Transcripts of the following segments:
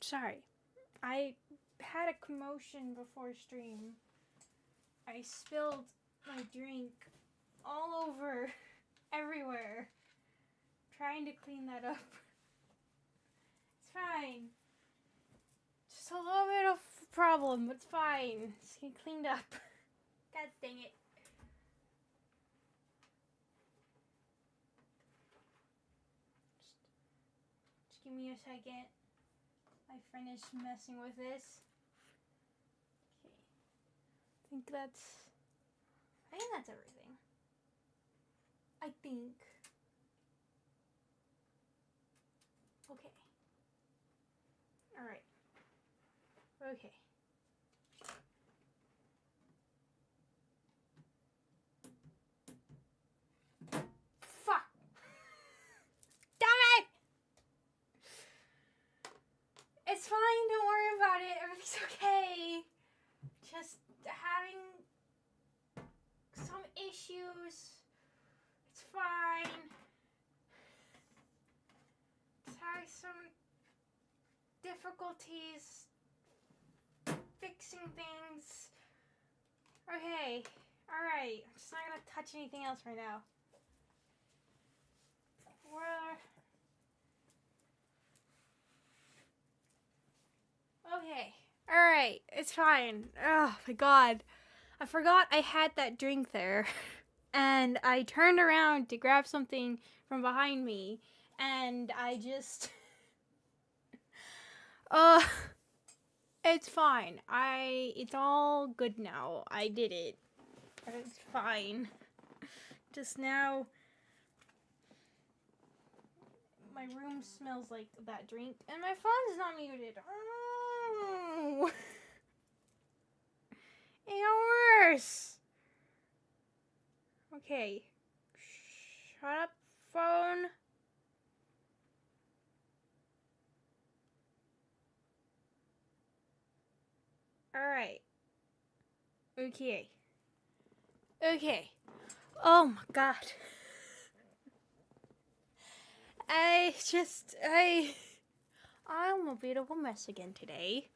Sorry. I had a commotion before stream. I spilled my drink all over, everywhere. Trying to clean that up. It's fine. Just a little bit of a problem, but it's fine. It's getting cleaned up. God dang it. Just give me a second. I finished messing with this. Okay. I think that's everything. I think. Okay. Alright. Okay. Fuck! Damn it! It's fine, don't worry about it. Everything's okay. Just having some issues. It's fine. Just having some difficulties fixing things. Okay. Alright. I'm just not gonna touch anything else right now. Okay. Alright. It's fine. Oh my god. I forgot I had that drink there. And I turned around to grab something from behind me. And I just... it's fine. It's all good now. I did it. It's fine. Just now, my room smells like that drink, and my phone's not muted. Oh, it got worse. Okay. Shut up, phone. Alright. Okay. Okay. Oh my god. I'm a beautiful mess again today.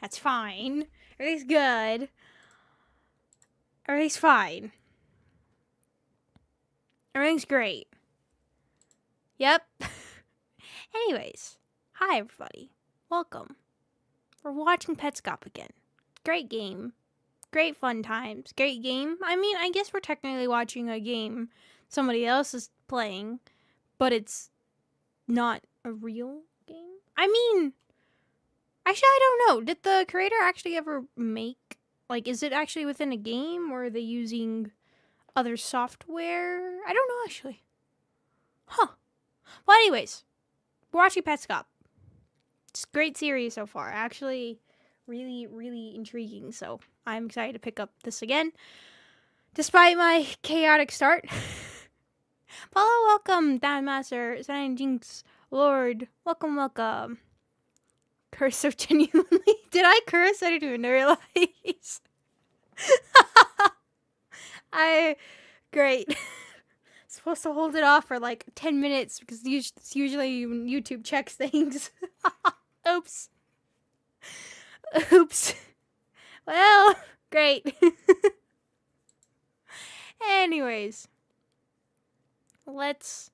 That's fine. Everything's good. Everything's fine. Everything's great. Yep. Anyways. Hi everybody. Welcome. We're watching Petscop again. Great game. Great fun times. Great game. I mean, I guess we're technically watching a game somebody else is playing, but it's not a real game. I mean, actually, I don't know. Did the creator actually ever make, like, is it actually within a game, or are they using other software? I don't know, actually. Huh. Well, anyways, we're watching Petscop. It's a great series so far. Actually, really, really intriguing, so I'm excited to pick up this again, despite my chaotic start. Follow, welcome, Dan Master, San Jinx, Lord, welcome. Curse of genuinely. Did I curse? I didn't even realize. Great. Supposed to hold it off for like 10 minutes because it's usually when YouTube checks things. Oops. Well, great. Anyways, let's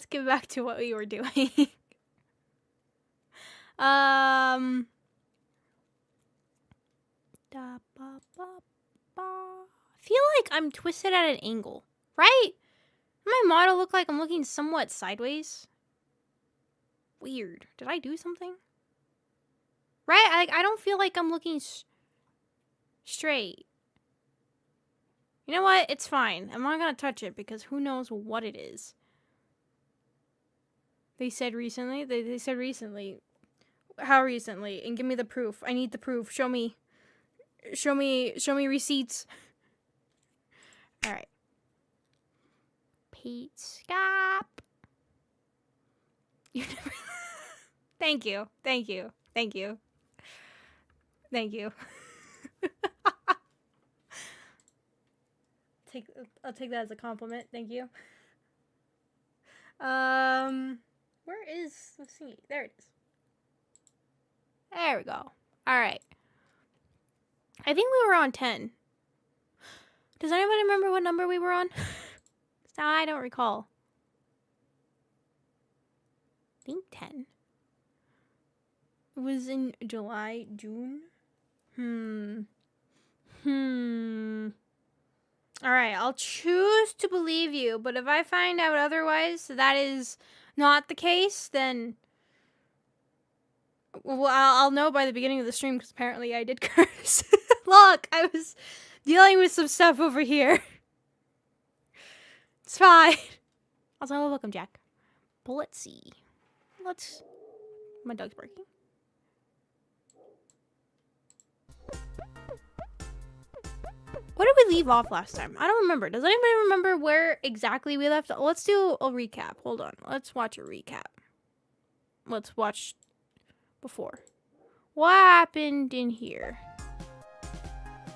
get back to what we were doing. I feel like I'm twisted at an angle, right? My model look like I'm looking somewhat sideways. Weird. Did I do something? Right? I don't feel like I'm looking straight. You know what? It's fine. I'm not gonna touch it because who knows what it is. They said recently. They said recently. How recently? And give me the proof. I need the proof. Show me receipts. Alright. Petscop. Thank you. I'll take that as a compliment. Thank you. Where is, let's see. There it is. There we go. Alright. I think we were on 10. Does anybody remember what number we were on? I don't recall. I think 10. It was in July, June? Alright, I'll choose to believe you, but if I find out otherwise, that is not the case, then... Well, I'll know by the beginning of the stream, because apparently I did curse. Look, I was dealing with some stuff over here. It's fine. Also, welcome, Jack. But let's see. My dog's barking. What did we leave off last time? I don't remember. Does anybody remember where exactly we left off? Let's do a recap. Hold on. Let's watch a recap. Let's watch before. What happened in here?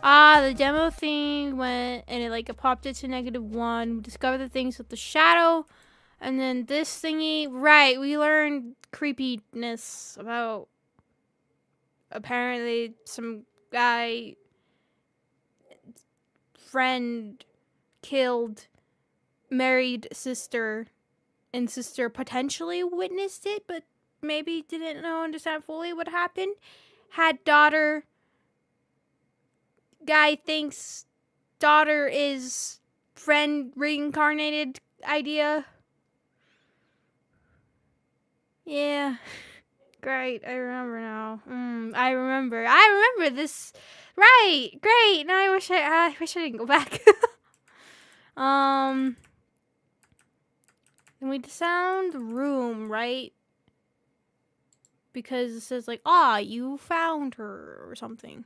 The demo thing went and it popped it to -1. We discovered the things with the shadow. And then this thingy. Right, we learned creepiness about apparently some guy friend killed married sister, and sister potentially witnessed it, but maybe didn't understand fully what happened. Had daughter. Guy thinks daughter is friend reincarnated idea. Yeah. Great. I remember now. I remember this. Right. Great. Now I wish I didn't go back. Then we sound the room, right? Because it says you found her or something.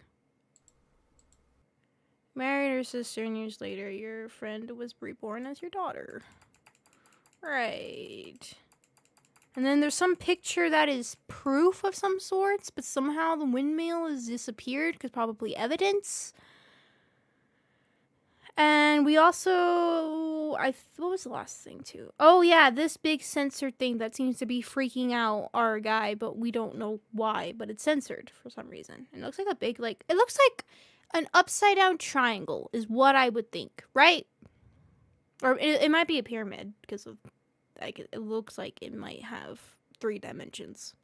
Married her sister, and years later, your friend was reborn as your daughter. Right. And then there's some picture that is proof of some sorts, but somehow the windmill has disappeared, because probably evidence. And we also... what was the last thing, too? Oh, yeah, this big sensor thing that seems to be freaking out our guy, but we don't know why, but it's censored for some reason. It looks like a big, it looks like an upside-down triangle is what I would think, right? Or it might be a pyramid, because of... it looks like it might have 3 dimensions.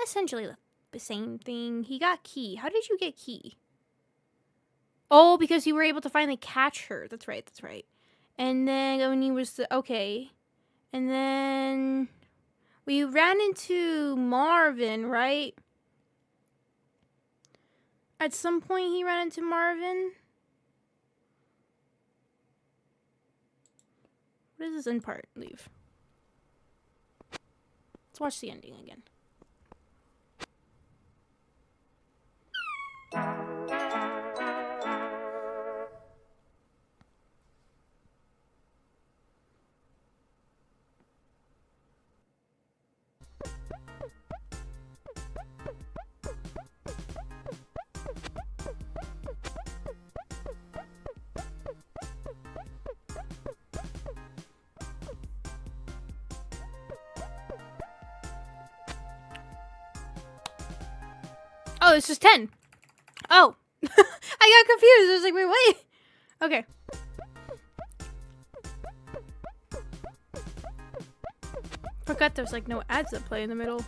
Essentially the same thing. He got key. How did you get key? Oh, because you were able to finally catch her. That's right, that's right. And then when he was... okay. And then... we ran into Marvin, right? At some point he ran into Marvin. What does this end part leave? Let's watch the ending again. Oh, this is 10. Oh. I got confused. I was like, wait. Okay. Forgot there's no ads that play in the middle.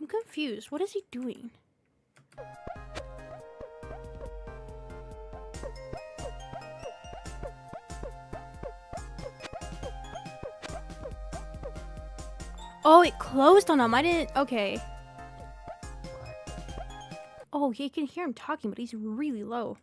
I'm confused. What is he doing? Oh, it closed on him. I didn't. Okay. Oh, you can hear him talking, but he's really low.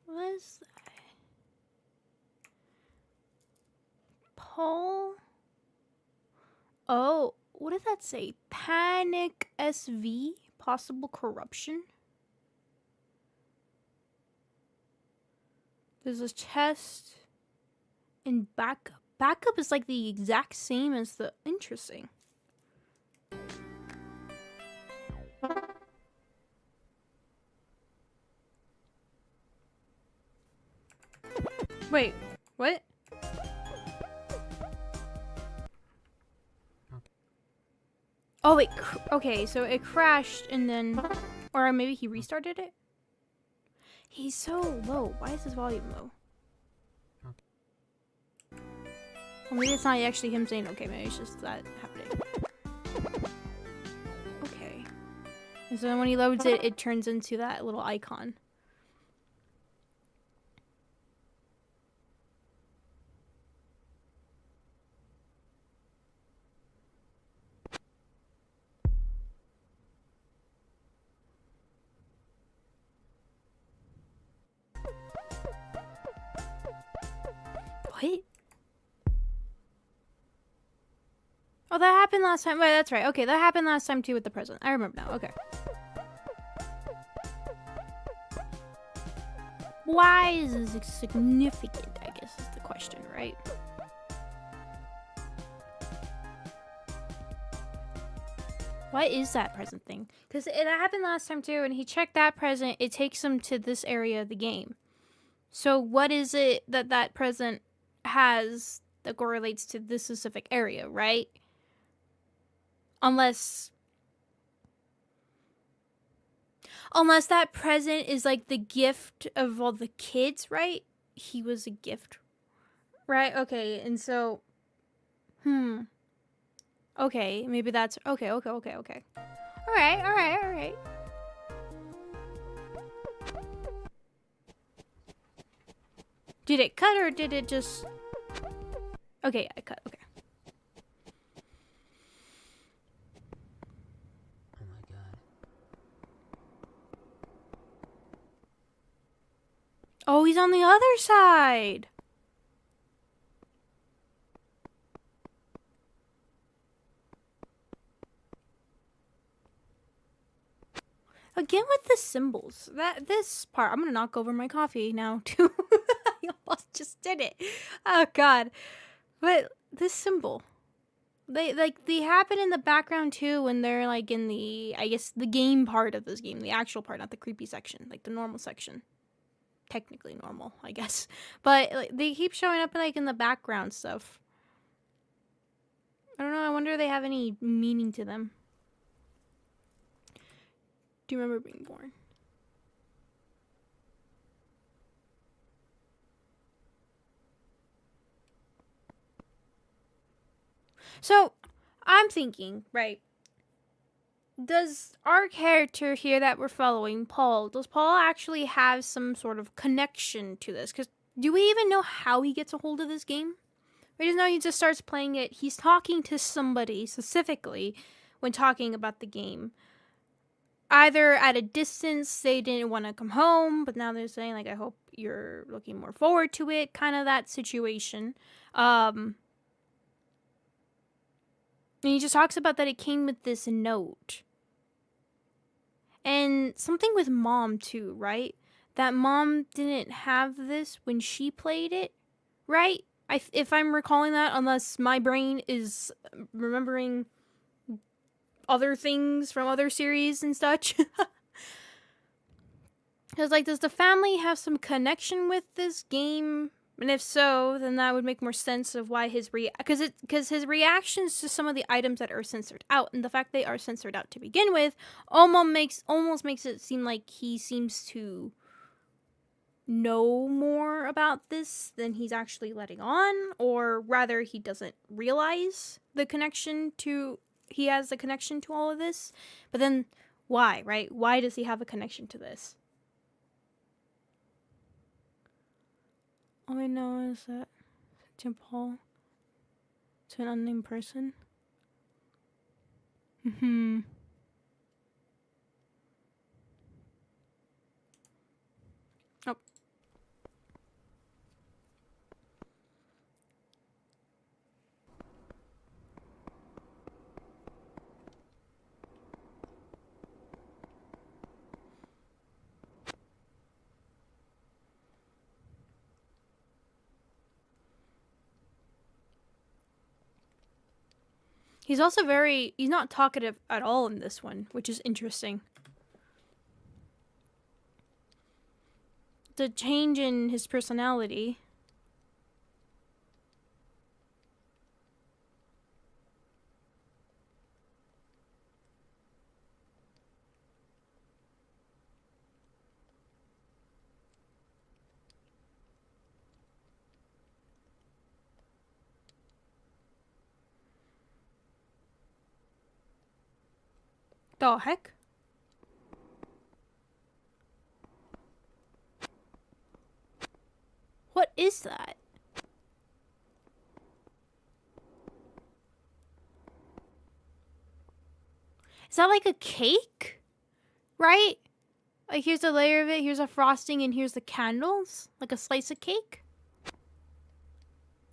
What is that? Paul? Oh, what did that say? Panic SV? Possible corruption? There's a chest and backup. Backup is like the exact same as the... Interesting. Wait, what? Oh, okay, so it crashed and then... Or maybe he restarted it? He's so low. Why is his volume low? Well, maybe it's not actually him saying, okay, maybe it's just that happening. Okay. And so then when he loads it, it turns into that little icon. What? Oh, that happened last time. Wait, that's right. Okay, that happened last time too with the present. I remember now. Okay. Why is this significant, I guess is the question, right? What is that present thing? Because it happened last time too, and he checked that present. It takes him to this area of the game. So what is it that that present has that correlates to this specific area, right? Unless that present is like the gift of all the kids, right? He was a gift, right? Okay, and so, okay, maybe that's, okay. All right. Did it cut or did it just, okay, I cut, okay. Oh my god. Oh, he's on the other side. Again with the symbols. This part, I'm gonna knock over my coffee now too. I almost just did it. Oh god. But this symbol. They happen in the background too when they're like in the, I guess, the game part of this game, the actual part, not the creepy section, like the normal section. Technically normal, I guess. But like, they keep showing up like in the background stuff. I don't know, I wonder if they have any meaning to them. Do you remember being born? So, I'm thinking, right, does our character here that we're following, Paul, does Paul actually have some sort of connection to this? Because do we even know how he gets a hold of this game? We just know he just starts playing it. He's talking to somebody specifically when talking about the game. Either at a distance, they didn't want to come home, but now they're saying, like, I hope you're looking more forward to it. Kind of that situation. And he just talks about that it came with this note. And something with mom, too, right? That mom didn't have this when she played it, right? If I'm recalling that, unless my brain is remembering other things from other series and such. Because, like, does the family have some connection with this game? And if so, then that would make more sense of why his because his reactions to some of the items that are censored out, and the fact they are censored out to begin with, almost makes it seem like he seems to know more about this than he's actually letting on, or rather he doesn't realize the connection to, he has a connection to all of this. But then why, right? Why does he have a connection to this? All I know is that Tim Paul to an unnamed person. Oh. He's also he's not talkative at all in this one, which is interesting. The change in his personality. The heck? What is that? Is that like a cake? Right? Like here's a layer of it, here's a frosting, and here's the candles? Like a slice of cake?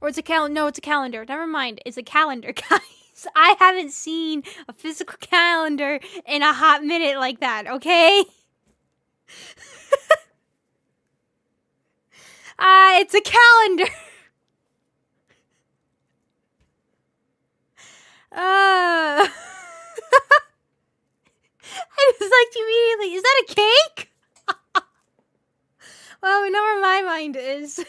Or it's a calendar. No, it's a calendar. Never mind. It's a calendar, guys. I haven't seen a physical calendar in a hot minute like that, okay? It's a calendar. I just like immediately, is that a cake? Well, we know where my mind is.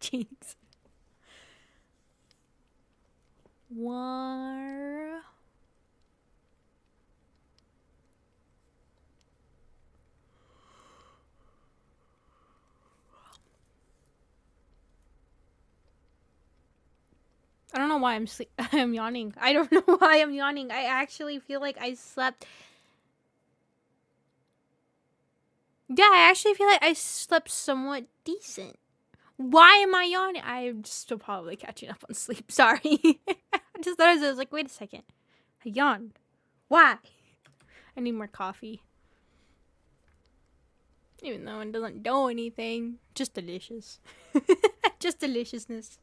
Jeez. War. I don't know why I'm yawning. I don't know why I'm yawning. I actually feel like I slept. Yeah, I actually feel like I slept somewhat decent. Why am I yawning? I'm still probably catching up on sleep. Sorry. I just thought I was like, wait a second. I yawned. Why? I need more coffee. Even though it doesn't do anything. Just delicious. Just deliciousness.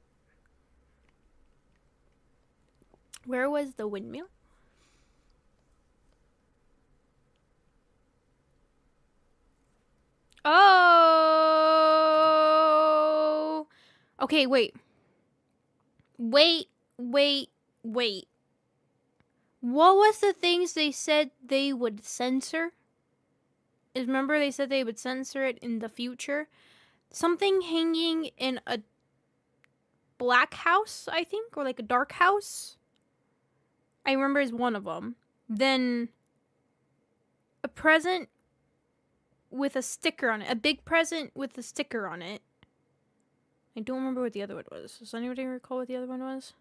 Where was the windmill? Oh! Okay, wait. Wait. What was the things they said they would censor? Remember they said they would censor it in the future? Something hanging in a black house, I think? Or like a dark house? I remember is one of them. Then a present with a sticker on it. A big present with a sticker on it. I don't remember what the other one was. Does anybody recall what the other one was?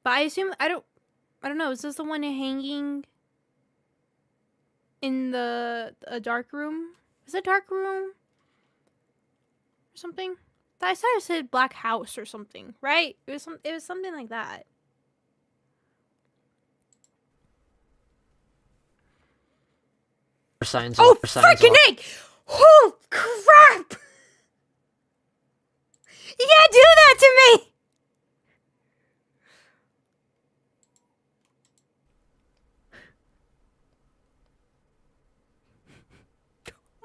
But I assume, I don't know. Is this the one hanging in a dark room? Is it a dark room? Or something? I thought it said black house or something, right? It was something like that. Oh, freaking egg! Oh, crap! You can't do that to me!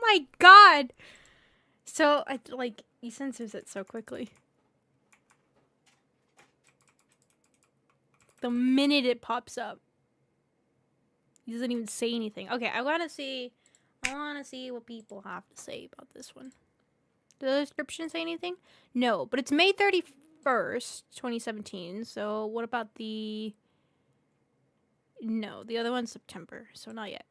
My god! So, he censors it so quickly. the minute it pops up. He doesn't even say anything. Okay, I want to see what people have to say about this one. Does the description say anything? No, but it's May 31st, 2017. So what about the... No, the other one's September, so not yet.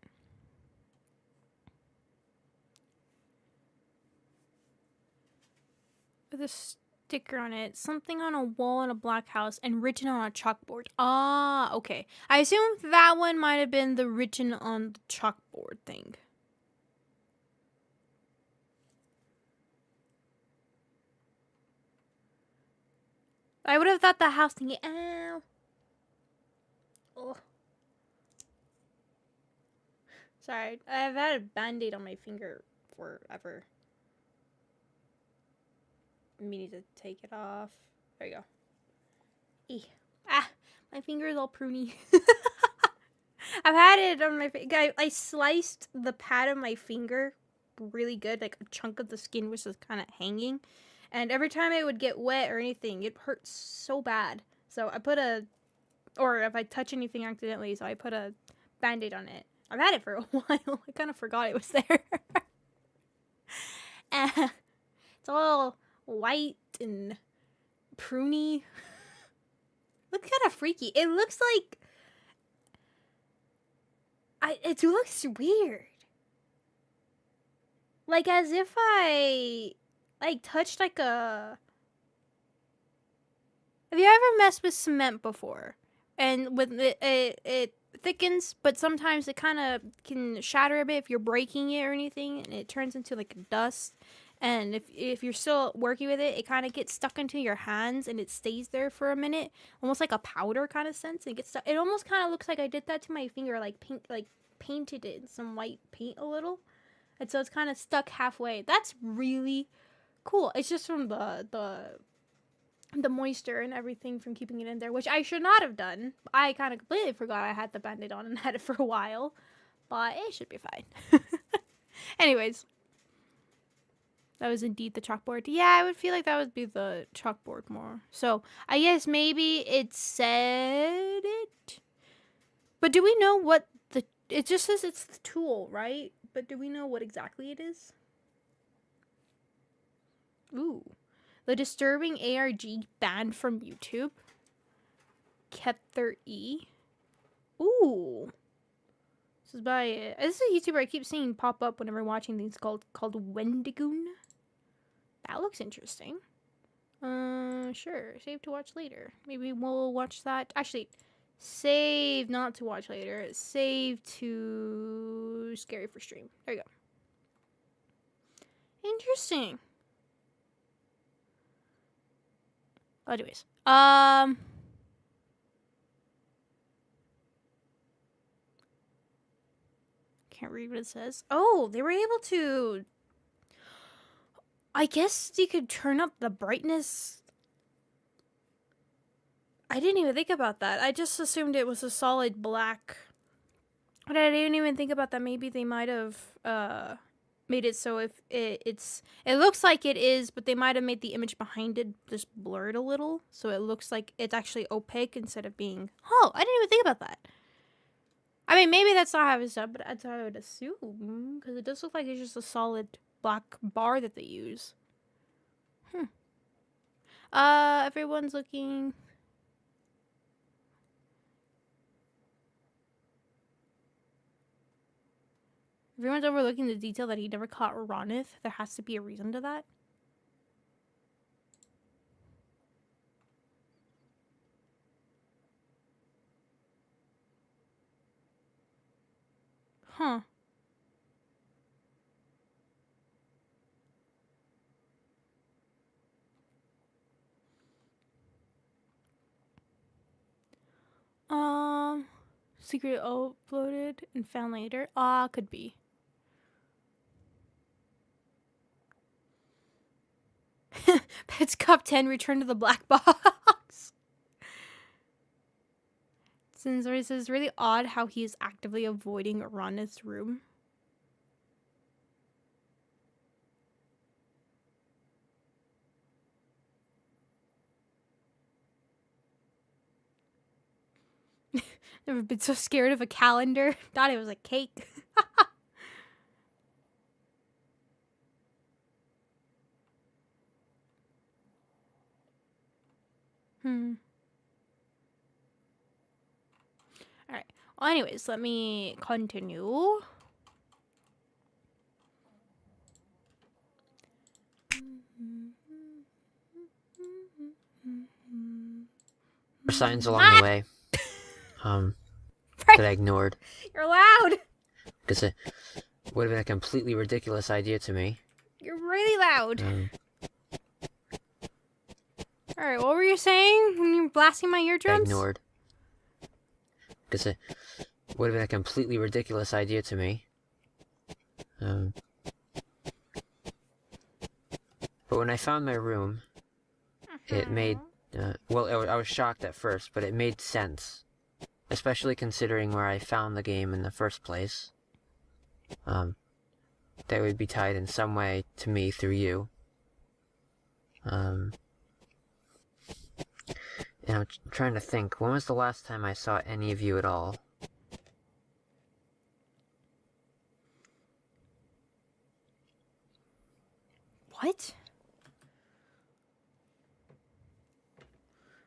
With a sticker on it. Something on a wall in a black house and written on a chalkboard. Ah, okay. I assume that one might have been the written on the chalkboard thing. I would have thought the house thingy. Ow. Oh. Sorry, I've had a band-aid on my finger forever. We need to take it off. There you go. Eeh. Ah, my finger is all pruny. I've had it on my finger. I sliced the pad of my finger really good. Like a chunk of the skin was just kind of hanging. And every time it would get wet or anything, it hurt so bad. So I put or if I touch anything accidentally, so I put a band-aid on it. I've had it for a while. I kind of forgot it was there. It's all white and pruny. Looks kind of freaky. It looks like... It looks weird. Like as if I... like touched like a... Have you ever messed with cement before? And with it thickens, but sometimes it kind of can shatter a bit if you're breaking it or anything, and it turns into like dust. And if you're still working with it, it kind of gets stuck into your hands and it stays there for a minute, almost like a powder kind of sense. It gets stuck. It almost kind of looks like I did that to my finger, like painted it in some white paint a little, and so it's kind of stuck halfway. That's really cool. It's just from the moisture and everything from keeping it in there, which I should not have done. I kind of completely forgot I had the band-aid on and had it for a while, but it should be fine. Anyways, that was indeed the chalkboard. Yeah, I would feel like that would be the chalkboard more. So I guess maybe it said it, but do we know what it just says it's the tool, right? But do we know what exactly it is? Ooh. The disturbing ARG banned from YouTube. Kether E. Ooh. This is by... this is a YouTuber I keep seeing pop up whenever watching things called Wendigoon. That looks interesting. Sure. Save to watch later. Maybe we'll watch that. Actually, save not to watch later. Save to scary for stream. There you go. Interesting. Anyways, can't read what it says. Oh, they were able to... I guess you could turn up the brightness. I didn't even think about that. I just assumed it was a solid black. But I didn't even think about that. Maybe they might have made it so if it looks like it is, but they might have made the image behind it just blurred a little, so it looks like it's actually opaque instead of being... Oh, I didn't even think about that. I mean, maybe that's not how it's done, but that's how I would assume, because it does look like it's just a solid black bar that they use. Everyone's looking... Everyone's overlooking the detail that he never caught Ronith. There has to be a reason to that. Huh. Secret uploaded and found later. Could be. Petscop 10 return to the black box. Since it says really odd how he is actively avoiding Ronith's room. Never been so scared of a calendar. Thought it was a cake. Alright. Well, anyways, let me continue. Signs along the way that I ignored. You're loud! Because it would have been a completely ridiculous idea to me. You're really loud. Alright, what were you saying when you were blasting my eardrums? Ignored. Because it would have been a completely ridiculous idea to me. But when I found my room, it made... well, I was shocked at first, but it made sense. Especially considering where I found the game in the first place. They would be tied in some way to me through you. And I'm trying to think, when was the last time I saw any of you at all? What?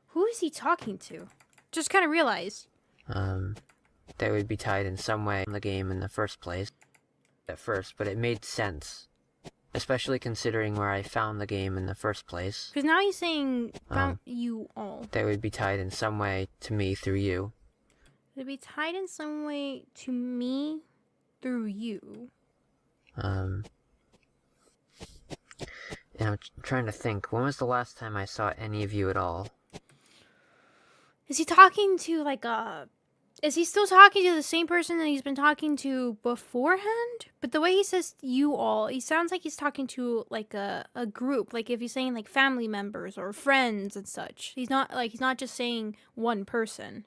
Who is he talking to? Just kind of realized. They would be tied in some way in the game in the first place. At first, but it made sense. Especially considering where I found the game in the first place. Because now he's saying, found you all. They would be tied in some way to me through you. They'd be tied in some way to me through you. And I'm trying to think, when was the last time I saw any of you at all? Is he talking to, like, is he still talking to the same person that he's been talking to beforehand? But the way he says you all, he sounds like he's talking to, like, a group. Like, if he's saying, like, family members or friends and such. He's not just saying one person.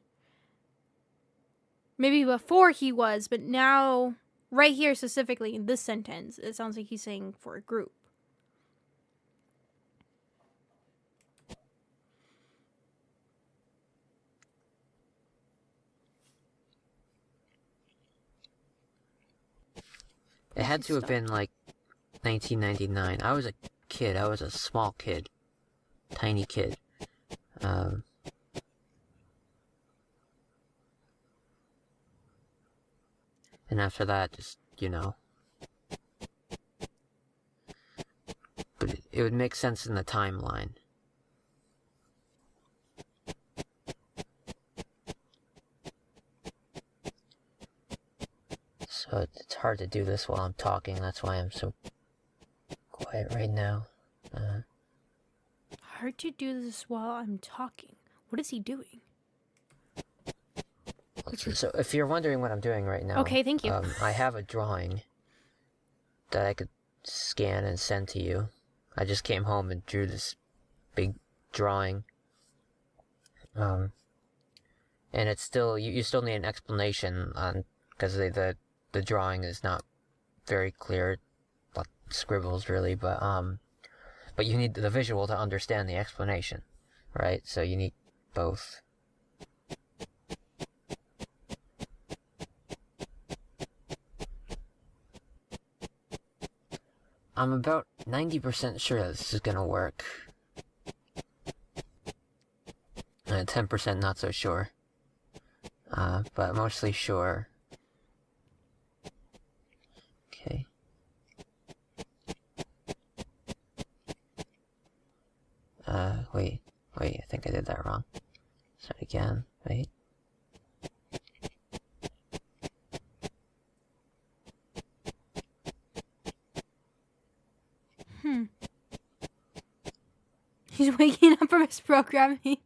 Maybe before he was, but now, right here specifically in this sentence, it sounds like he's saying for a group. It had to have been, like, 1999. I was a kid. I was a small kid. Tiny kid. And after that, just, you know. But it would make sense in the timeline. So it's hard to do this while I'm talking, that's why I'm so quiet right now. Hard to do this while I'm talking. What is he doing? So if you're wondering what I'm doing right now... Okay, thank you. I have a drawing that I could scan and send to you. I just came home and drew this big drawing. And it's still... You still need an explanation on... Because the drawing is not very clear, like scribbles really, but you need the visual to understand the explanation, right? So you need both. I'm about 90% sure that this is gonna work. 10% not so sure. But mostly sure. Okay. Wait, I think I did that wrong. Start again, wait. He's waking up from his programming.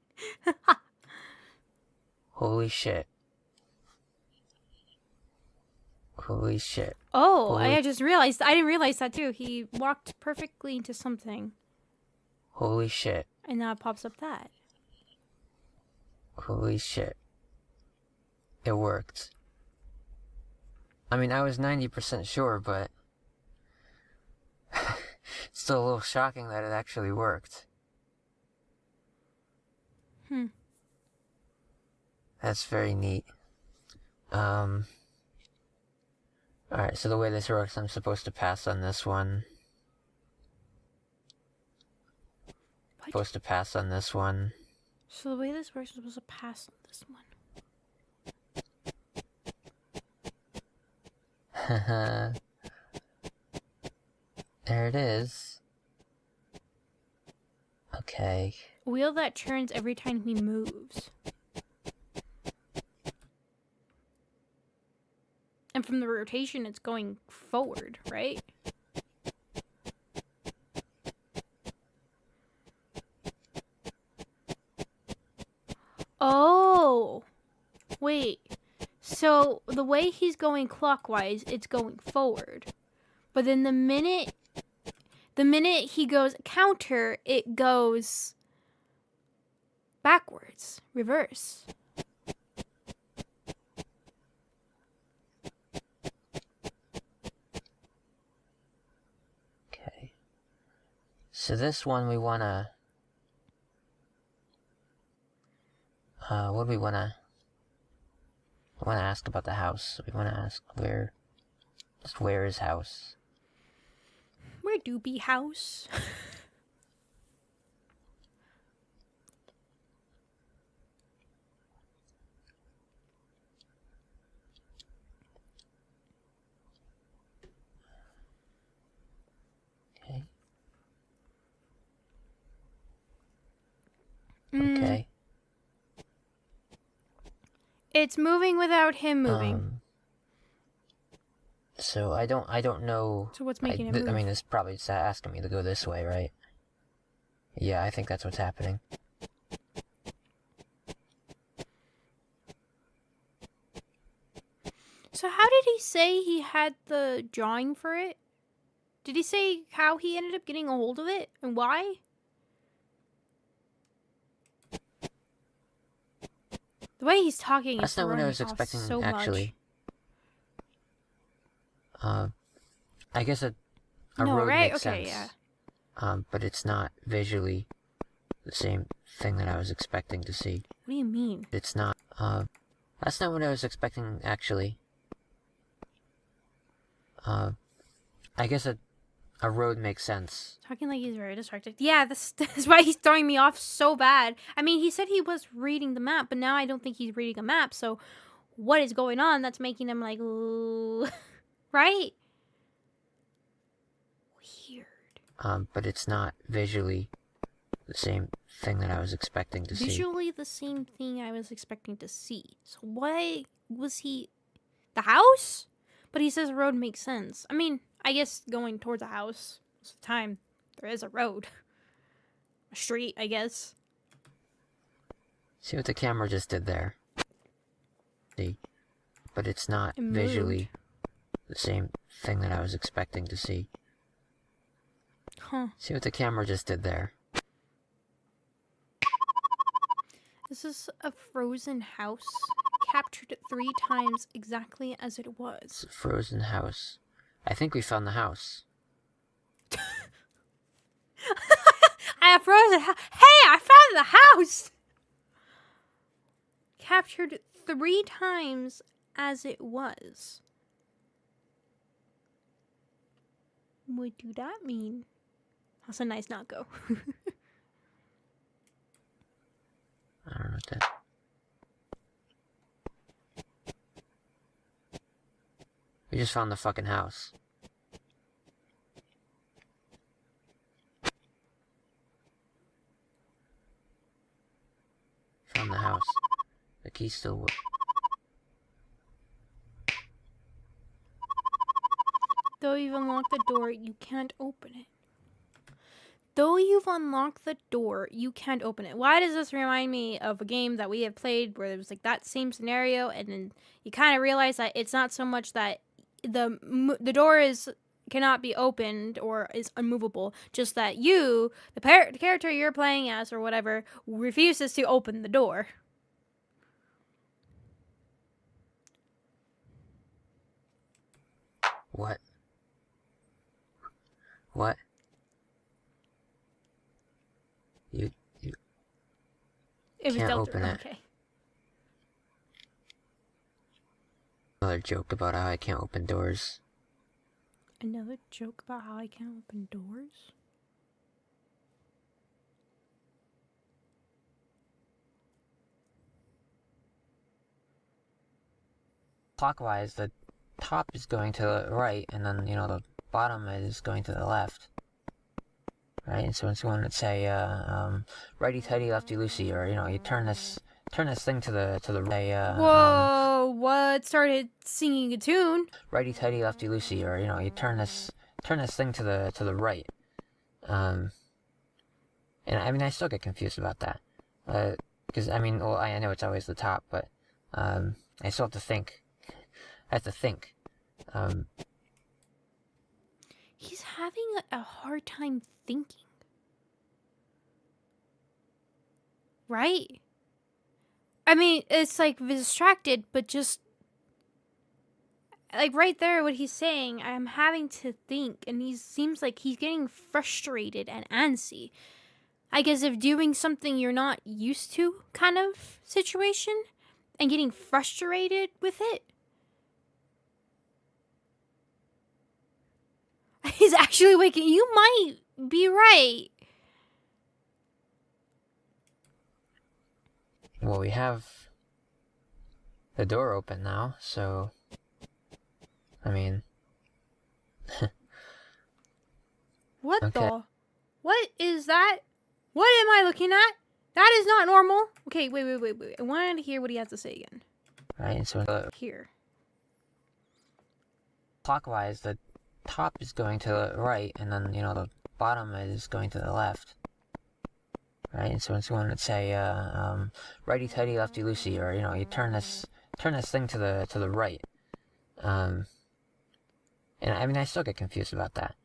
Holy shit. Holy shit. Oh, I just realized. I didn't realize that too. He walked perfectly into something. Holy shit. And now it pops up that. Holy shit. It worked. I mean, I was 90% sure, but... it's still a little shocking that it actually worked. That's very neat. Alright, so the way this works, I'm supposed to pass on this one. What? Supposed to pass on this one. So the way this works, I'm supposed to pass on this one. Haha. There it is. Okay. Wheel that turns every time he moves. And from the rotation, it's going forward, right? Oh! Wait. So, the way he's going clockwise, it's going forward. But then the minute he goes counter, it goes backwards, reverse. Okay. So this one we wanna... what do we wanna... We wanna ask about the house. We wanna ask where... Just where is house? Where do be house? Okay. Okay. It's moving without him moving. So I don't know. So what's making it move? I mean, it's probably just asking me to go this way, right? Yeah, I think that's what's happening. So how did he say he had the drawing for it? Did he say how he ended up getting a hold of it and why? The way he's talking That's is not what I throwing was me off expecting, so actually. I guess a No, road right? makes Okay, sense. yeah. But it's not visually the same thing that I was expecting to see. What do you mean? It's not, that's not what I was expecting, actually. I guess a road makes sense. Talking like he's very distracted. Yeah, this is why he's throwing me off so bad. I mean, he said he was reading the map, but now I don't think he's reading a map. So what is going on that's making him like, ooh, right? Weird. But it's not visually the same thing that I was expecting to see. Visually the same thing I was expecting to see. So why was he... The house? But he says the road makes sense. I mean, I guess going towards a house, most of the time, there is a road. A street, I guess. See what the camera just did there? See? But it's not It moved. visually the same thing that I was expecting to see. Huh. See what the camera just did there? This is a frozen house. Captured 3 times exactly as it was. It's a frozen house. I think we found the house. I have frozen house. Hey, I found the house! Captured 3 times as it was. What do that mean? That's a nice not go. I don't know what that... We just found the fucking house. Found the house. The key still works. Though you've unlocked the door, you can't open it. Though you've unlocked the door, you can't open it. Why does this remind me of a game that we have played where it was like that same scenario, and then you kind of realize that it's not so much that the door cannot be opened or is unmovable, just that you, the character you're playing as or whatever, refuses to open the door. What? What? You It was can't Delta. open it. Okay. Another joke about how I can't open doors. Another joke about how I can't open doors? Clockwise, the top is going to the right, and then, the bottom is going to the left. Right, and so it's going to say, righty-tighty, lefty-loosey, or, you turn this thing to the right, Whoa, what? Started singing a tune? righty-tighty, lefty-loosey, or, you turn this thing to the right. And I mean, I still get confused about that. Because, I mean, well, I know it's always the top, but, I still have to think. I have to think. He's having a hard time thinking. Right? I mean, it's like distracted, but just like right there, what he's saying, I'm having to think, and he seems like he's getting frustrated and antsy. I guess if doing something you're not used to kind of situation and getting frustrated with it. He's actually waking. You might be right. Well, we have the door open now, so, I mean... What Okay. What is that? What am I looking at? That is not normal. Okay, wait. I wanted to hear what he has to say again. Right, and so Here. clockwise, the top is going to the right, and then, the bottom is going to the left. Right, and so it's going to say, righty-tighty, lefty-loosey, or, you turn this thing to the right. And I mean, I still get confused about that.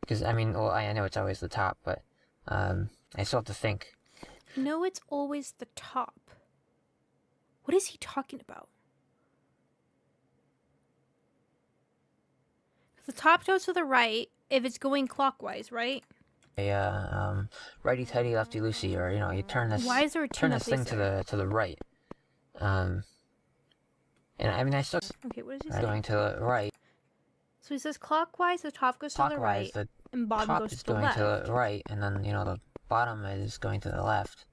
Because, I mean, well, I know it's always the top, but, I still have to think. No, it's always the top. What is he talking about? The top goes to the right if it's going clockwise, right? Righty-tighty, lefty-loosey, or, you turn this... Why is there a turn tune this thing to the right. And I mean, I still... Okay, what does he say? Going to the right. So he says clockwise, the top goes to the right, The and bottom top goes is to the going left. to the right, and then, the bottom is going to the left.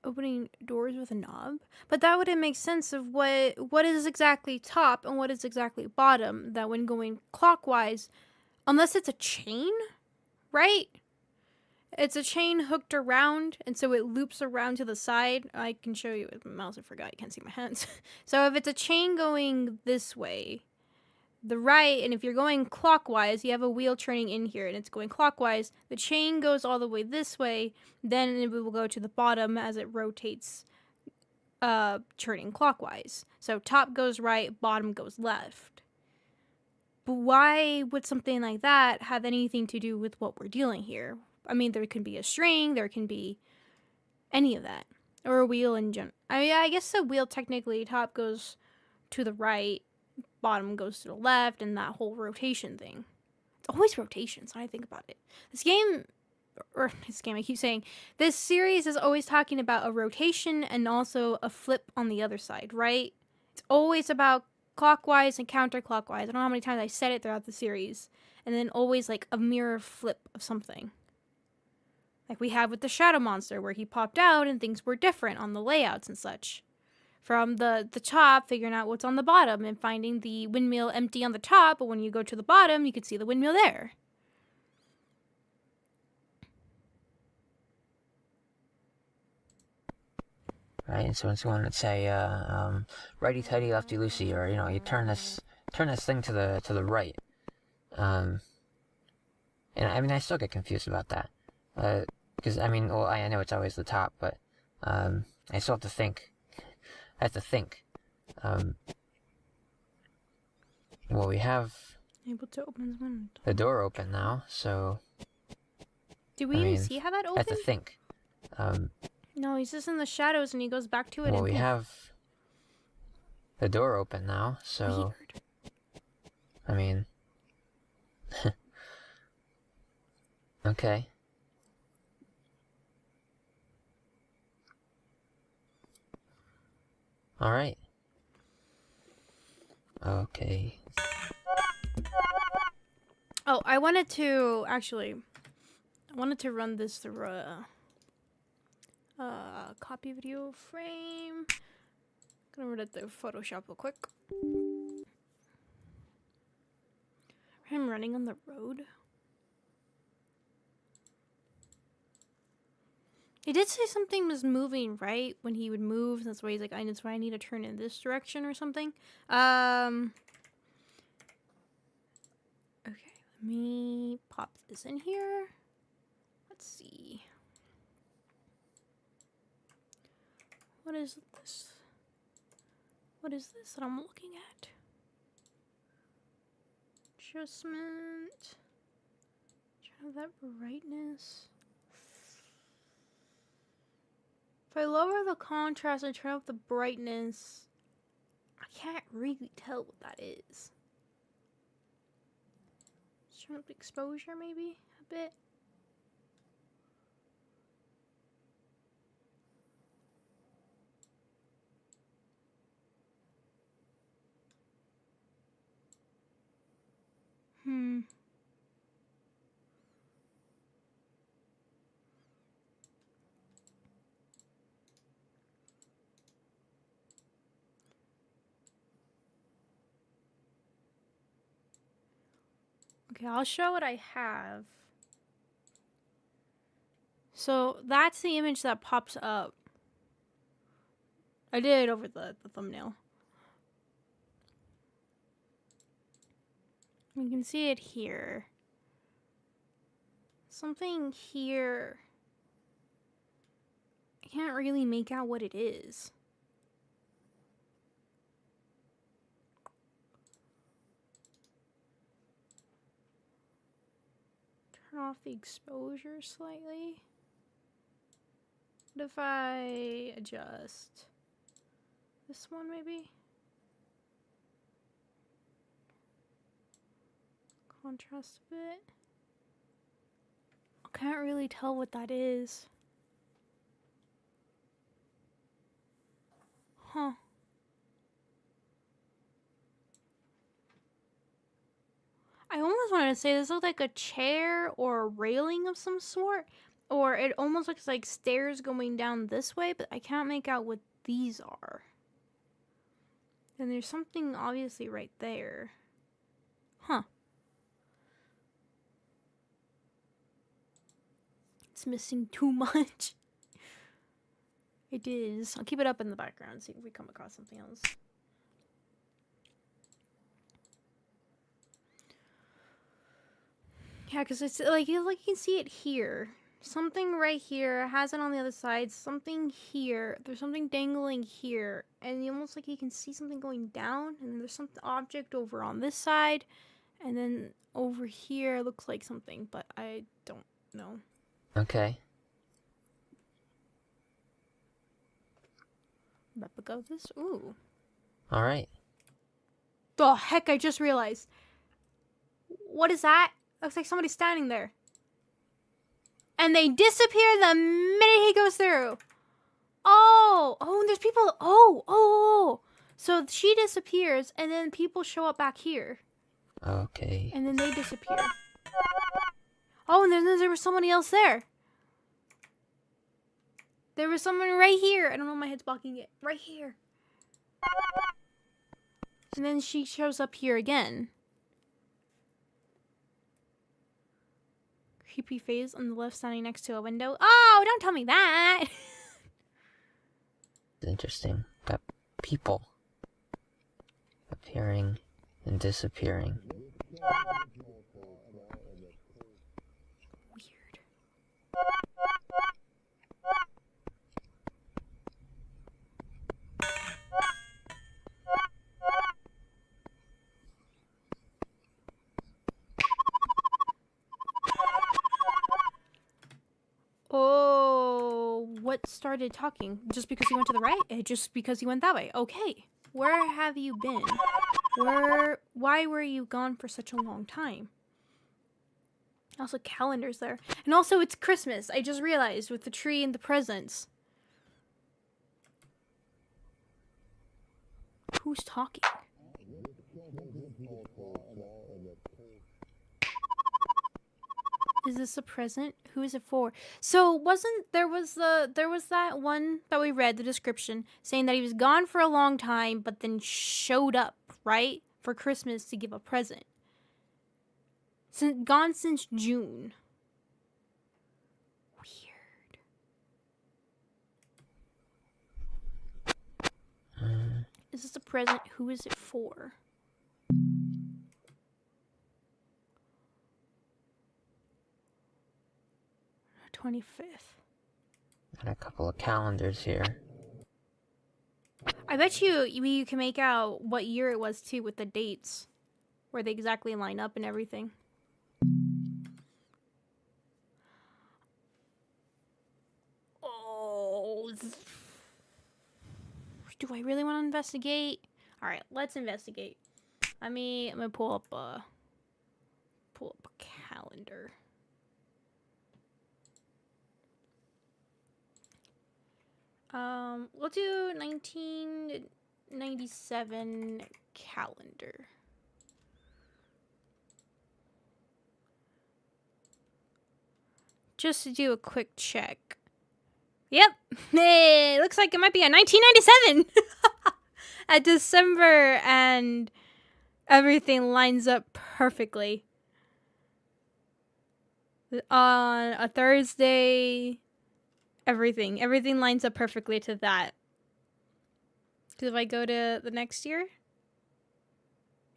Opening doors with a knob? But that wouldn't make sense of what is exactly top and what is exactly bottom, that when going clockwise, unless it's a chain, right? It's a chain hooked around, and so it loops around to the side. I can show you with my mouse. I forgot. You can't see my hands. So if it's a chain going this way, the right, and if you're going clockwise, you have a wheel turning in here, and it's going clockwise. The chain goes all the way this way, then it will go to the bottom as it rotates, turning clockwise. So top goes right, bottom goes left. But why would something like that have anything to do with what we're dealing here? I mean, there can be a string, there can be any of that. Or a wheel in general. I mean, I guess the wheel technically, top goes to the right, bottom goes to the left, and that whole rotation thing. It's always rotations when I think about it. This game, I keep saying, this series is always talking about a rotation and also a flip on the other side, right? It's always about clockwise and counterclockwise. I don't know how many times I said it throughout the series. And then always like a mirror flip of something. Like we have with the Shadow Monster, where he popped out and things were different on the layouts and such. From the top, figuring out what's on the bottom and finding the windmill empty on the top, but when you go to the bottom, you can see the windmill there. Right, and so it's going to say, righty-tighty, lefty-loosey, or, you turn this thing to the right. And I mean, I still get confused about that. Because, I mean, well, I know it's always the top, but, I still have to think. I have to think. Well, we have Able to open his window. the door open now, so... Do we even see how that I have to opened? think. No, he's just in the shadows and he goes back to it. Well, and we poof. have the door open now, so... Weird. I mean... Okay. Alright. Okay. Oh, I wanted to run this through a copy video frame. Gonna run it through Photoshop real quick. Him running on the road. He did say something was moving, right? When he would move, that's why he's like, that's why I need to turn in this direction or something. Okay, let me pop this in here. Let's see. What is this? What is this that I'm looking at? Adjustment. Turn that brightness. If I lower the contrast and turn up the brightness, I can't really tell what that is. Let's turn up the exposure maybe a bit. Okay, I'll show what I have. So that's the image that pops up. I did it over the thumbnail. You can see it here. Something here. I can't really make out what it is. Turn off the exposure slightly. What if I adjust this one maybe? Contrast a bit. I can't really tell what that is. Huh. I almost wanted to say this looks like a chair or a railing of some sort. Or it almost looks like stairs going down this way, but I can't make out what these are. And there's something obviously right there. Huh. It's missing too much. It is. I'll keep it up in the background, see if we come across something else. Yeah, because it's like you can see it here. Something right here has it on the other side. Something here. There's something dangling here. And almost like you can see something going down. And then there's some object over on this side. And then over here looks like something. But I don't know. Okay. Replica of this? Ooh. Alright. The heck, I just realized. What is that? Looks like somebody's standing there. And they disappear the minute he goes through. Oh, and there's people. Oh. So she disappears, and then people show up back here. Okay. And then they disappear. Oh, and then there was somebody else there. There was someone right here. I don't know, my head's blocking it. Right here. And then she shows up here again. Creepy face on the left standing next to a window. Oh, don't tell me that. Interesting. Got people appearing and disappearing. Weird. Oh, what started talking? Just because he went to the right? Just because he went that way? Okay. Where have you been? Why were you gone for such a long time? Also, calendars there. And also, it's Christmas. I just realized with the tree and the presents. Who's talking? Is this a present? Who is it for? So there was that one that we read the description saying that he was gone for a long time, but then showed up right for Christmas to give a present. Gone since June. Weird. Is this a present? Who is it for? The 25th. And a couple of calendars here. I bet you can make out what year it was too with the dates, where they exactly line up and everything. Oh, do I really want to investigate? All right, let's investigate. I'm gonna pull up a calendar. We'll do 1997 calendar. Just to do a quick check. Yep, hey, looks like it might be a 1997 at December, and everything lines up perfectly. On a Thursday, everything lines up perfectly to that. Because if I go to the next year,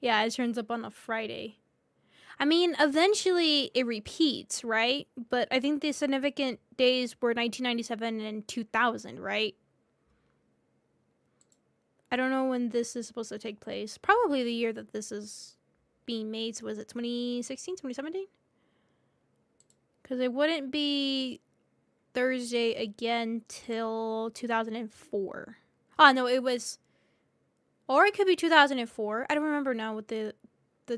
yeah, it turns up on a Friday. I mean, eventually it repeats, right? But I think the significant days were 1997 and 2000, right? I don't know when this is supposed to take place. Probably the year that this is being made. So was it 2016, 2017? Because it wouldn't be Thursday again till 2004. Oh, no, it was... Or it could be 2004. I don't remember now what the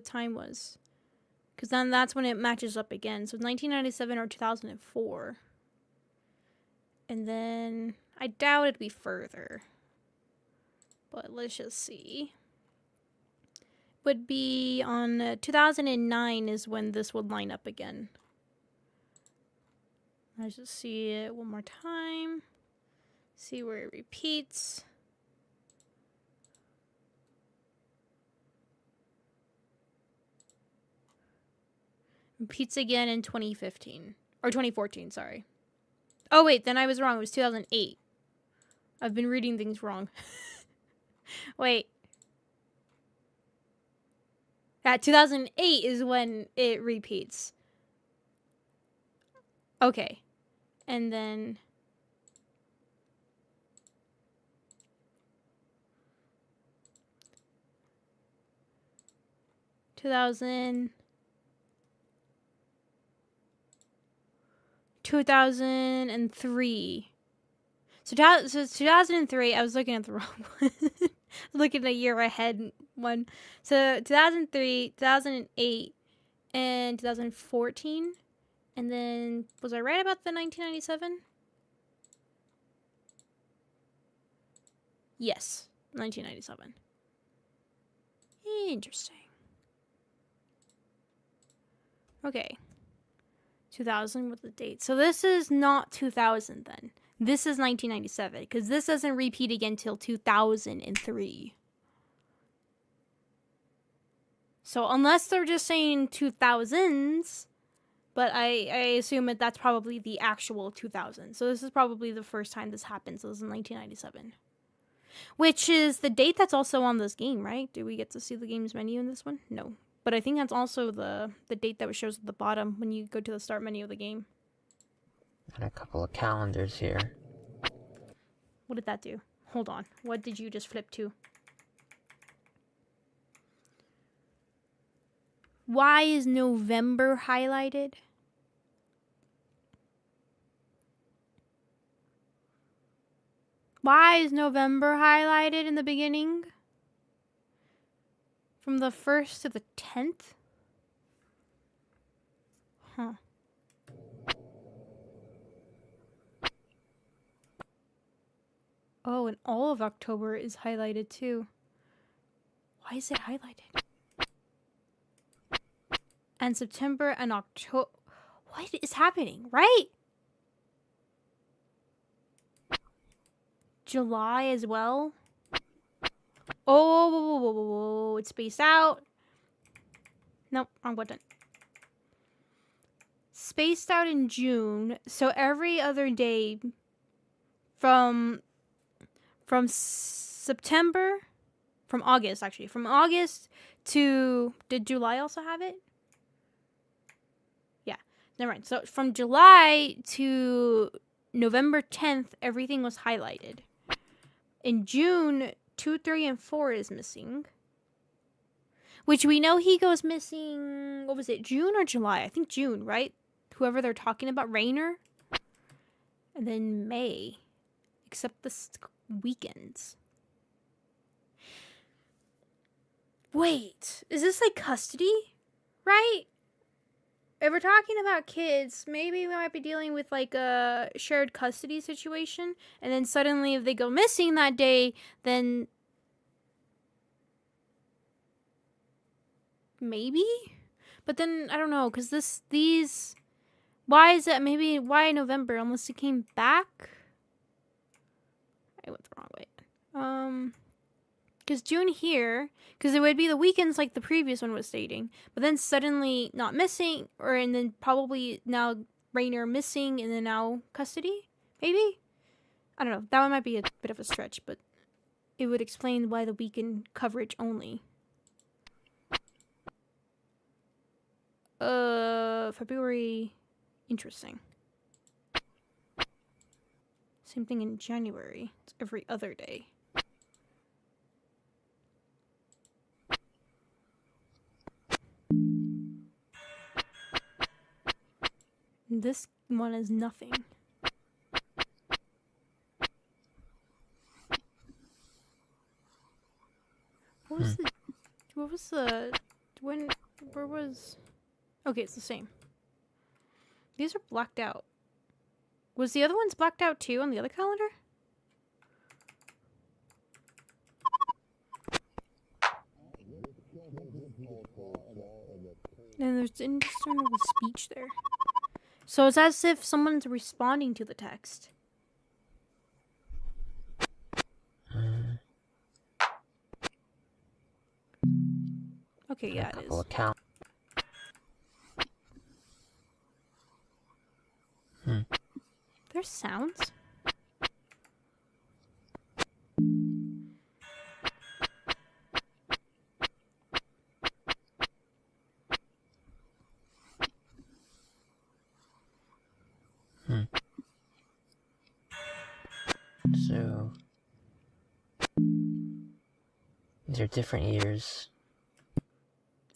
time was. Because then that's when it matches up again. So 1997 or 2004. And then I doubt it'd be further. But let's just see. Would be on 2009 is when this would line up again. Let's just see it one more time. See where it repeats. Repeats again in 2015. Or 2014, sorry. Oh, wait, then I was wrong. It was 2008. I've been reading things wrong. Wait. Yeah, 2008 is when it repeats. Okay. And then... ...2003. So 2003, I was looking at the wrong one. Looking a year ahead one. So 2003, 2008, and 2014. And then, was I right about the 1997? Yes, 1997. Interesting. Okay. 2000 with the date. So this is not 2000 then. This is 1997 because this doesn't repeat again till 2003. So unless they're just saying 2000s, but I assume that that's probably the actual 2000. So this is probably the first time this happened. So this is 1997. Which is the date that's also on this game, right? Do we get to see the game's menu in this one? No. But I think that's also the date that shows at the bottom when you go to the start menu of the game. And a couple of calendars here. What did that do? Hold on. What did you just flip to? Why is November highlighted? Why is November highlighted in the beginning? From the 1st to the 10th? Huh. Oh, and all of October is highlighted too. Why is it highlighted? And September and October. What is happening, right? July as well. Oh, it's spaced out. Nope, wrong button. Spaced out in June, so every other day from September, from August actually, from August to, did July also have it? Yeah, never mind. So from July to November 10th, everything was highlighted. In June, 2, 3, and 4 is missing. Which we know he goes missing, what was it, June or July? I think June, right? Whoever they're talking about, Rainer. And then May. Except the weekends. Wait, is this like custody? Right? If we're talking about kids, maybe we might be dealing with like a shared custody situation. And then suddenly if they go missing that day, then maybe? But then, I don't know, because these... Why is that? Maybe, why November? Unless it came back? I went the wrong way. Because June here, because it would be the weekends like the previous one was stating, but then suddenly not missing, and then probably now Rainer missing, and then now custody? Maybe? I don't know. That one might be a bit of a stretch, but it would explain why the weekend coverage only. February... Interesting. Same thing in January. It's every other day. This one is nothing. What was the, where was, okay, it's the same. These are blacked out. Was the other ones blacked out too on the other calendar? And there's indiscernible speech there. So it's as if someone's responding to the text. Okay, yeah, it is. There's sounds. So these are different years.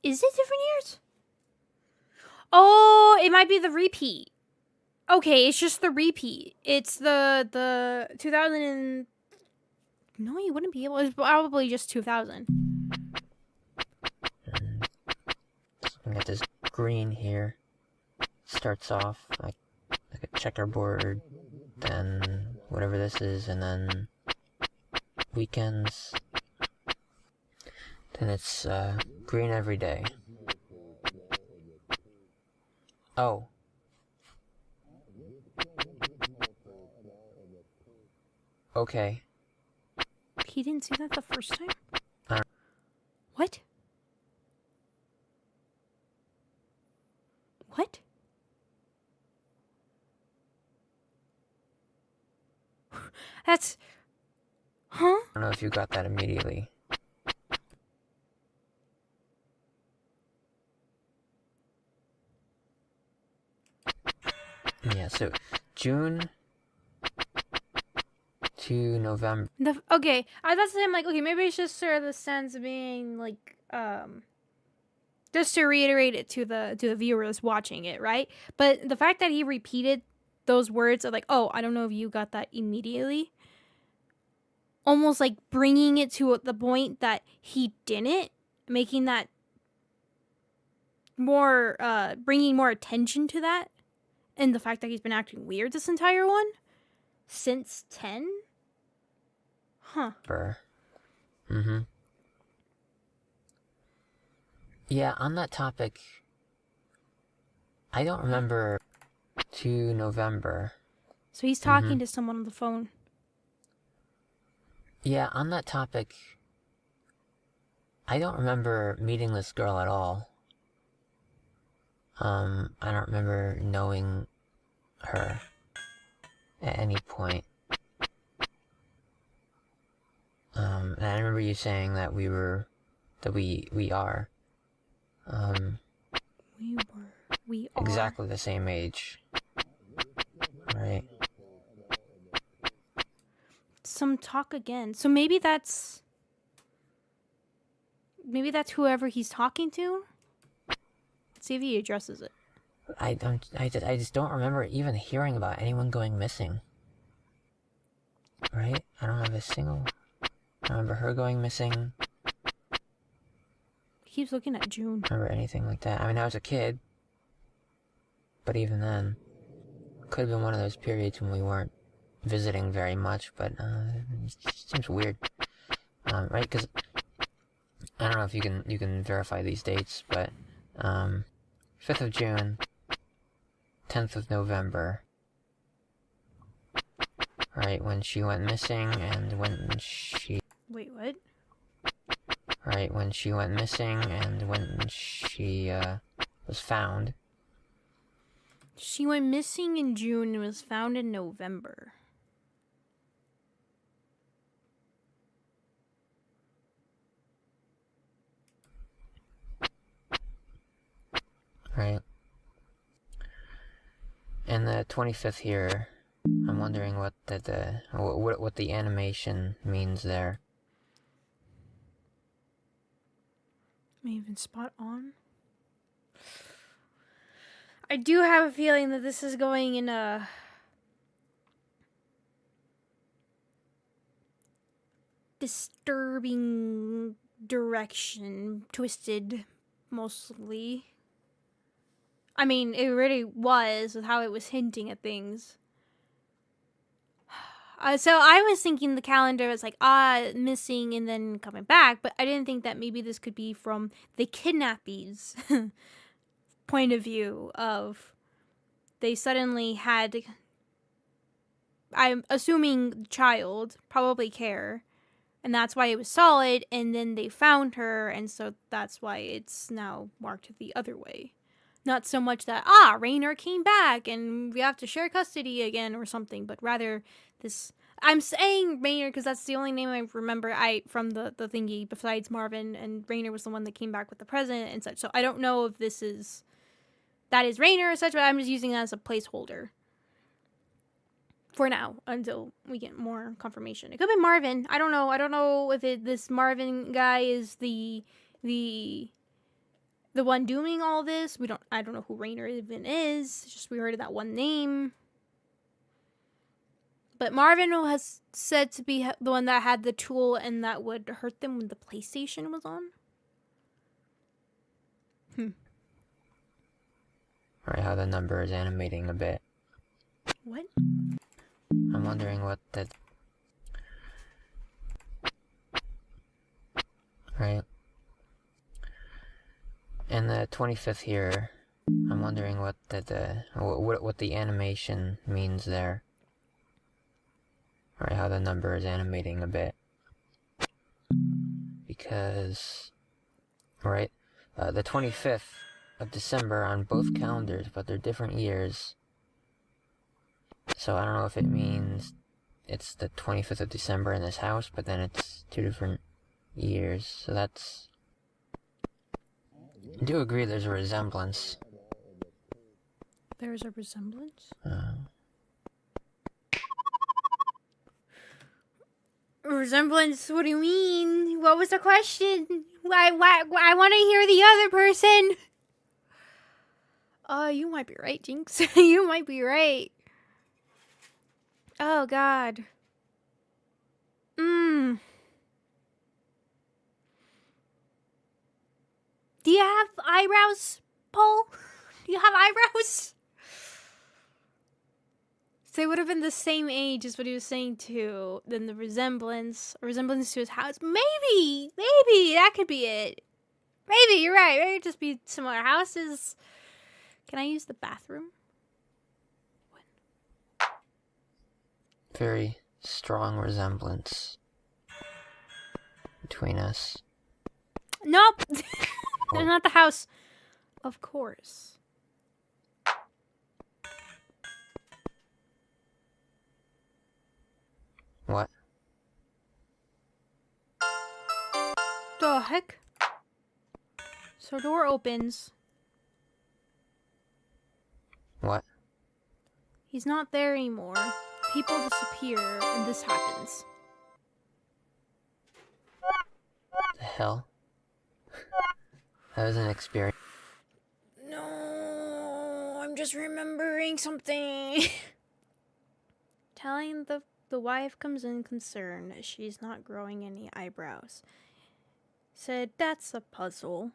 Is it different years? Oh, it might be the repeat. Okay, it's just the repeat. It's the 2000 and... No, you wouldn't be able... It's probably just 2000. Looking at this green here. Starts off like a checkerboard, then whatever this is, and then weekends. Then it's green every day. Oh. Okay. He didn't see that the first time? What? What? That's... Huh? I don't know if you got that immediately. Yeah, so June to November. Okay, I was about to say, I'm like, okay, maybe it's just sort of the sense of being like, just to reiterate it to the viewers watching it, right? But the fact that he repeated those words of like, oh, I don't know if you got that immediately, almost like bringing it to the point that he didn't, making that more, bringing more attention to that, and the fact that he's been acting weird this entire one since 10. Huh. Mm-hmm. Yeah, on that topic, I don't remember 2 November. So he's talking to someone on the phone. Yeah, on that topic, I don't remember meeting this girl at all. I don't remember knowing her at any point. And I remember you saying that we are. We are exactly the same age. Right? Some talk again. So maybe that's whoever he's talking to. Let's see if he addresses it. I just don't remember even hearing about anyone going missing. Right? I don't have a single. I remember her going missing. He keeps looking at June. I remember anything like that. I mean, I was a kid. But even then, could have been one of those periods when we weren't visiting very much, but it just seems weird. Right? Because I don't know if you can verify these dates, but 5th of June, 10th of November. Right, when she went missing and when she... Wait, what? Right, when she went missing and when she was found. She went missing in June and was found in November. Right. And the 25th here, I'm wondering what the animation means there. May even spot on. I do have a feeling that this is going in a disturbing direction, twisted mostly. I mean, it really was with how it was hinting at things. So I was thinking the calendar was like, missing and then coming back, but I didn't think that maybe this could be from the kidnappees' point of view of they suddenly had, I'm assuming, child, probably care, and that's why it was solid, and then they found her, and so that's why it's now marked the other way. Not so much that, Raynor came back and we have to share custody again or something, but rather this... I'm saying Raynor because that's the only name I remember from the thingy besides Marvin, and Raynor was the one that came back with the present and such. So I don't know if that is Raynor or such, but I'm just using that as a placeholder for now until we get more confirmation. It could be Marvin. I don't know. I don't know if this Marvin guy is the one doing all this. I don't know who Raynor even is. It's just we heard of that one name. But Marvin was said to be the one that had the tool and that would hurt them when the PlayStation was on. Right, how the number is animating a bit. What? I'm wondering what the... Right. And the 25th here, I'm wondering what the animation means there. Right, how the number is animating a bit. Because, right, the 25th of December on both calendars, but they're different years. So I don't know if it means it's the 25th of December in this house, but then it's 2 different years. So that's... I do agree there's a resemblance. There's a resemblance? Resemblance? What do you mean? What was the question? I want to hear the other person. You might be right, Jinx. You might be right. Oh, God. Do you have eyebrows, Paul? Do you have eyebrows? So they would have been the same age as what he was saying too. Then the resemblance to his house. Maybe that could be it. Maybe you're right. Maybe it'd just be similar houses. Can I use the bathroom? Very strong resemblance between us. Nope! That's not the house. Of course. What? The heck? So door opens. What? He's not there anymore. People disappear, and this happens. The hell? That was an experience. No, I'm just remembering something. Telling the wife comes in concerned that she's not growing any eyebrows. Said, that's a puzzle.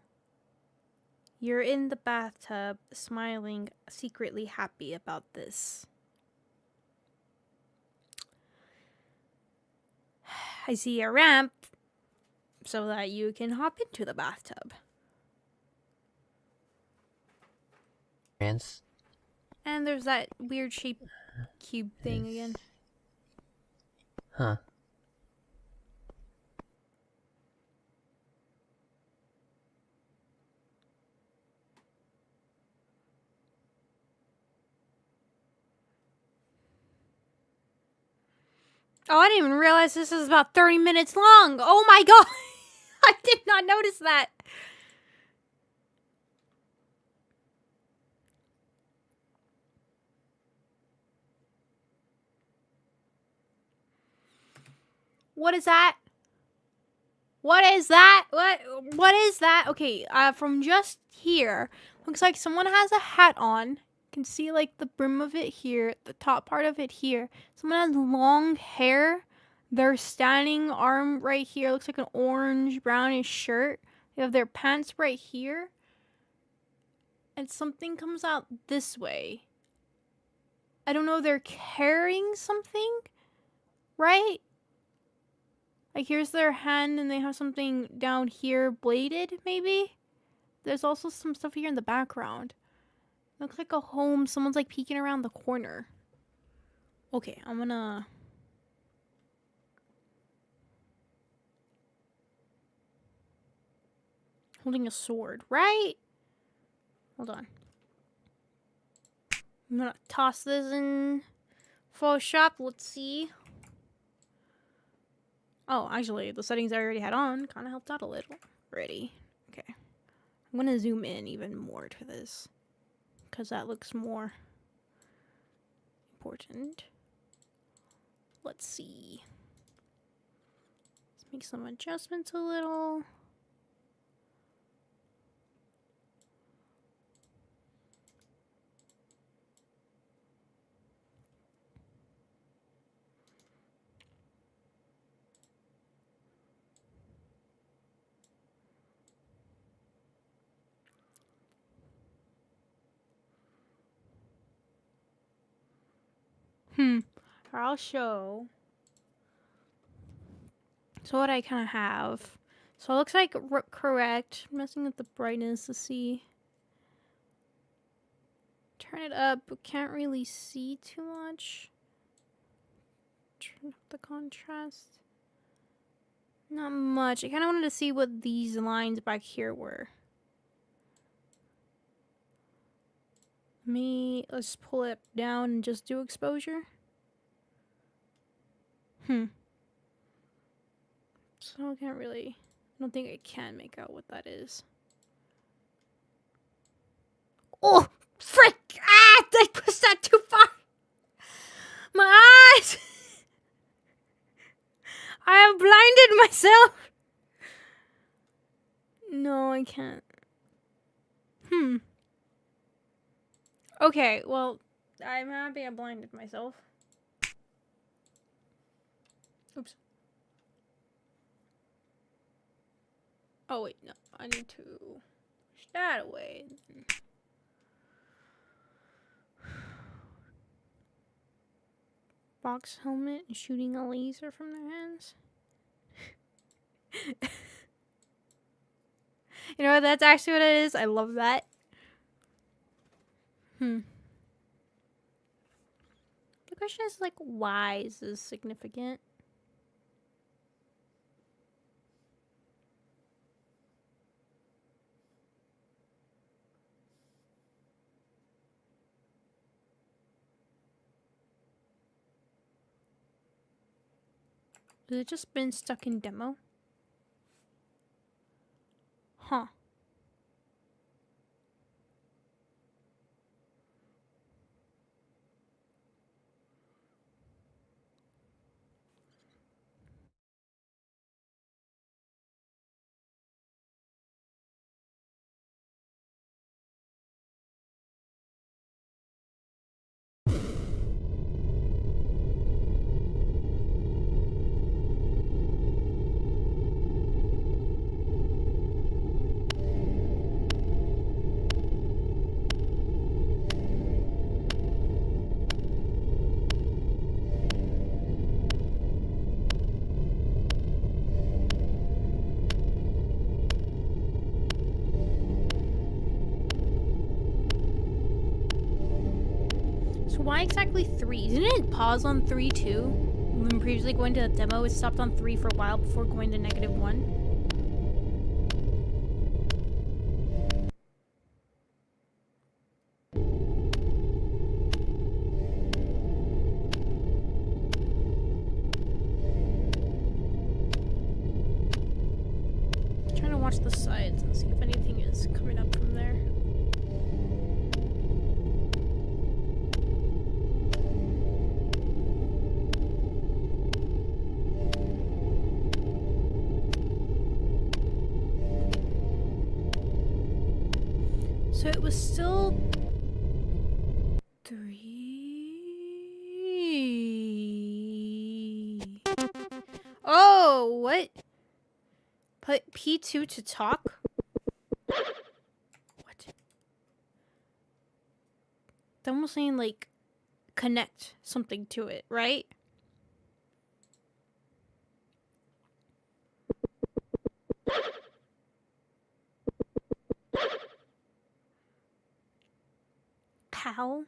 You're in the bathtub, smiling, secretly happy about this. I see a ramp so that you can hop into the bathtub. And there's that weird shaped cube thing again. Huh. Oh, I didn't even realize this is about 30 minutes long. Oh my god. I did not notice that. What is that? What is that? What is that? Okay, from just here, looks like someone has a hat on. Can see like the brim of it here, the top part of it here. Someone has long hair. They're standing arm right here. Looks like an orange brownish shirt. They have their pants right here. And something comes out this way. I don't know, they're carrying something, right? Like here's their hand and they have something down here bladed, maybe? There's also some stuff here in the background. Looks like a home. Someone's like peeking around the corner. Okay, I'm gonna... Holding a sword, right? Hold on. I'm gonna toss this in Photoshop. Let's see. Oh, actually, the settings I already had on kind of helped out a little. Ready. Okay. I'm gonna zoom in even more to this, because that looks more important. Let's see. Let's make some adjustments a little. Or I'll show. So what I kind of have. So it looks like correct. I'm messing with the brightness to see. Turn it up, but can't really see too much. Turn up the contrast. Not much. I kind of wanted to see what these lines back here were. Let's pull it down and just do exposure. So I can't really, I don't think I can make out what that is. Oh, frick! Ah, I pushed that too far. My eyes! I have blinded myself. No, I can't. Okay, well, I'm happy I blinded myself. Oops. Oh, wait, no. I need to push that away. Box helmet and shooting a laser from their hands. You know, that's actually what it is. I love that. The question is like, why is this significant? Has it just been stuck in demo? Huh. So why exactly 3? Didn't it pause on 3 too? When previously going to the demo, it stopped on 3 for a while before going to -1. Trying to watch the sides and see if anything is coming up from there. So it was still 3. Oh, what? Put P2 to talk? What? They're almost saying like connect something to it, right? How?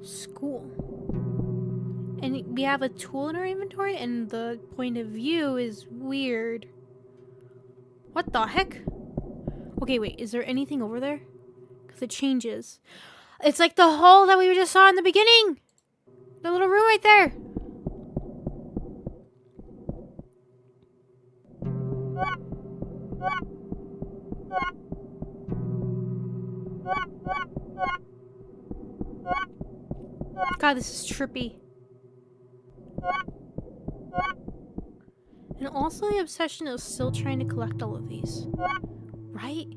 School. And we have a tool in our inventory, and the point of view is weird. What the heck? Okay, wait, is there anything over there? Because it changes. It's like the hole that we just saw in the beginning! The little room right there! God, this is trippy. And also the obsession is still trying to collect all of these. Right?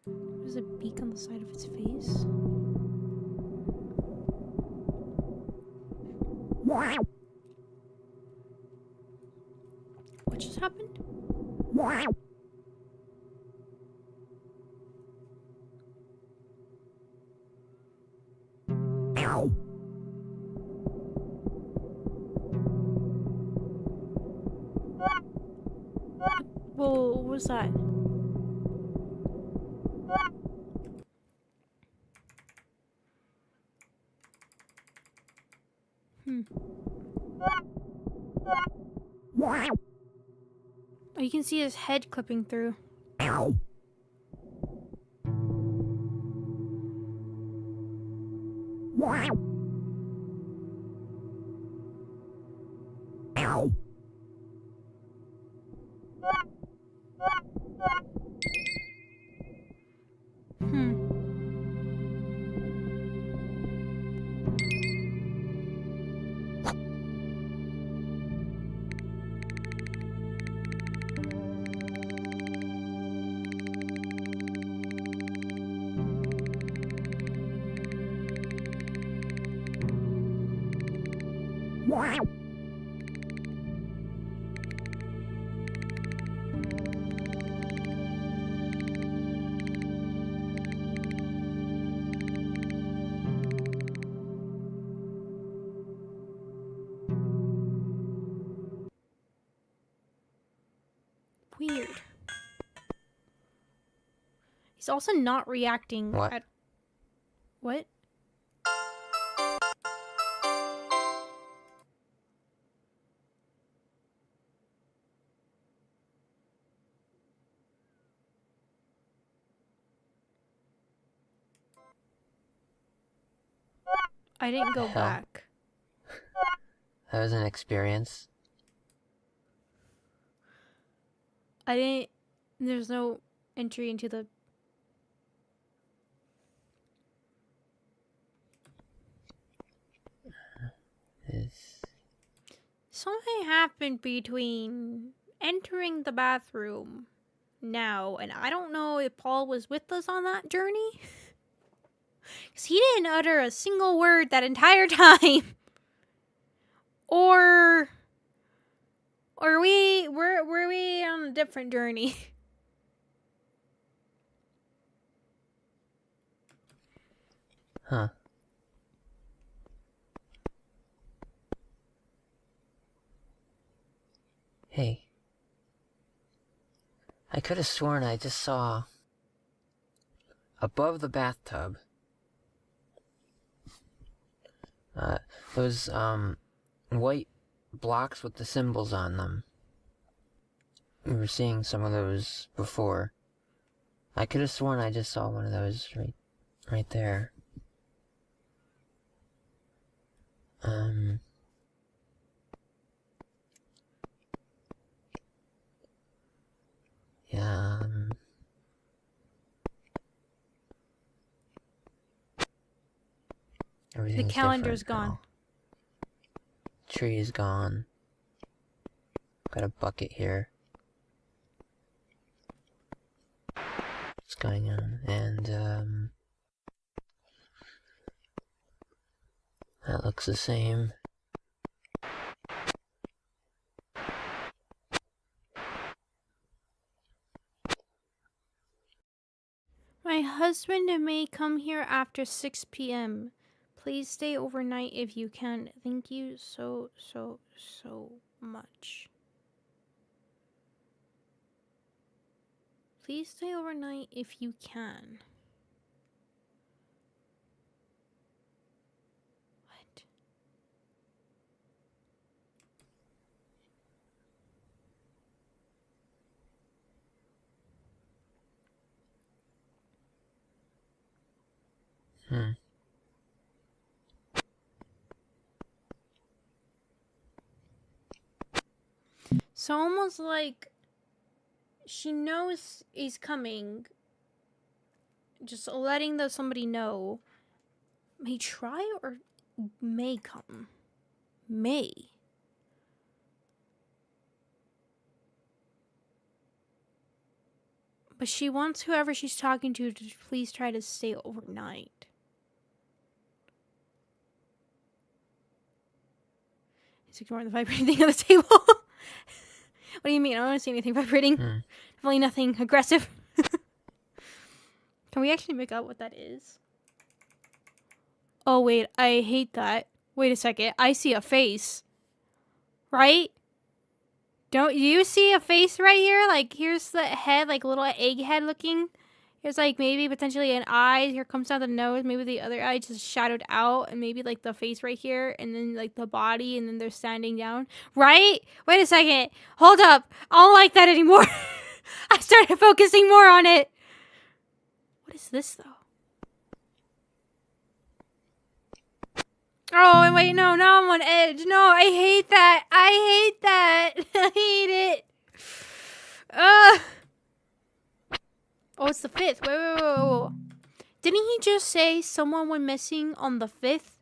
There's a beak on the side of its face. What just happened? Whoa, what was that? Oh, you can see his head clipping through. Weird. He's also not reacting. What? What? I didn't go back. That was an experience. I didn't. There's no entry into the. Something happened between entering the bathroom now, and I don't know if Paul was with us on that journey. Because he didn't utter a single word that entire time. Or were we on a different journey? Huh. Hey. I could have sworn I just saw above the bathtub those white blocks with the symbols on them. We were seeing some of those before. I could have sworn I just saw one of those right there. Yeah, The calendar's gone. Tree's gone. Got a bucket here. What's going on? And, that looks the same. My husband may come here after 6 p.m. Please stay overnight if you can. Thank you so much. Please stay overnight if you can. What? So almost like she knows he's coming. Just letting somebody know. May try or may come? May. But she wants whoever she's talking to please try to stay overnight. He's ignoring the vibrating thing on the table. What do you mean? I don't want to see anything vibrating. Definitely nothing aggressive. Can we actually make out what that is? Oh, wait. I hate that. Wait a second. I see a face. Right? Do you see a face right here? Like, here's the head, like a little egg head looking. Here's like maybe potentially an eye. Here comes down the nose. Maybe the other eye just shadowed out. And maybe like the face right here. And then like the body. And then they're standing down. Right? Wait a second. Hold up. I don't like that anymore. I started focusing more on it. What is this though? Oh, and wait, no, now I'm on edge. No, I hate that. I hate that. I hate it. Oh, it's the 5th. Wait. Didn't he just say someone went missing on the 5th?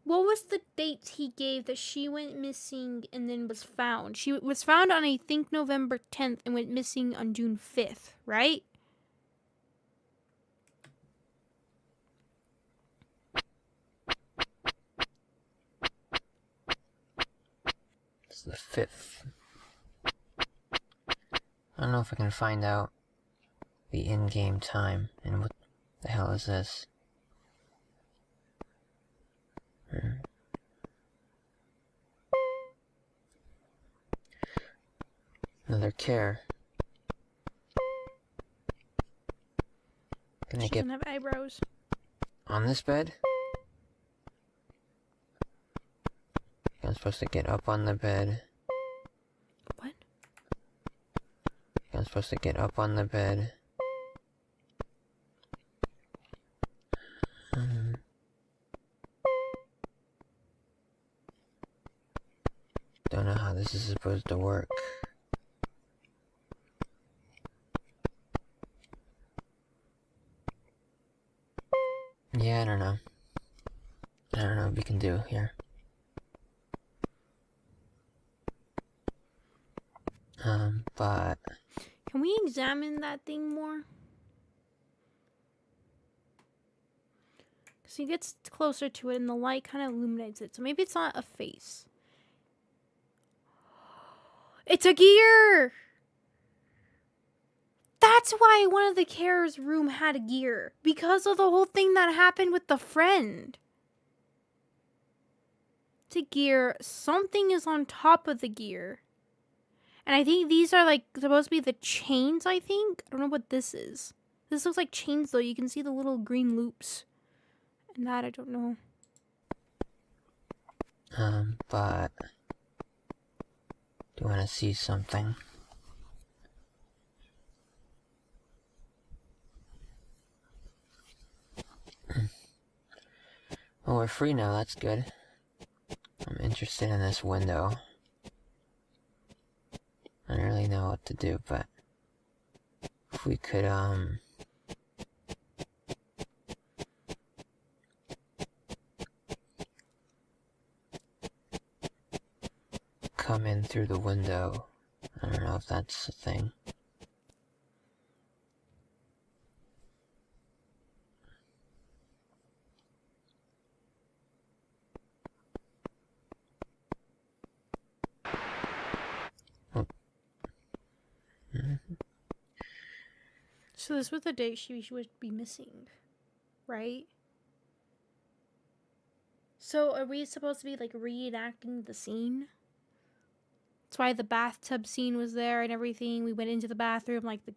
What was the dates he gave that she went missing and then was found? She was found on, I think, November 10th and went missing on June 5th, right? It's the 5th. I don't know if I can find out the in-game time, and what the hell is this? Another care. Can I She get doesn't have eyebrows. on this bed? I'm supposed to get up on the bed. What? I'm supposed to get up on the bed. Don't know how this is supposed to work. Yeah, I don't know. I don't know what we can do here. But Can we examine that thing more? Because he gets closer to it and the light kind of illuminates it. So maybe it's not a face. It's a gear! That's why one of the carers' room had a gear. Because of the whole thing that happened with the friend. It's a gear. Something is on top of the gear. And I think these are like supposed to be the chains, I think. I don't know what this is. This looks like chains though. You can see the little green loops. And that I don't know. but do you want to see something? Well, we're free now, that's good. I'm interested in this window. I don't really know what to do, but if we could, come in through the window. I don't know if that's a thing. So this was the day she would be missing, right? So are we supposed to be like reenacting the scene? That's why the bathtub scene was there and everything. We went into the bathroom like the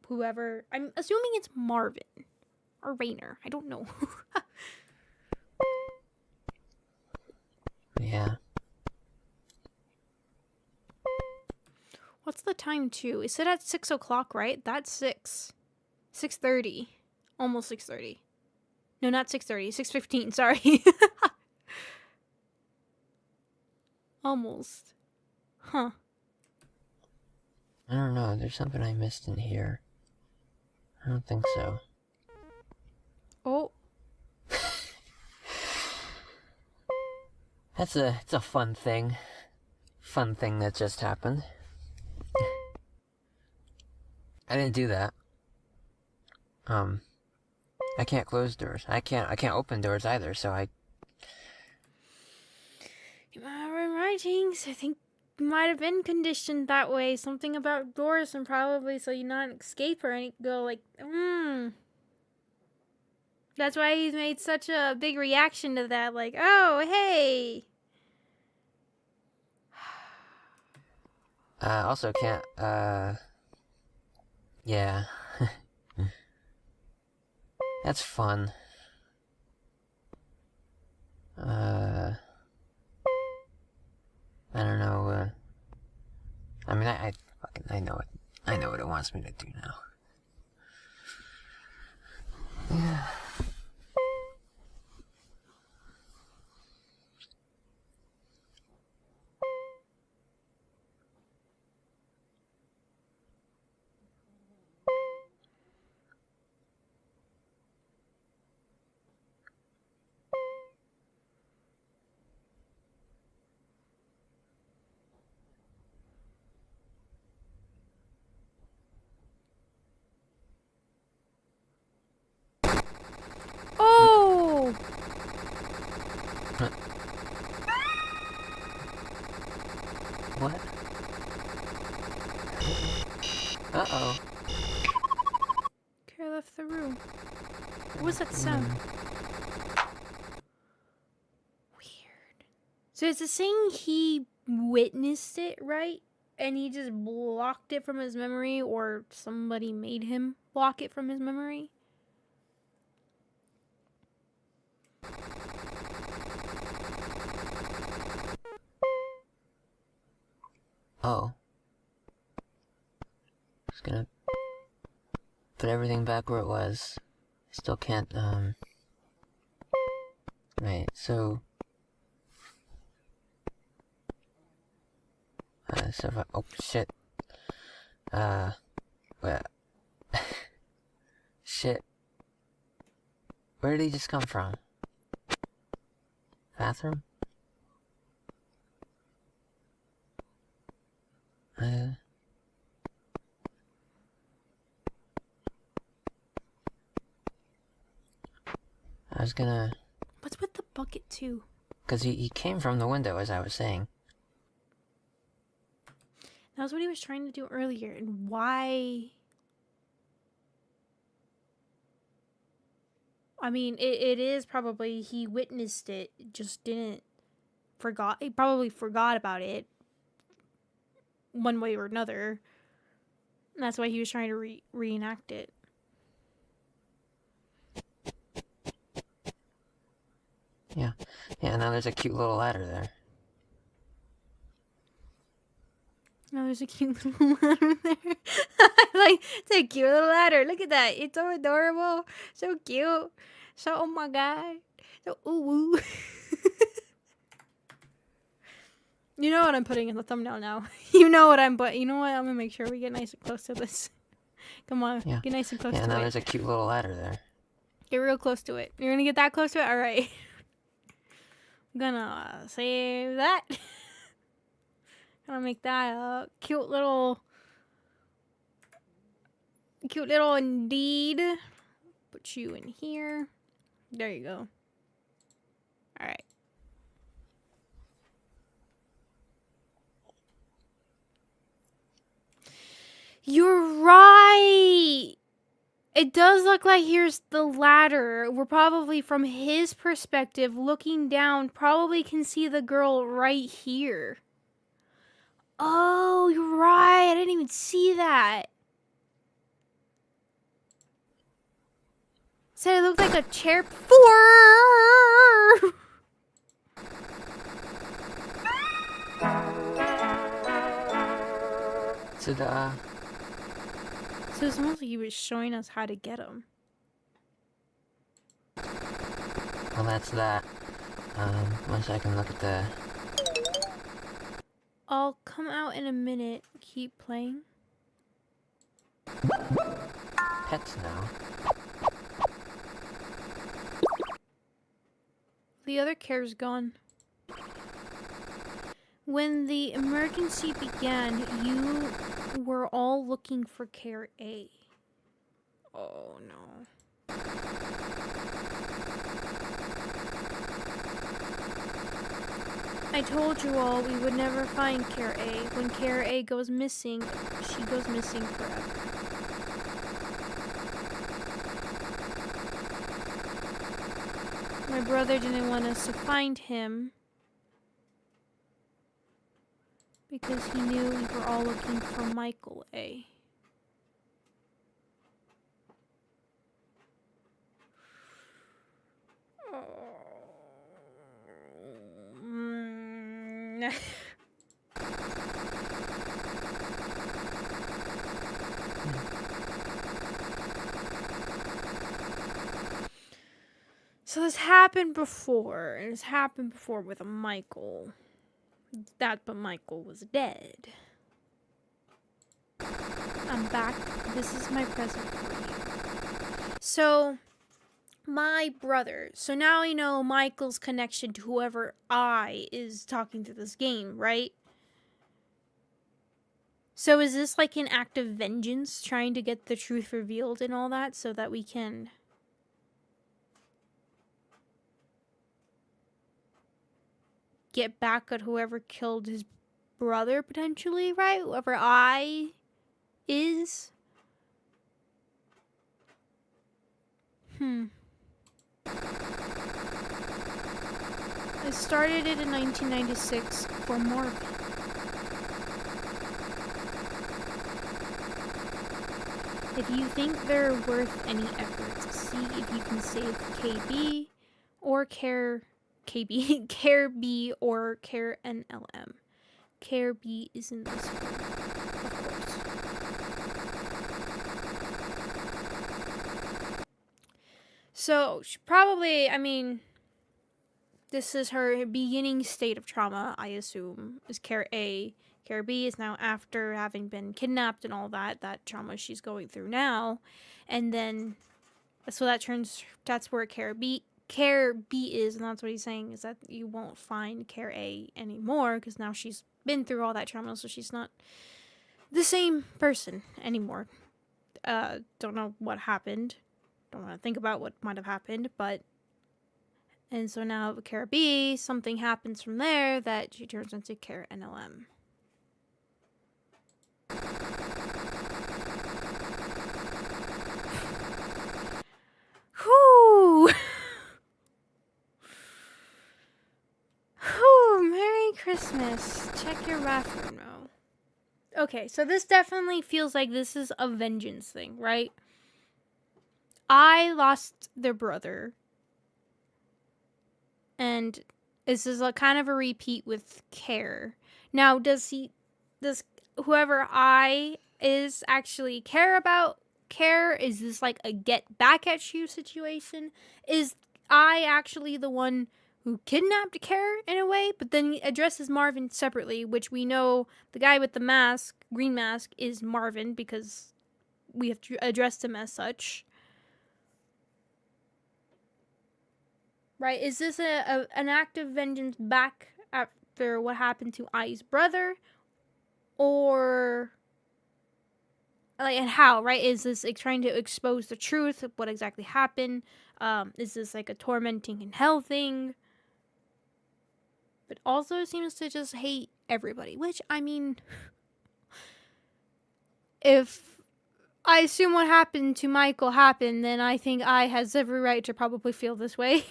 whoever. I'm assuming it's Marvin or Rainer. I don't know. Yeah. What's the time too? Is it at 6 o'clock, right? That's 6. 6:30. Almost 6:30. No, not 6:30. 6:15. Sorry. Almost. Huh. I don't know, there's something I missed in here. I don't think so. Oh. It's a fun thing. Fun thing that just happened. I didn't do that. I can't close doors. I can't open doors either, so I... My writings, I think might have been conditioned that way. Something about doors and probably so you not escape or any go like, That's why he's made such a big reaction to that. Like, oh, hey. Also can't, yeah. That's fun. I don't know, I mean, I know it. I know what it wants me to do now. Yeah. so. Weird. So it's saying he witnessed it, right? And he just blocked it from his memory, or somebody made him block it from his memory? Oh. Just gonna put everything back where it was. I still can't, Right, so... so if I... Oh, shit. Well... Shit. Where did he just come from? Bathroom? I was gonna... What's with the bucket, too? Because he came from the window, as I was saying. That was what he was trying to do earlier, and why... I mean, it is probably he witnessed it, just didn't... He probably forgot about it one way or another. And that's why he was trying to reenact it. Yeah, now there's a cute little ladder there. Oh, there's a cute little ladder there. It's a cute little ladder. Look at that. It's so adorable. So cute. So, oh my god. So, ooh. You know what I'm putting in the thumbnail now. You know what I'm putting. You know what? I'm gonna make sure we get nice and close to this. Come on. Yeah. Get nice and close to it. Yeah, now there's a cute little ladder there. Get real close to it. You're gonna get that close to it? Alright. I'm gonna save that. Gonna make that a cute little indeed. Put you in here. There you go. Alright. You're right! It does look like here's the ladder. We're probably from his perspective, looking down, probably can see the girl right here. Oh, you're right. I didn't even see that. Said it looked like a chair. So it's almost like he was showing us how to get him. Well, that's that. Once I can look at the... I'll come out in a minute. Keep playing. Pets now. The other care's gone. When the emergency began, you were all looking for care A. Oh no. I told you all we would never find Care A. When Care A goes missing, she goes missing forever. My brother didn't want us to find him because he knew we were all looking for Michael A. So this happened before, and it's happened before with a Michael. But Michael was dead. I'm back. This is my present for you. So, my brother. So now I know Michael's connection to whoever I is talking to this game, right? So is this like an act of vengeance, trying to get the truth revealed and all that, so that we can... get back at whoever killed his brother, potentially, right? Whoever I is. I started it in 1996 for Marvin. If you think they're worth any effort, see if you can save KB or Care KB, Care B or Care NLM. Care B is in this one, of course. So she probably, I mean, this is her beginning state of trauma, I assume, is Care A. Care B is now after having been kidnapped and all that trauma she's going through now. And then, so that's where Care B is, and that's what he's saying, is that you won't find Care A anymore, because now she's been through all that trauma, so she's not the same person anymore. Don't know what happened. Don't want to think about what might have happened, but... And so now with Care B, something happens from there that she turns into Care NLM. Whew! Whew! Merry Christmas. Check your bathroom now. Okay, so this definitely feels like this is a vengeance thing, right? I lost their brother. And this is a kind of a repeat with Care. Now, does whoever I is actually care about Care? Is this like a get back at you situation? Is I actually the one who kidnapped Care in a way, but then he addresses Marvin separately, which we know the guy with the mask, green mask, is Marvin because we have addressed him as such. Right? Is this an act of vengeance back after what happened to Ai's brother? Or... like, and how, right? Is this like trying to expose the truth of what exactly happened? Is this like a tormenting in hell thing? But also it seems to just hate everybody, which, I mean... if I assume what happened to Michael happened, then I think I has every right to probably feel this way.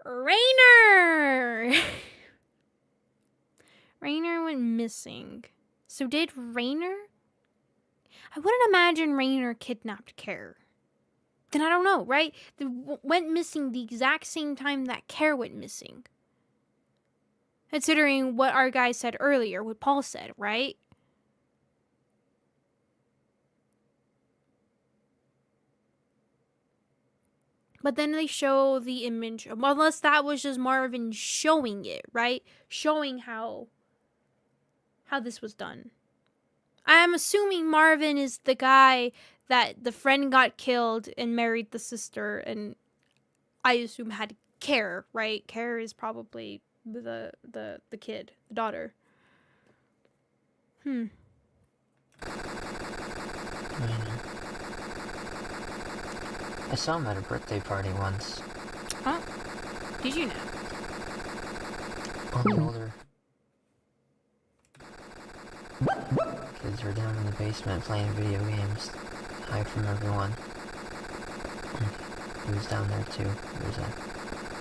Rainer! Rainer went missing. So did Rainer? I wouldn't imagine Rainer kidnapped Care. Then I don't know, right? They went missing the exact same time that Care went missing. Considering what our guy said earlier, what Paul said, right? But then they show the image, unless that was just Marvin showing it, right? Showing how this was done. I'm assuming Marvin is the guy that the friend got killed and married the sister, and I assume had Care, right? Care is probably the kid, the daughter. I saw him at a birthday party once. Oh, did you know? All the older kids were down in the basement playing video games, hide from everyone. He was down there too.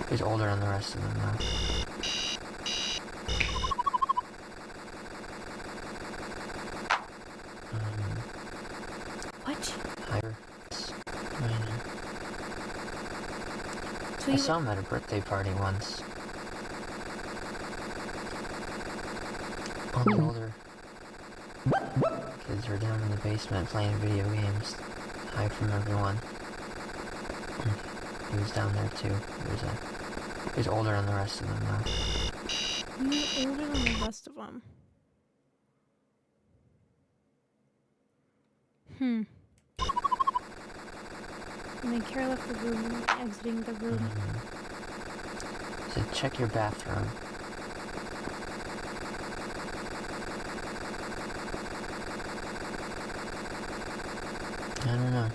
He was older than the rest of them now. What? I saw him at a birthday party once. All the older kids were down in the basement playing video games, hide from everyone. He was down there too. He was older than the rest of them now. He was older than the rest of them. And then Care left the room, exiting the room. So check your bathroom. I don't know.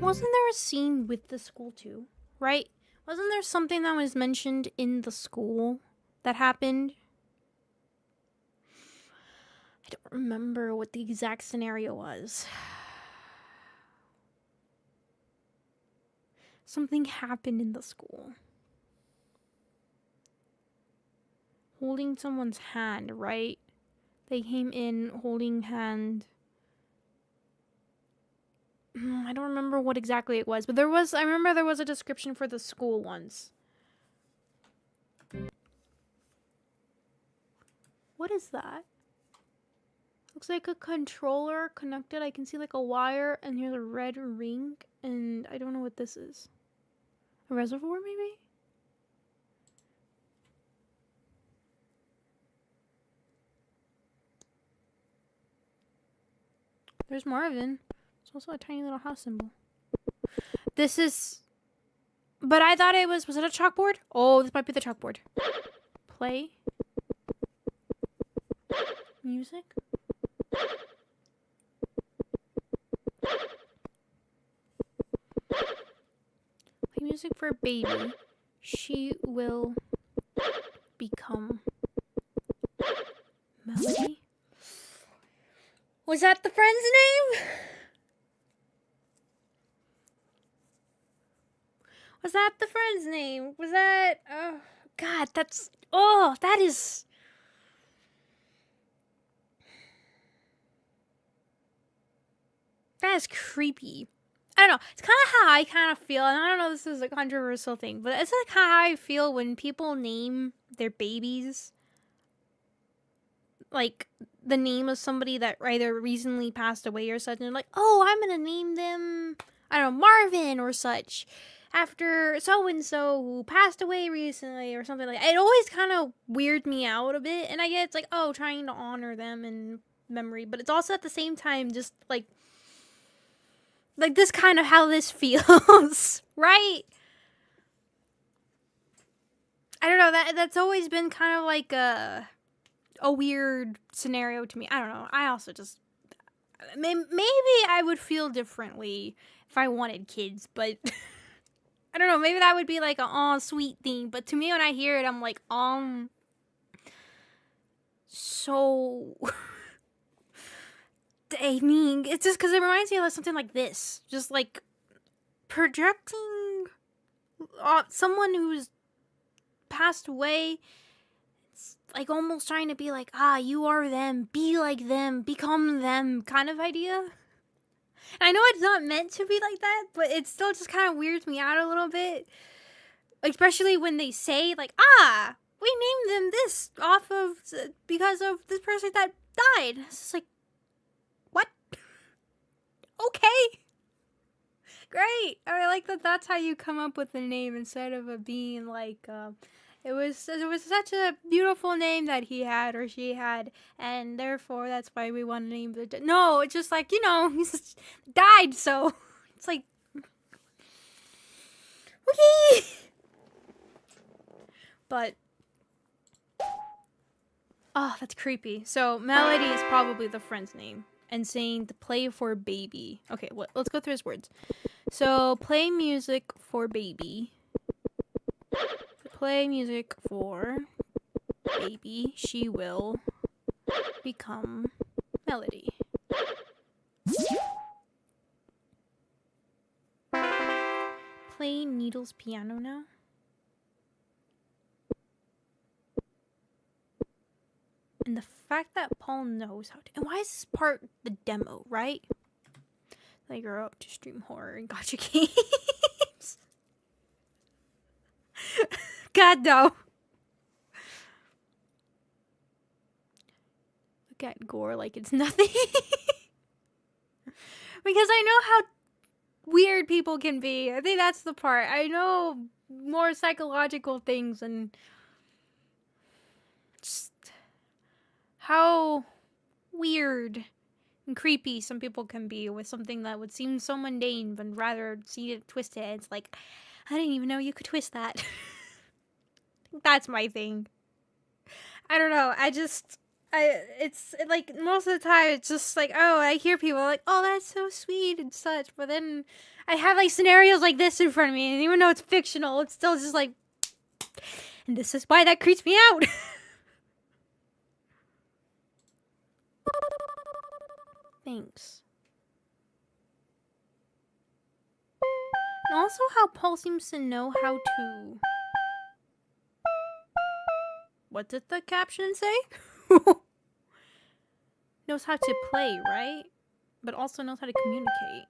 Wasn't there a scene with the school too, right? Wasn't there something that was mentioned in the school that happened? I don't remember what the exact scenario was. Something happened in the school. Holding someone's hand, right? They came in holding hand. I don't remember what exactly it was, but I remember there was a description for the school once. What is that? Looks like a controller connected. I can see like a wire, and here's a red ring, and I don't know what this is. A reservoir, maybe? There's Marvin. It's also a tiny little house symbol. This is... But I thought it was... Was it a chalkboard? Oh, this might be the chalkboard. Play. Music. Play music for baby. She will become Melody. Was that the friend's name? Was that the friend's name? Was that... Oh, God, that's... Oh, that is... That is creepy. I don't know. It's kind of how I kind of feel. And I don't know if this is a controversial thing, but it's like how I feel when people name their babies like the name of somebody that either recently passed away or such, and they're like, oh, I'm gonna name them, I don't know, Marvin or such, after so-and-so who passed away recently or something like that. It always kind of weirds me out a bit, and I get it's like, oh, trying to honor them in memory, but it's also at the same time just like this kind of how this feels, right? I don't know, that's always been kind of like a weird scenario to me. I don't know. I also just... Maybe I would feel differently if I wanted kids, but... I don't know. Maybe that would be like a aw, sweet thing. But to me, when I hear it, I'm like, so... I mean, it's just because it reminds me of something like this. Just like projecting someone who's passed away. It's like almost trying to be like, you are them, be like them, become them kind of idea. And I know it's not meant to be like that, but it still just kind of weirds me out a little bit. Especially when they say like, we named them this because of this person that died. It's just like, what? Okay. Great. I like that that's how you come up with the name instead of it being like, it was such a beautiful name that he had or she had, and therefore that's why we want to name the... No, it's just like, he's died, so it's like... Okay! But... Oh, that's creepy. So, Melody is probably the friend's name. And saying to play for baby. Okay, let's go through his words. So, play music for baby. Play music for baby. She will become Melody. Play Needle's piano now. And the fact that Paul knows how to... And why is this part the demo, right? They grow up to stream horror and gotcha games. God, no. Look at gore like it's nothing. Because I know how weird people can be. I think that's the part. I know more psychological things and just how weird and creepy some people can be with something that would seem so mundane, but rather see it twisted. It's like, I didn't even know you could twist that. That's my thing. I don't know. I just... It's like most of the time it's just like, oh, I hear people like, oh, that's so sweet and such, but then I have like scenarios like this in front of me, and even though it's fictional, it's still just like, and this is why that creeps me out. Thanks. And also how Paul seems to know how to... What did the caption say? Knows how to play, right? But also knows how to communicate.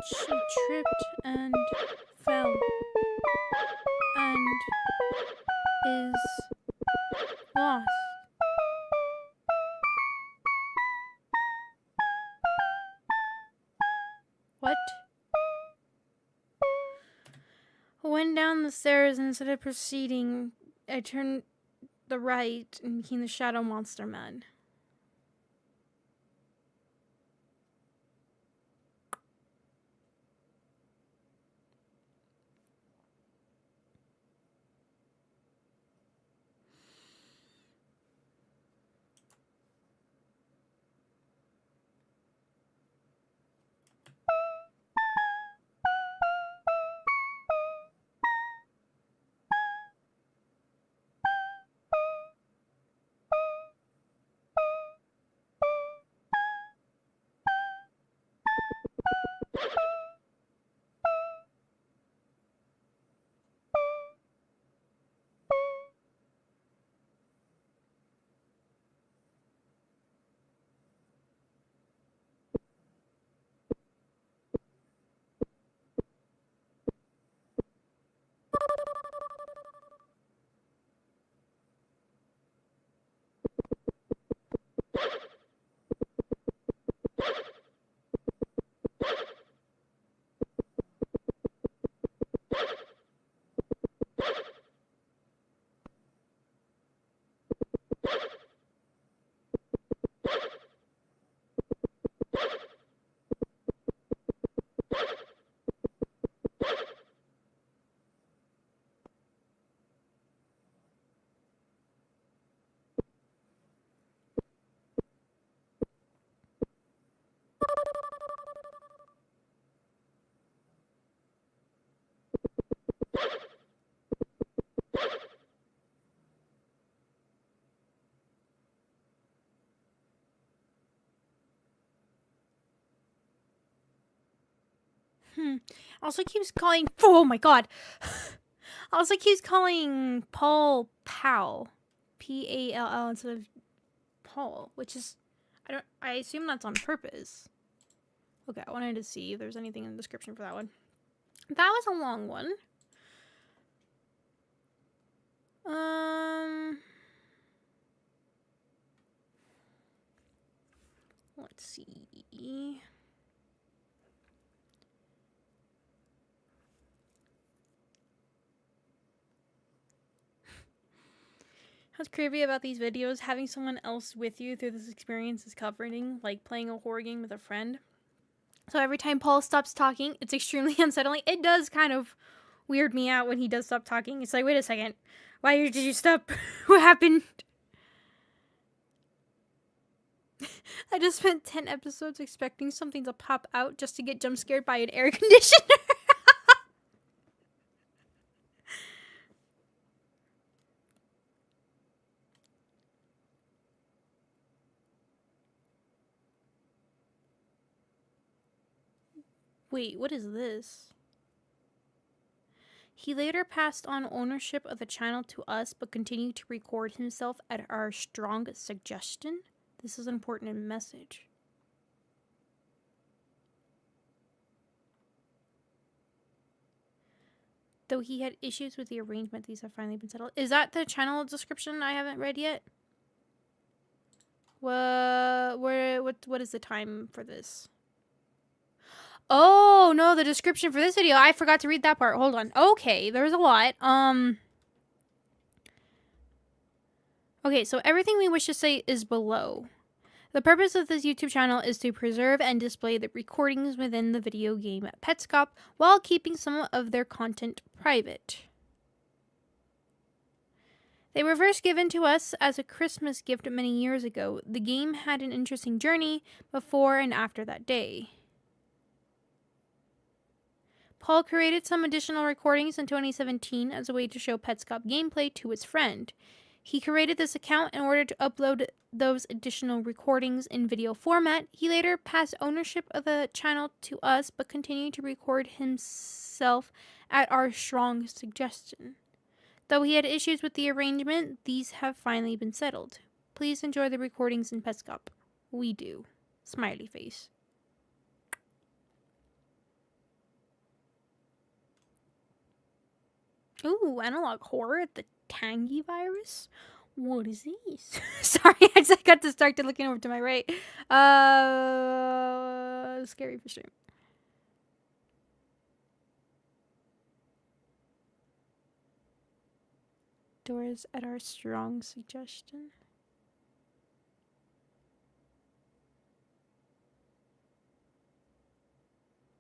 She tripped and fell and is lost. What? I went down the stairs and instead of proceeding, I turned the right and became the Shadow Monster Man. Also keeps calling... Oh my god! Also keeps calling Paul Pal. P-A-L-L instead of Paul, which is... I assume that's on purpose. Okay, I wanted to see if there's anything in the description for that one. That was a long one. Let's see. What's creepy about these videos, having someone else with you through this experience is comforting, like playing a horror game with a friend. So every time Paul stops talking, it's extremely unsettling. It does kind of weird me out when he does stop talking. It's like, wait a second. Why did you stop? What happened? I just spent 10 episodes expecting something to pop out just to get jump scared by an air conditioner. Wait, what is this? He later passed on ownership of the channel to us, but continued to record himself at our strong suggestion. This is an important message. Though he had issues with the arrangement, these have finally been settled. Is that the channel description I haven't read yet? What is the time for this? Oh, no, the description for this video. I forgot to read that part. Hold on. Okay, there's a lot. Okay, so everything we wish to say is below. The purpose of this YouTube channel is to preserve and display the recordings within the video game Petscop while keeping some of their content private. They were first given to us as a Christmas gift many years ago. The game had an interesting journey before and after that day. Paul created some additional recordings in 2017 as a way to show Petscop gameplay to his friend. He created this account in order to upload those additional recordings in video format. He later passed ownership of the channel to us, but continued to record himself at our strong suggestion. Though he had issues with the arrangement, these have finally been settled. Please enjoy the recordings in Petscop. We do. Smiley face. Ooh, analog horror, the tangy virus. What is this? Sorry, I just got distracted looking over to my right. Scary for sure. Doors at our strong suggestion.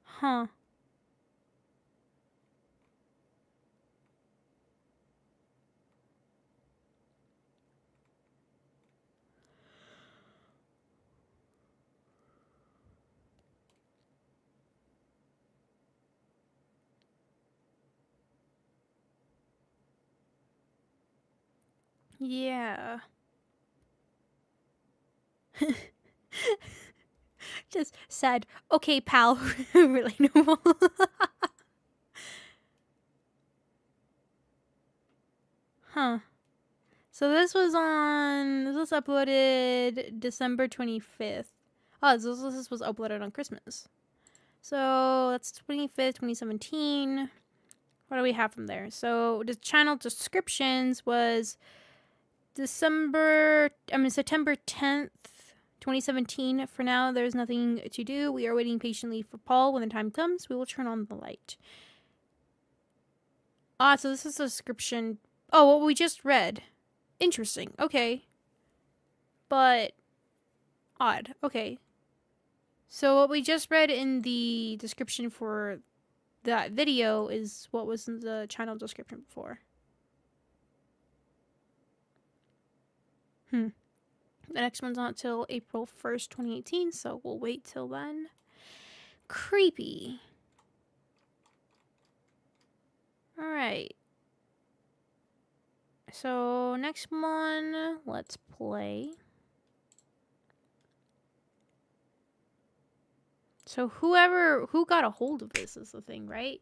Huh. Yeah. Just said, okay, pal. Really normal. Huh. So this was uploaded December 25th. Oh, this was uploaded on Christmas. So that's 25th, 2017. What do we have from there? So the channel descriptions was September 10th, 2017. For now, there's nothing to do. We are waiting patiently for Paul. When the time comes, we will turn on the light. Ah, so this is the description. Oh, what we just read. Interesting. Okay. But odd. Okay. So what we just read in the description for that video is what was in the channel description before. The next one's not till April 1st, 2018, so we'll wait till then. Creepy. Alright. So, next one, let's play. So who got a hold of this is the thing, right?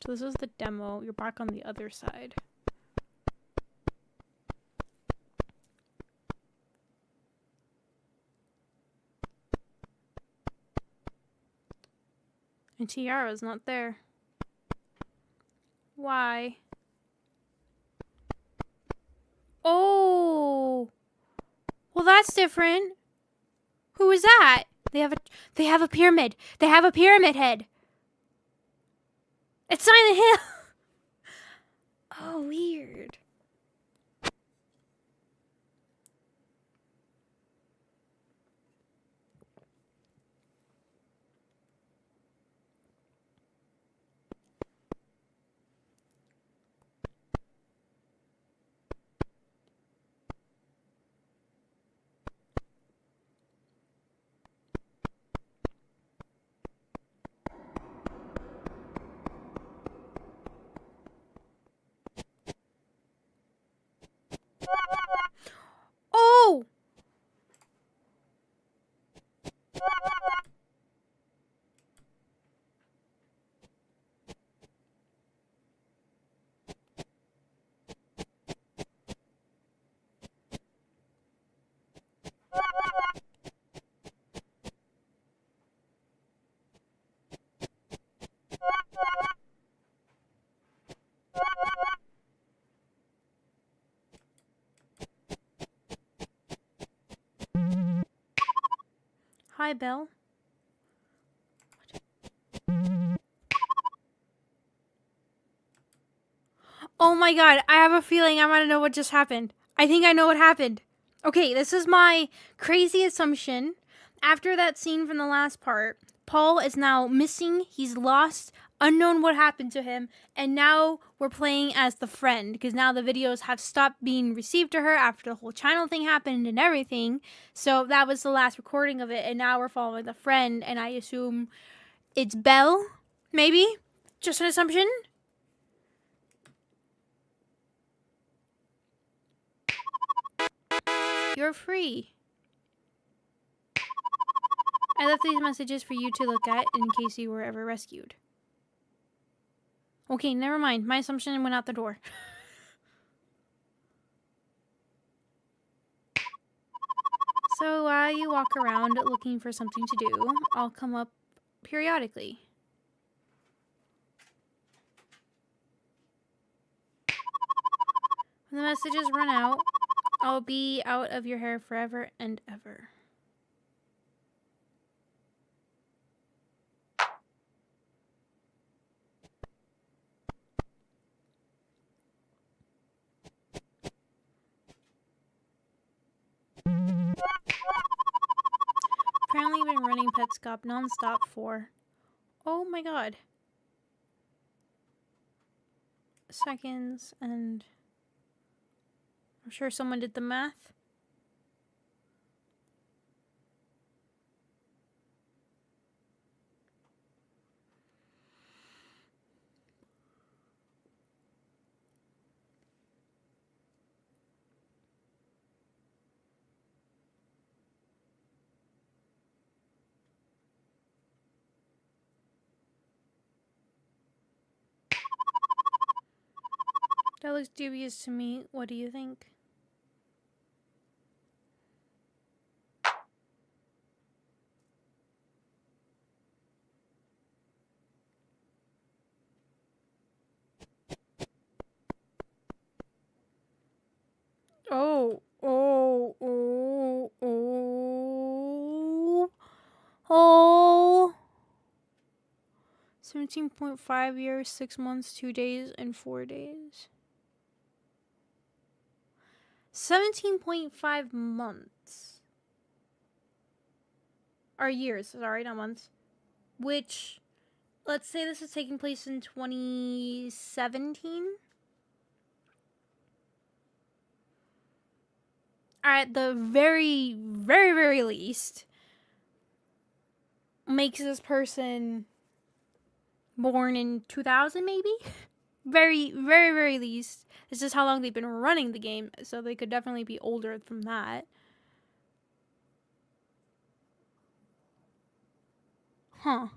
So this is the demo. You're back on the other side. And Tiara's not there. Why? Oh! Well, that's different. Who is that? They have a pyramid. They have a pyramid head. It's Silent Hill. Oh, weird. Hi, Belle. Oh my god, I have a feeling I want to know what just happened. I think I know what happened. Okay, this is my crazy assumption. After that scene from the last part, Paul is now missing. He's lost. Unknown what happened to him. And now we're playing as the friend. Because now the videos have stopped being received to her after the whole channel thing happened and everything. So that was the last recording of it. And now we're following the friend. And I assume it's Belle. Maybe? Just an assumption? You're free. I left these messages for you to look at in case you were ever rescued. Okay, never mind. My assumption went out the door. So while you walk around looking for something to do, I'll come up periodically. When the messages run out, I'll be out of your hair forever and ever. Apparently you've been running Petscop non-stop for, oh my god, seconds, and I'm sure someone did the math. That looks dubious to me. What do you think? Oh, oh, oh, oh, oh. 17.5 years, 6 months, 2 days, and 4 days. 17.5 months. Or years, sorry, not months. Which, let's say this is taking place in 2017. At the very, very, very least, makes this person born in 2000, maybe? Very, very, very least. This is how long they've been running the game, so they could definitely be older from that. Huh.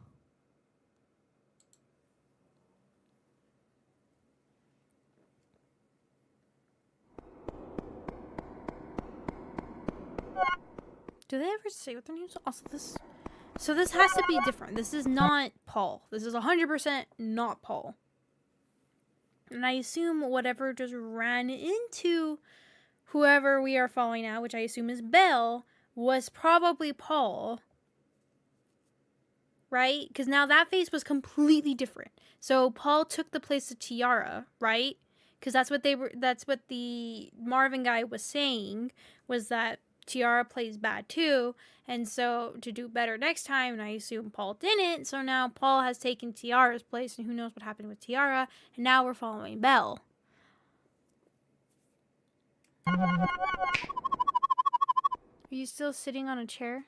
Do they ever say what their names are? Also, this... So this has to be different. This is not Paul. This is 100% not Paul. And I assume whatever just ran into whoever we are following now, which I assume is Belle, was probably Paul. Right? Because now that face was completely different. So Paul took the place of Tiara, right? Because that's what the Marvin guy was saying, was that Tiara plays bad too, and so to do better next time, and I assume Paul didn't, so now Paul has taken Tiara's place, and who knows what happened with Tiara, and now we're following Belle. Are you still sitting on a chair?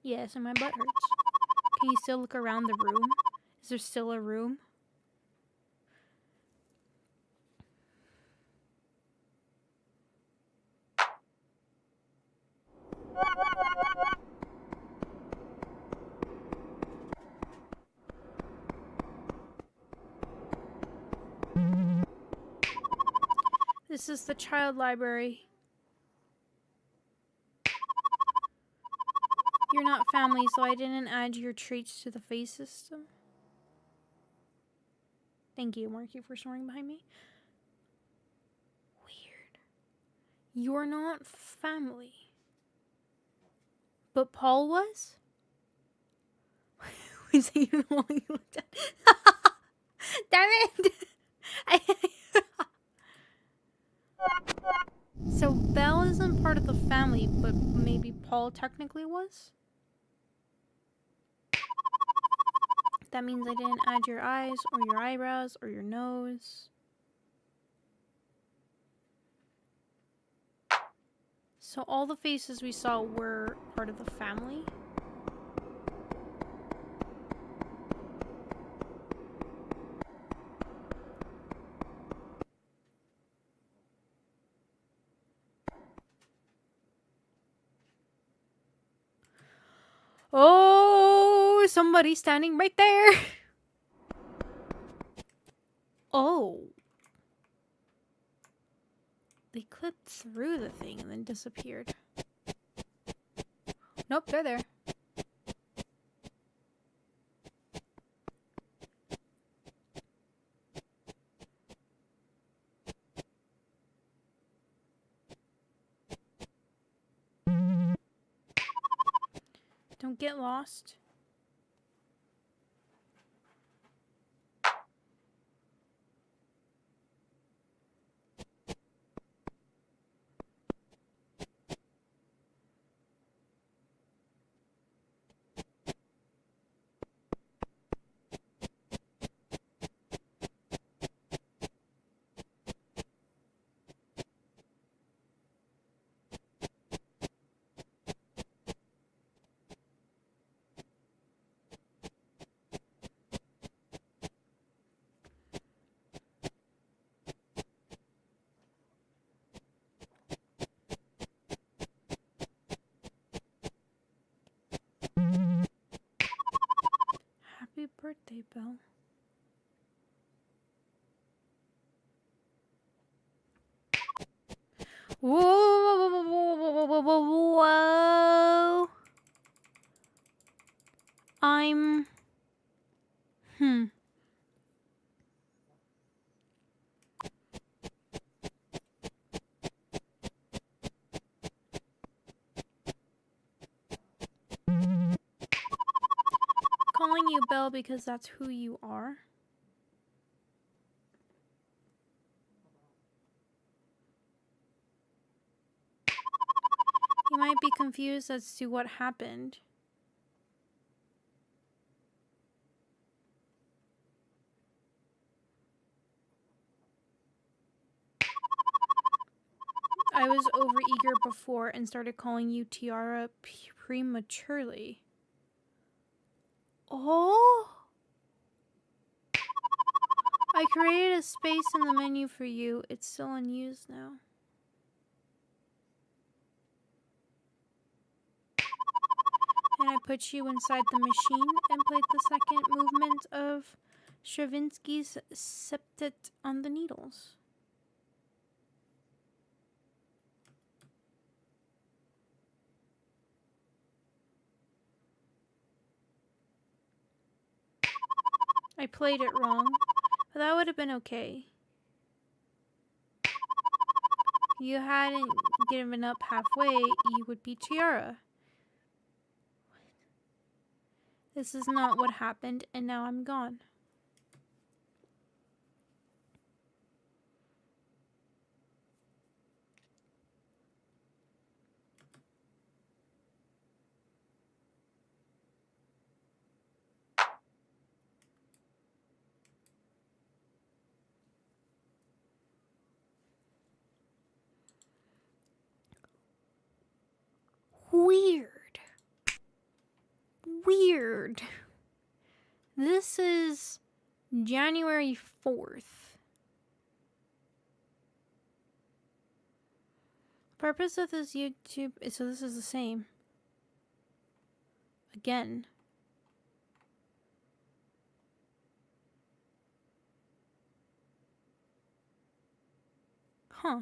Yes, and my butt hurts. Can you still look around the room? Is there still a room? This is the child library. You're not family, so I didn't add your traits to the face system. Thank you, Marky, for snoring behind me. Weird. You're not family. But Paul was? Was he the one you looked at? Damn it! So Belle isn't part of the family, but maybe Paul technically was? That means I didn't add your eyes, or your eyebrows, or your nose. So all the faces we saw were part of the family? Oh, somebody's standing right there. Oh. They clipped through the thing and then disappeared. Nope, they're there. Don't get lost. Happy birthday, Belle. Whoa, whoa, whoa, whoa, whoa, whoa, whoa, whoa. I'm... Calling you Belle because that's who you are. You might be confused as to what happened. I was overeager before and started calling you Tiara prematurely. Oh! I created a space in the menu for you. It's still unused now. And I put you inside the machine and played the second movement of Stravinsky's Septet on the Needles. I played it wrong, but that would have been okay. If you hadn't given up halfway, you would be Tiara. This is not what happened, and now I'm gone. Weird. This is January 4th. Purpose of this YouTube... So this is the same. Again. Huh.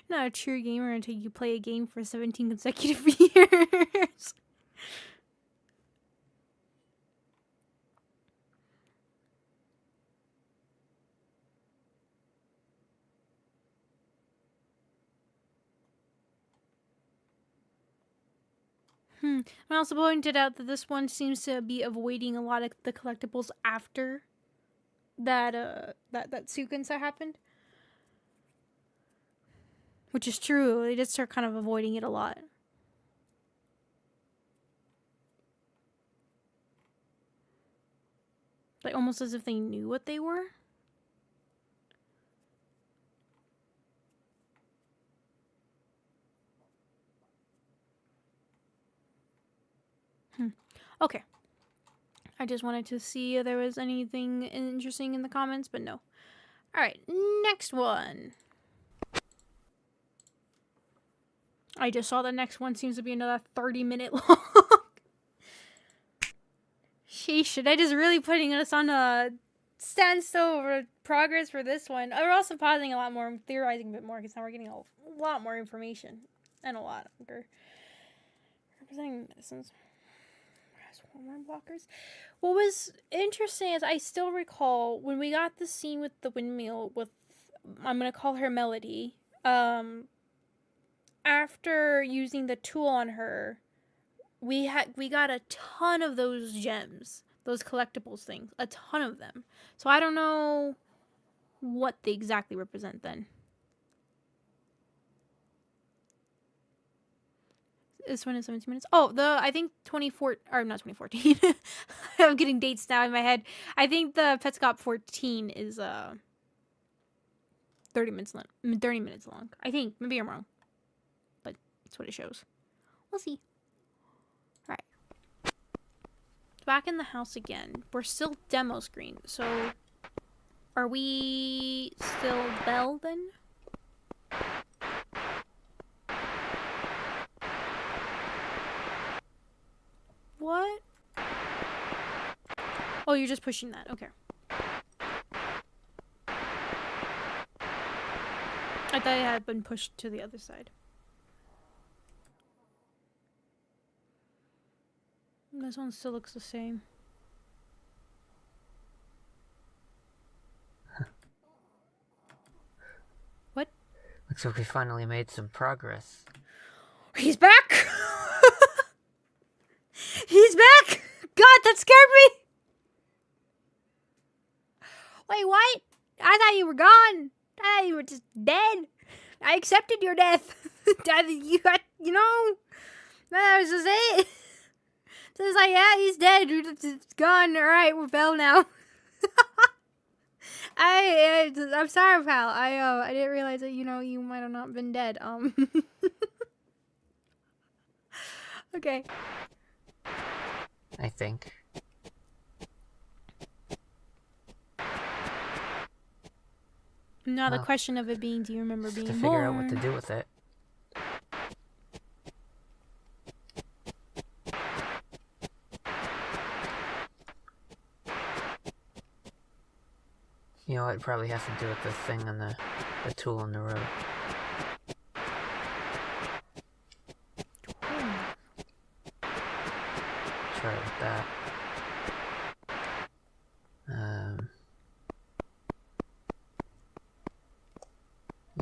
Not a true gamer until you play a game for 17 consecutive years. I also pointed out that this one seems to be avoiding a lot of the collectibles after that sequence that happened. Which is true. They just start kind of avoiding it a lot. Like almost as if they knew what they were. Okay. I just wanted to see if there was anything interesting in the comments, but no. Alright, next one. I just saw the next one seems to be another 30-minute long. Sheesh, should I just really putting us on a standstill over progress for this one? We're also pausing a lot more, theorizing a bit more, because now we're getting a lot more information. And a lot longer. Representing medicines. Hormone blockers. What was interesting is I still recall when we got the scene with the windmill with, I'm going to call her Melody, after using the tool on her, we got a ton of those gems, those collectibles things, a ton of them. So I don't know what they exactly represent then. This one is 17 minutes. Oh, I think 24, or not 2014. I'm getting dates now in my head. I think the Petscop 14 is 30 minutes long. I think. Maybe I'm wrong. But that's what it shows. We'll see. Alright. Back in the house again. We're still demo screen. So, are we still Belle then? What? Oh, you're just pushing that. Okay. I thought it had been pushed to the other side. This one still looks the same. What? Looks like we finally made some progress. He's back! He's back! God, that scared me! Wait, what? I thought you were gone. I thought you were just dead. I accepted your death. That was just it. So it's like, yeah, he's dead. It's gone. Alright, we're Belle now. I'm sorry, pal. I didn't realize that, you might have not been dead. Okay. I think. Now the question of it being, do you remember being born? To figure out what to do with it. You know, it probably has to do with the thing on the tool on the road. Try with that.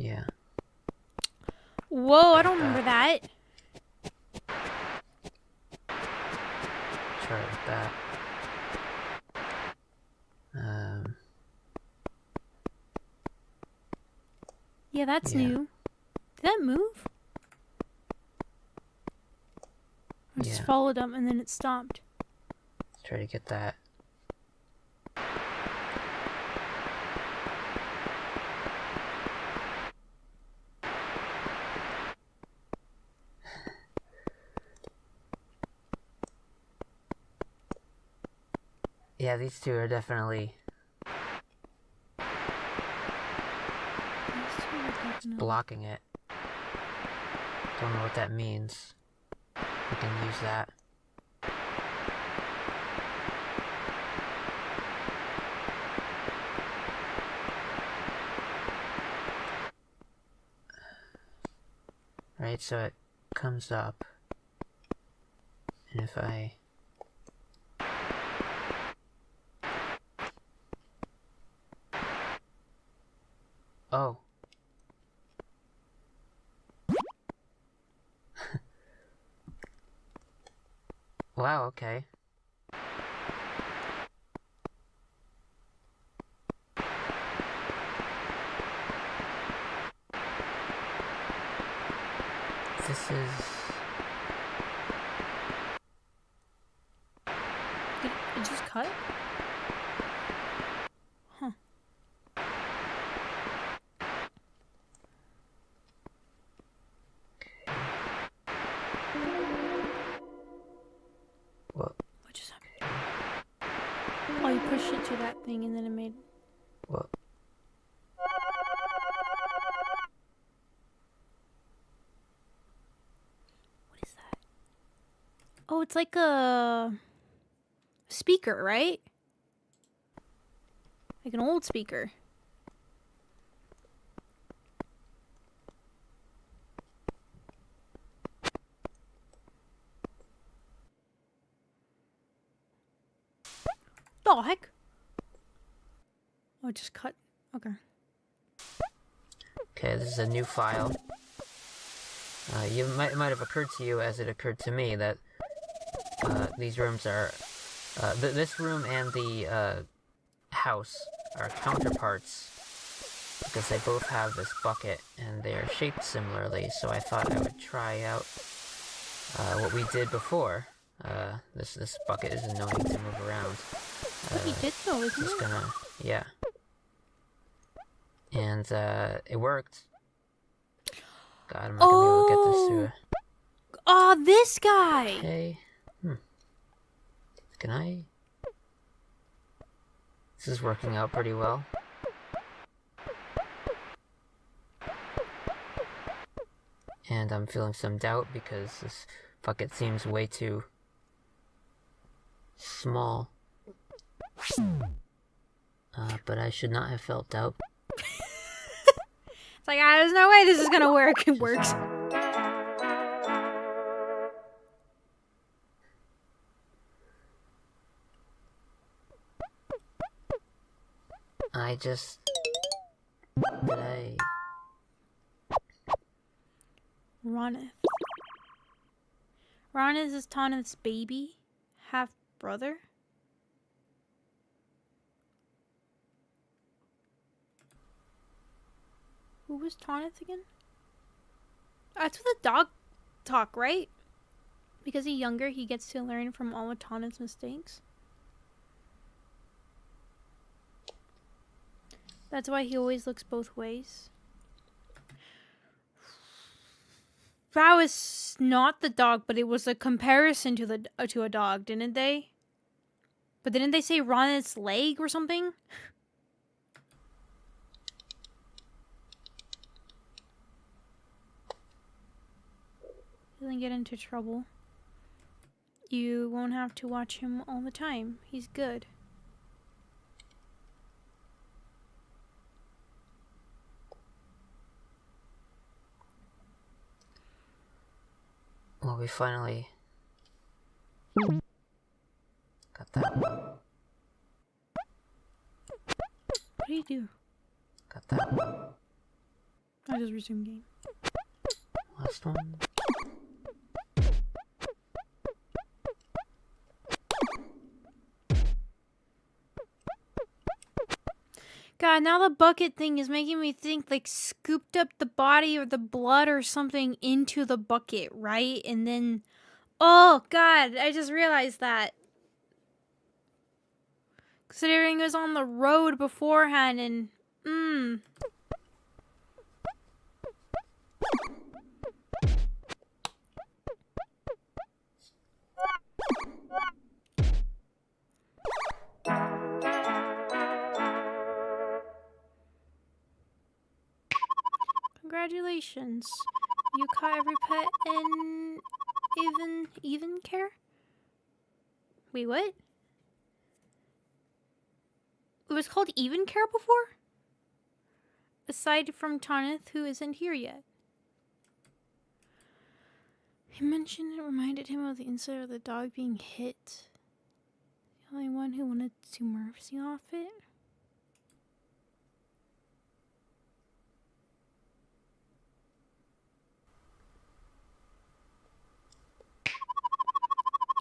Yeah. Whoa, I don't remember that. Try with that. Yeah, that's new. Did that move? I just followed them and then it stopped. Let's try to get that. Yeah, these two are definitely blocking it. Don't know what that means. We can use that. Right, so it comes up. And if I... Oh. Wow, okay. This is... Did it just cut? Huh. What? What just happened? Oh, you pushed it to that thing and then it made... What? What is that? Oh, it's like a speaker, right? Like an old speaker. The heck? Oh, it just cut. Okay. Okay, this is a new file. It might have occurred to you, as it occurred to me, that these rooms are... this room and the house are counterparts, because they both have this bucket, and they're shaped similarly, so I thought I would try out what we did before. This bucket is annoying to move around. We did though, isn't Just it? gonna... Yeah. And, it worked. God, I'm not gonna be able to get this through. Oh, this guy! Okay. Can I... This is working out pretty well. And I'm feeling some doubt because this bucket seems way too small. But I should not have felt doubt. It's like, there's no way this is gonna work. It works. Did I... Ronith. Ronith is Tanith's baby? Half-brother? Who was Tanith again? That's what the dog talk, right? Because he's younger, he gets to learn from all of Tanith's mistakes. That's why he always looks both ways. That was not the dog, but it was a comparison to the to a dog, didn't they? But didn't they say Ronith's leg or something? Doesn't get into trouble. You won't have to watch him all the time. He's good. Well, we finally got that one. What do you do? Got that one. I just resumed game. Last one. God, now the bucket thing is making me think, like, scooped up the body or the blood or something into the bucket, right? And then, oh, God, I just realized that. Considering it was on the road beforehand and, Congratulations. You caught every pet in even care? Wait, what? It was called even care before? Aside from Tarnith, who isn't here yet. He mentioned it reminded him of the incident of the dog being hit. The only one who wanted to mercy off it?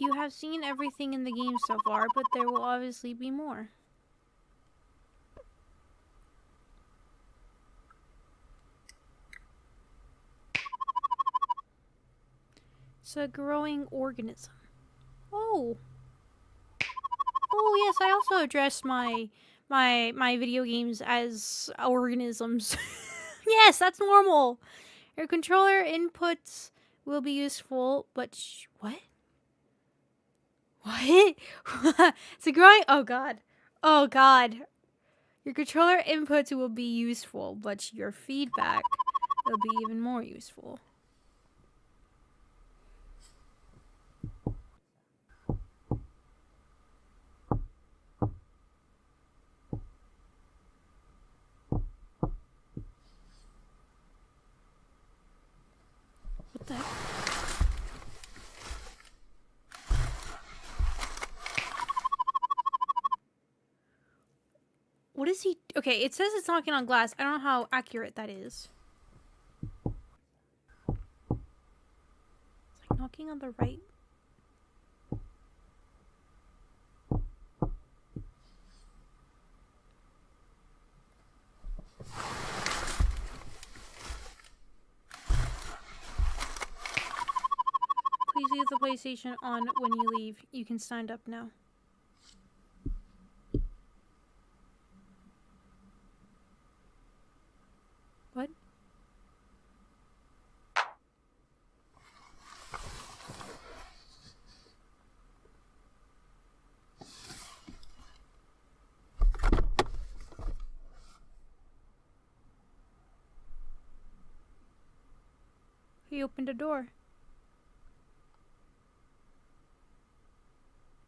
You have seen everything in the game so far, but there will obviously be more. It's a growing organism. Oh. Oh yes, I also addressed my video games as organisms. Yes, that's normal. Your controller inputs will be useful, but what? What? It's a growing. Oh god. Oh god. Your controller inputs will be useful, but your feedback will be even more useful. What the heck? What is he? Okay, it says it's knocking on glass. I don't know how accurate that is. It's like knocking on the right. Please leave the PlayStation on when you leave. You can stand up now. What? He opened a door.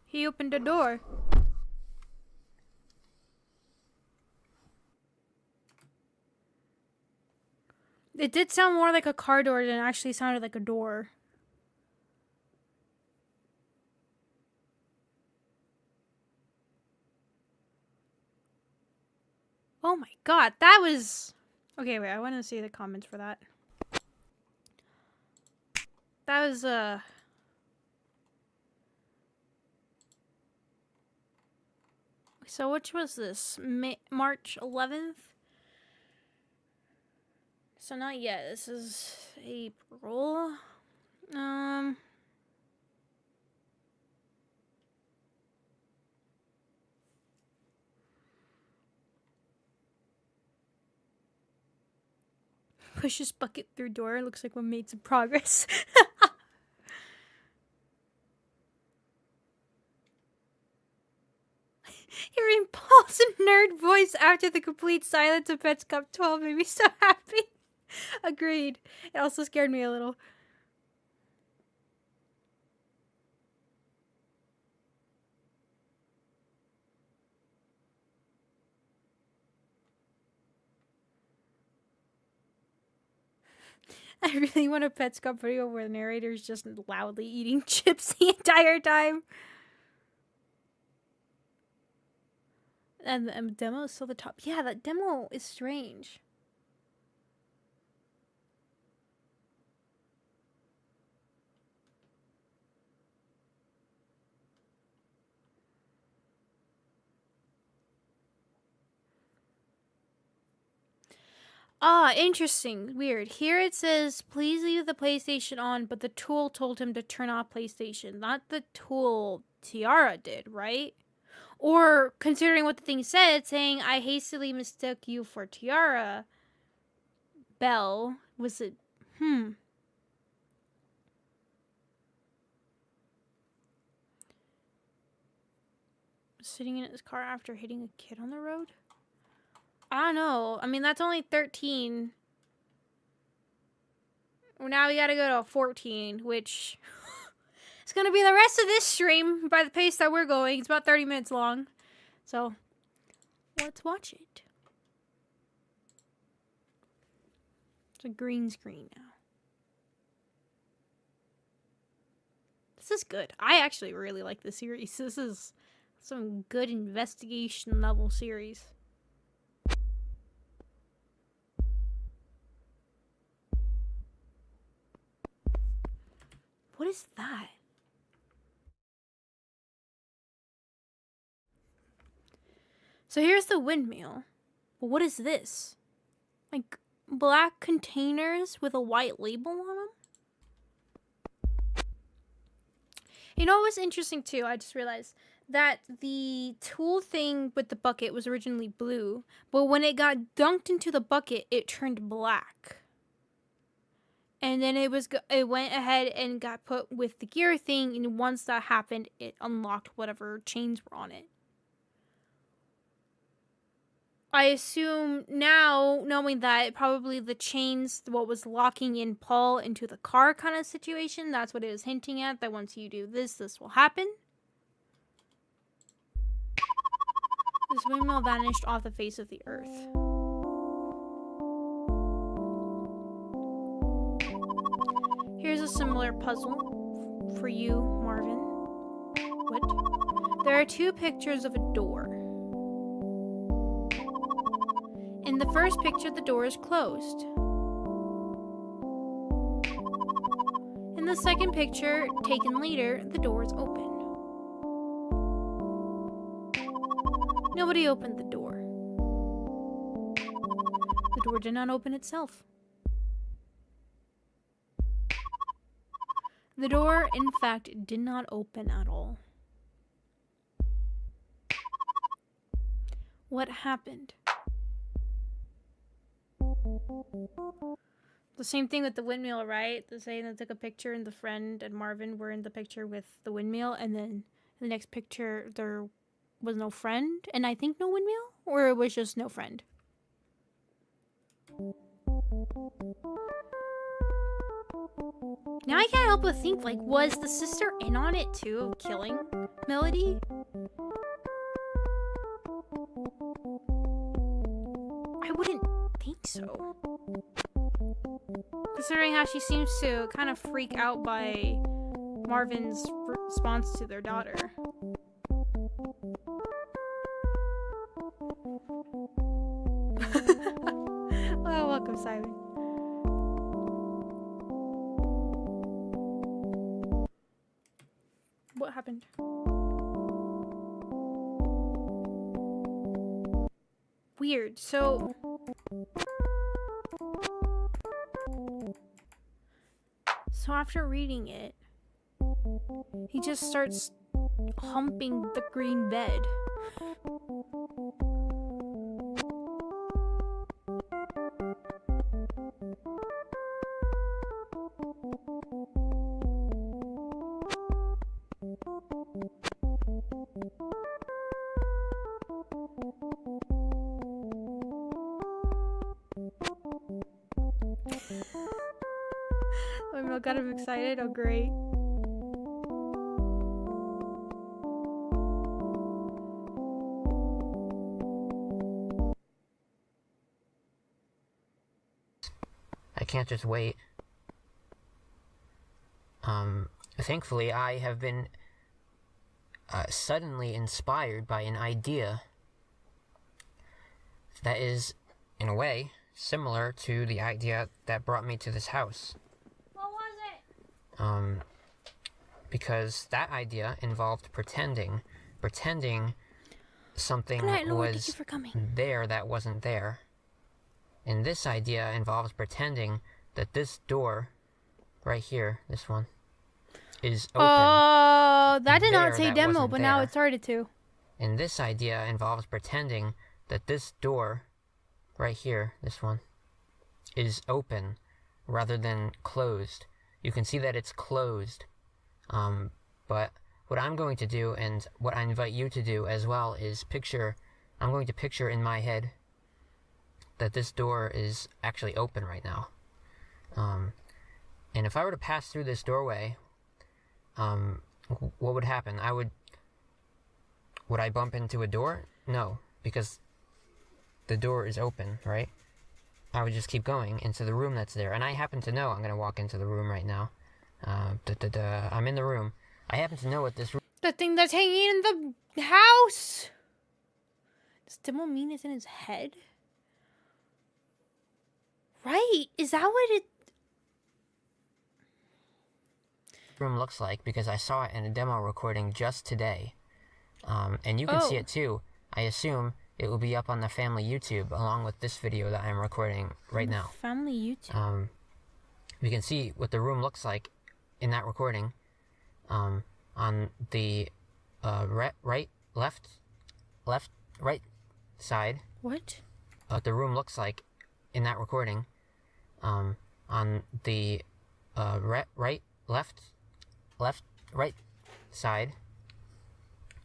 He opened a door. It did sound more like a car door than it actually sounded like a door. Oh my god, that was... Okay, wait, I want to see the comments for that. That was, So which was this? March 11th? So not yet. This is April. Pushes bucket through door. Looks like we made some progress. Hearing Paul's nerd voice after the complete silence of Petscop 12 made me so happy. Agreed. It also scared me a little. I really want a Petscop video where the narrator's just loudly eating chips the entire time. And the demo is still the top. Yeah, that demo is strange. Ah, interesting. Weird. Here it says, please leave the PlayStation on, but the tool told him to turn off PlayStation. Not the tool Tiara did, right? Or, considering what the thing said, saying, I hastily mistook you for Tiara. Bell. Was it... Sitting in his car after hitting a kid on the road? I don't know. I mean, that's only 13. Now we gotta go to 14, which is gonna be the rest of this stream by the pace that we're going. It's about 30 minutes long. So, let's watch it. It's a green screen now. This is good. I actually really like this series. This is some good investigation level series. What is that? So here's the windmill. But what is this? Like black containers with a white label on them? You know what was interesting too? I just realized that the tool thing with the bucket was originally blue, but when it got dunked into the bucket, it turned black. And then it went ahead and got put with the gear thing, and once that happened, it unlocked whatever chains were on it. I assume now, knowing that, probably the chains, what was locking in Paul into the car kind of situation, that's what it was hinting at, that once you do this, this will happen. This windmill vanished off the face of the earth. Here's a similar puzzle for you, Marvin. What? There are two pictures of a door. In the first picture, the door is closed. In the second picture, taken later, the door is open. Nobody opened the door. The door did not open itself. The door, in fact, did not open at all. What happened? The same thing with the windmill, right? The same that took a picture and the friend and Marvin were in the picture with the windmill, and then in the next picture there was no friend, and I think no windmill? Or it was just no friend? Now I can't help but think, like, was the sister in on it too, killing Melody? I wouldn't think so. Considering how she seems to kind of freak out by Marvin's response to their daughter. Oh, welcome, Simon. What happened? Weird. So after reading it, he just starts humping the green bed. I'm kind of excited. Oh, great. I can't just wait. Thankfully, I have been suddenly inspired by an idea that is, in a way, similar to the idea that brought me to this house. What was it? Because that idea involved pretending something was there that wasn't there. And this idea involves pretending that this door, right here, this one, is open. Oh, that did not say demo, but now it started to. And this idea involves pretending that this door, right here, this one, is open rather than closed. You can see that it's closed. But what I'm going to do, and what I invite you to do as well, is I'm going to picture in my head that this door is actually open right now. And if I were to pass through this doorway, what would happen? Would I bump into a door? No, because the door is open, right? I would just keep going into the room that's there. And I happen to know I'm going to walk into the room right now. I'm in the room. I happen to know what this room... The thing that's hanging in the house! Does Demo mean it's in his head? Right, is that what it... room looks like, because I saw it in a demo recording just today. And you can see it too. I assume it will be up on the family YouTube along with this video that I'm recording right now. Family YouTube. We can see what the room looks like in that recording. On the right side. What? What the room looks like in that recording. On the right side,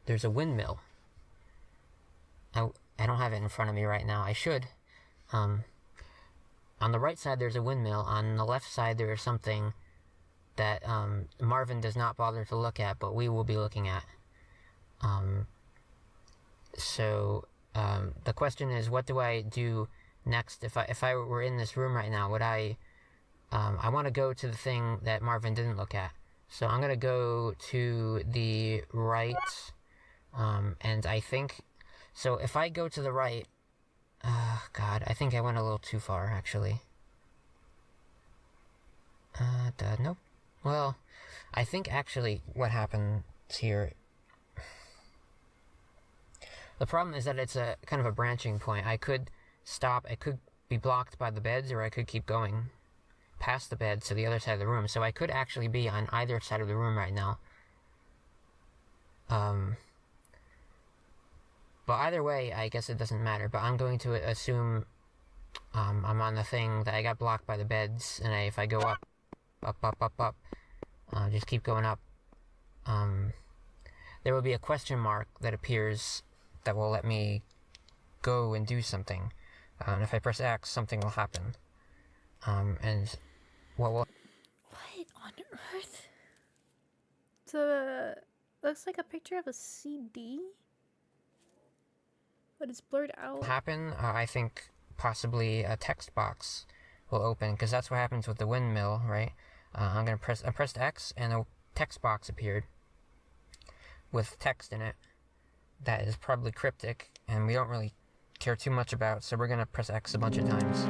there's a windmill. I don't have it in front of me right now. I should. On the right side, there's a windmill. On the left side, there is something that Marvin does not bother to look at, but we will be looking at. The question is, what do I do next? If I were in this room right now, would I want to go to the thing that Marvin didn't look at. So I'm going to go to the right, and I think, so if I go to the right, God, I think I went a little too far, actually. Nope. Well, I think actually what happens here, the problem is that it's a kind of a branching point. I could stop, I could be blocked by the beds, or I could keep going past the bed to the other side of the room. So I could actually be on either side of the room right now. But either way, I guess it doesn't matter. But I'm going to assume I'm on the thing that I got blocked by the beds, and if I go up, just keep going up, there will be a question mark that appears that will let me go and do something. And if I press X, something will happen. And what will... What on earth? It's looks like a picture of a CD, but it's blurred out. happen? I think possibly a text box will open, because that's what happens with the windmill, right? I pressed X, and a text box appeared with text in it that is probably cryptic, and we don't really care too much about, so we're gonna press X a bunch of times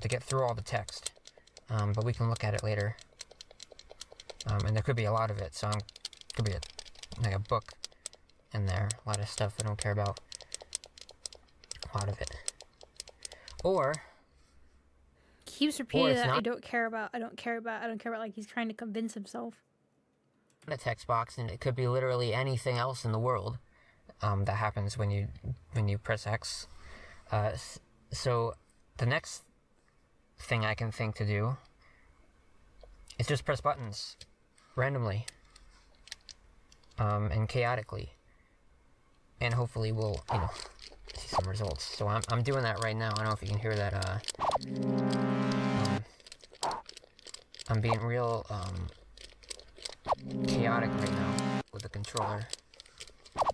to get through all the text, but we can look at it later. And there could be a lot of it, so could be like a book in there, a lot of stuff I don't care about, a lot of it. Or Keeps repeating that I don't care about, like he's trying to convince himself. A text box, and it could be literally anything else in the world that happens when you press X. So the next thing I can think to do is just press buttons randomly and chaotically, and hopefully we'll see some results. So I'm doing that right now. I don't know if you can hear that. I'm being real chaotic right now with the controller.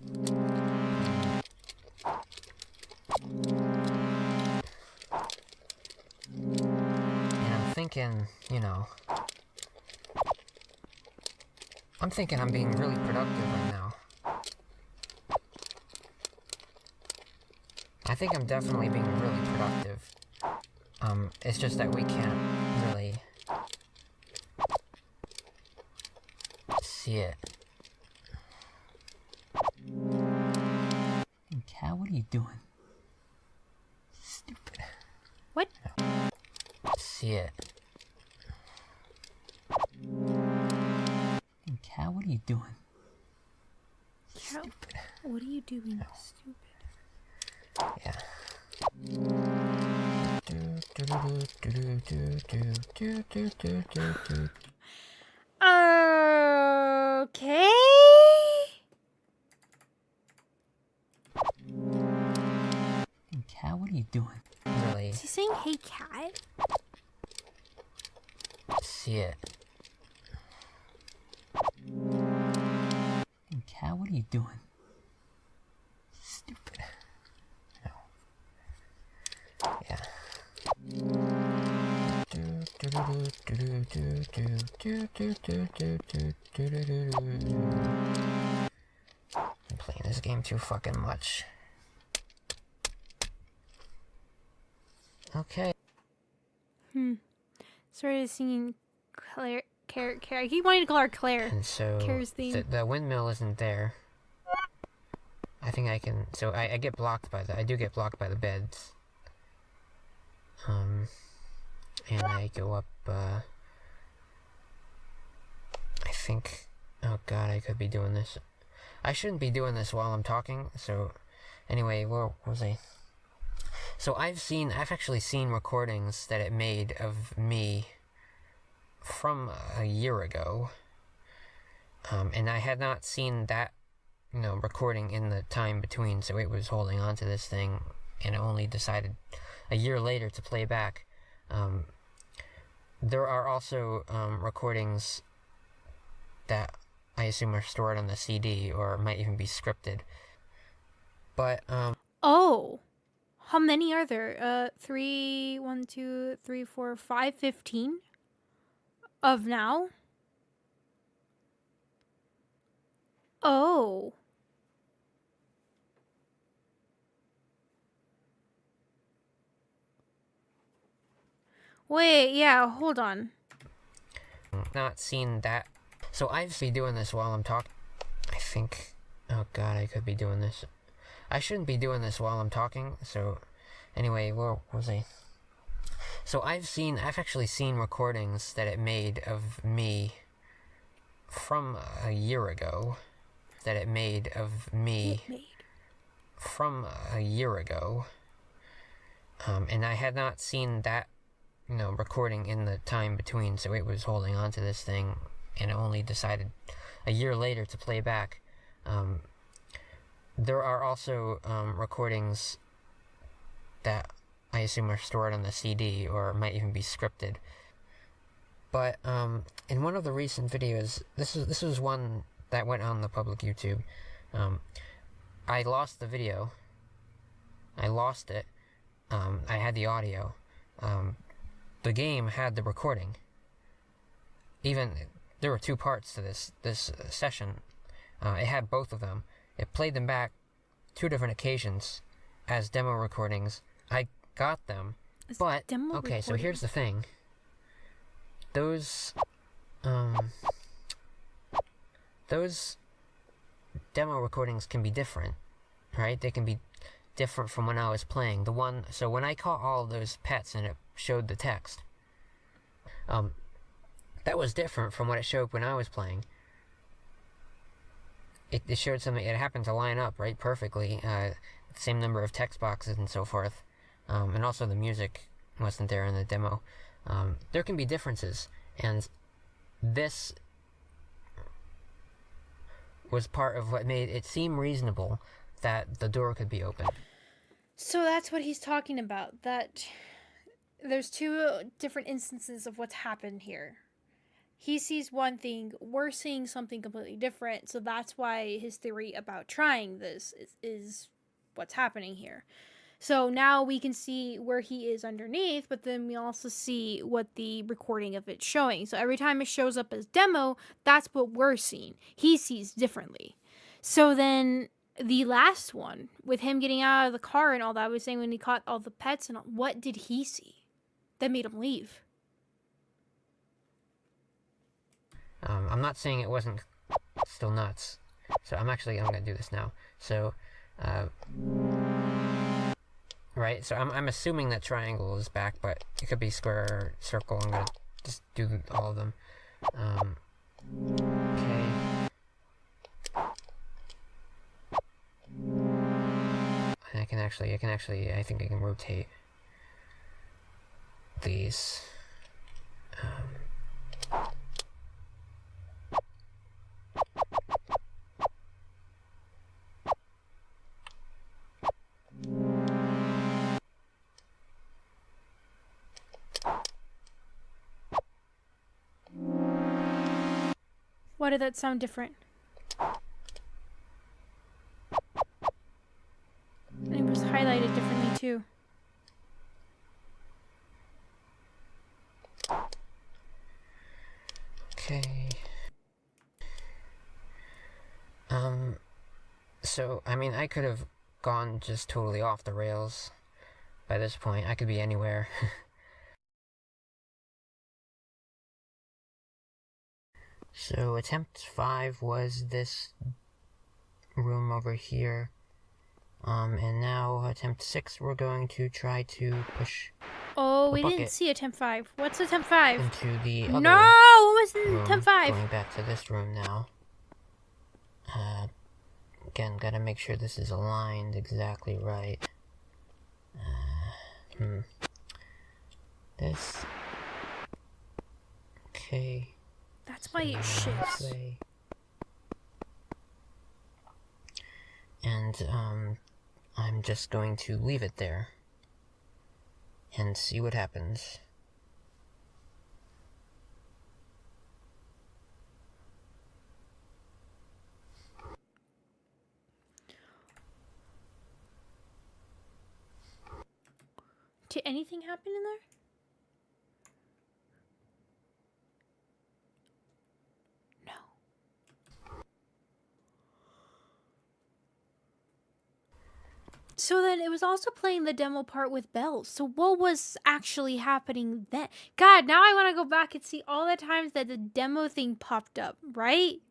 And I'm thinking, I'm being really productive right now. I think I'm definitely being really productive. It's just that we can't really see it. Cat, what are you doing? Stupid. What? See it. Cat, what are you doing? Stupid. What are you doing? Stupid. Yeah. Okay. Cat, what are you doing? Really? Is he saying, "Hey, cat"? see it. Cat, what are you doing? Stupid. No. Yeah. I'm playing this game too fucking much. Okay. Started singing Claire. I keep wanting to call her Claire. And so Claire's theme. the windmill isn't there. I think I can. So I get blocked by the. I do get blocked by the beds. And I go up. I think. Oh god, I could be doing this. I shouldn't be doing this while I'm talking. So, anyway, where was I? So I've actually seen recordings that it made of me from a year ago, and I had not seen that, recording in the time between, so it was holding on to this thing, and it only decided a year later to play back. There are also recordings that I assume are stored on the CD, or might even be scripted. But, Oh! How many are there? 3, 1, 2, 3, 4, 5, 15? Of now? Oh. Wait, yeah, hold on. Not seen that. So I've been doing this while I'm talking. I think. Oh god, I could be doing this. I shouldn't be doing this while I'm talking. So, anyway, where was I? So I've actually seen recordings that it made of me from a year ago. That it made of me from a year ago. And I had not seen that, recording in the time between, so it was holding on to this thing, and it only decided a year later to play back. There are also recordings that I assume are stored on the CD, or might even be scripted. But in one of the recent videos, this was one that went on the public YouTube. I lost the video. I lost it. I had the audio. The game had the recording. Even there were two parts to this session. It had both of them. It played them back 2 different occasions as demo recordings. I got them, but okay. So here's the thing. Those demo recordings can be different, right? They can be different from when I was playing. So when I caught all of those pets and it showed the text, that was different from what it showed when I was playing. It showed something. It happened to line up right perfectly, same number of text boxes and so forth, and also the music wasn't there in the demo. There can be differences, and this was part of what made it seem reasonable that the door could be open. So that's what he's talking about, that there's 2 different instances of what's happened here. He sees one thing, we're seeing something completely different, so that's why his theory about trying this is what's happening here. So now we can see where he is underneath, but then we also see what the recording of it's showing. So every time it shows up as demo, that's what we're seeing. He sees differently. So then the last one, with him getting out of the car and all that, I was saying when he caught all the pets and all, what did he see that made him leave? I'm not saying it wasn't still nuts. So I'm going to do this now. So, right, so I'm assuming that triangle is back, but it could be square or circle. I'm going to just do all of them. Okay. And I think I can rotate these. Why did that sound different? And it was highlighted differently too. Okay. So, I mean, I could have gone just totally off the rails by this point. I could be anywhere. So, attempt 5 was this room over here. And now, attempt 6, we're going to try to push Oh, we bucket didn't see attempt 5. What's attempt 5? into the No! other What was in room. attempt 5? Going back to this room now. Again, gotta make sure this is aligned exactly right. This. Okay. That's why it shifts. And, I'm just going to leave it there. And see what happens. Did anything happen in there? No. So then it was also playing the demo part with bells. So what was actually happening then? God, now I want to go back and see all the times that the demo thing popped up, right?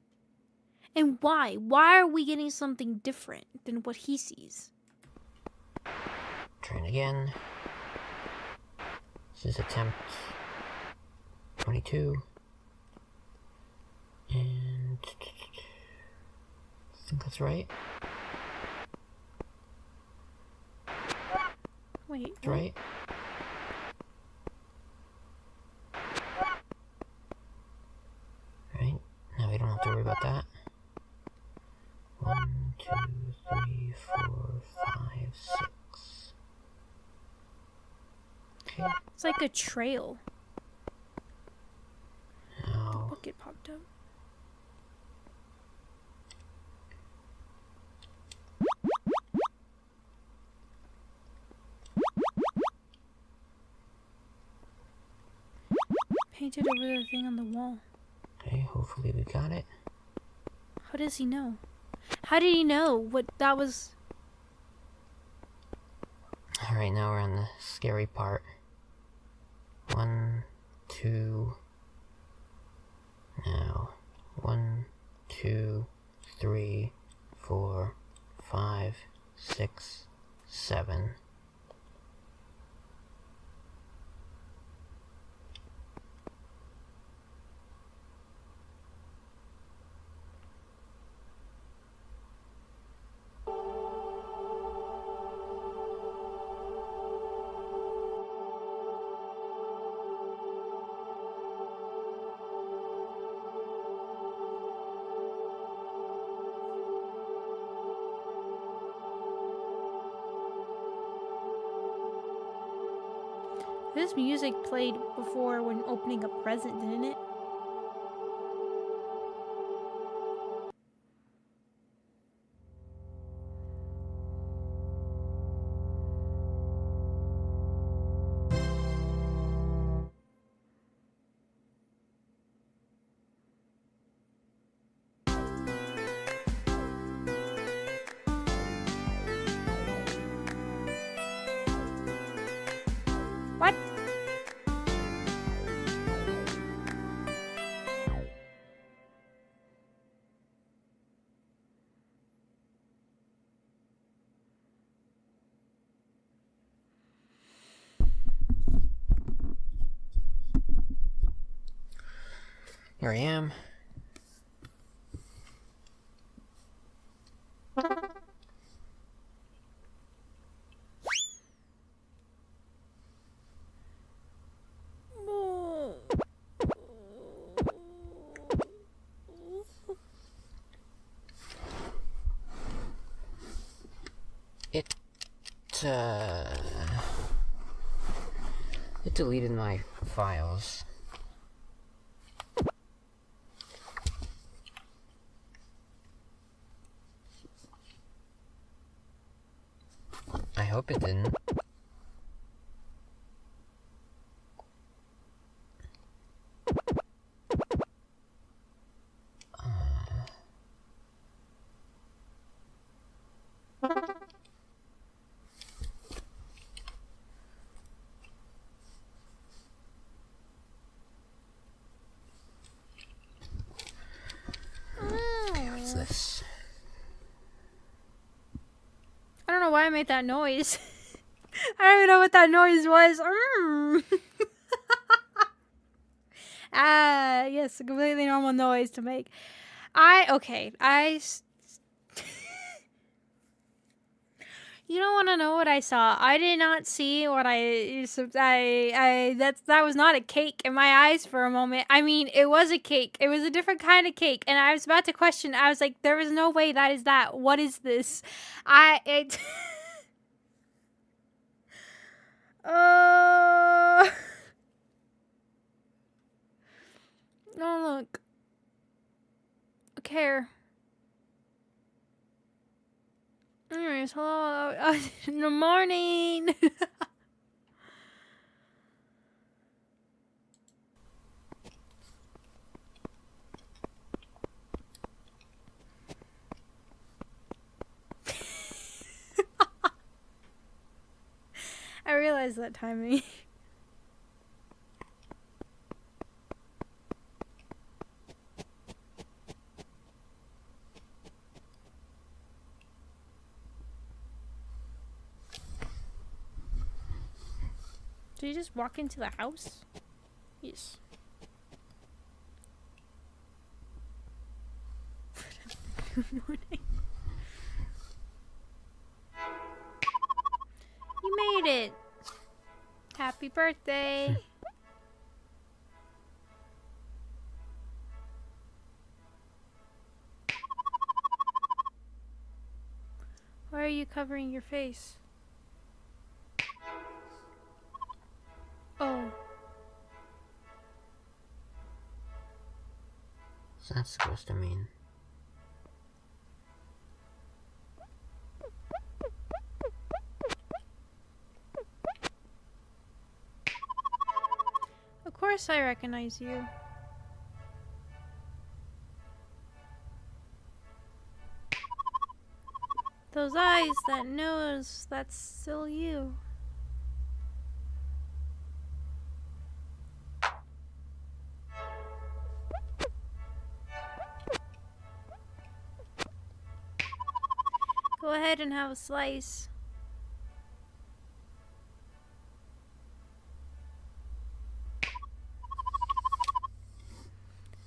And why? Why are we getting something different than what he sees? Trying again. This is attempt 22. And I think that's right. Wait. That's right. Right. Now we don't have to worry about that. 1, 2, 3, 4, 5, 6. Okay. It's like a trail. Now. Bucket popped up. Painted over the thing on the wall. Okay, hopefully we got it. How does he know? How did he know what that was? Alright, now we're on the scary part. 1, 2. Now. 1, 2, 3, 4, 5, 6, 7. This music played before when opening a present, didn't it? What? Here I am. It deleted my files. hope it didn't. What's this? I don't know why I made that noise. I don't even know what that noise was. Ah, yes, a completely normal noise to make. You don't want to know what I saw. I did not see what that was not a cake in my eyes for a moment. I mean, it was a cake. It was a different kind of cake. And I was about to question. I was like, there is no way that is that. What is this? Oh, look. A care. Anyways, hello. In the morning. I realized that timing. Did you just walk into the house? Yes. Good morning. You made it. Happy birthday. Why are you covering your face? Oh. What's that supposed to mean? Of course I recognize you. Those eyes, that nose, that's still you. Go ahead and have a slice.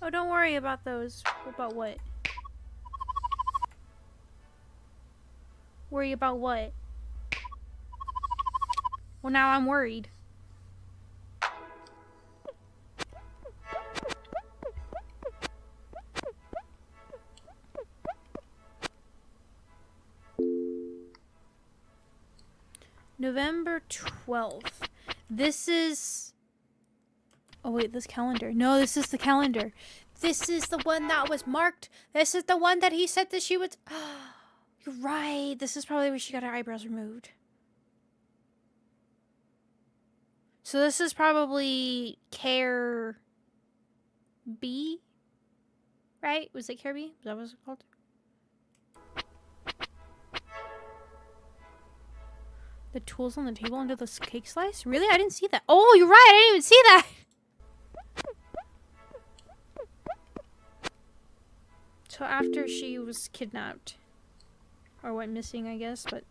Oh, don't worry about those. About what? Worry about what? Well, now I'm worried. November 12th. This is... Oh wait, this calendar. No, this is the calendar. This is the one that was marked. This is the one that he said that she would... You're right. This is probably where she got her eyebrows removed. So this is probably Care B? Right? Was it Care B? Is that what it's called? The tools on the table under the cake slice? Really? I didn't see that. Oh, you're right. I didn't even see that. So after she was kidnapped. Or went missing, I guess, but...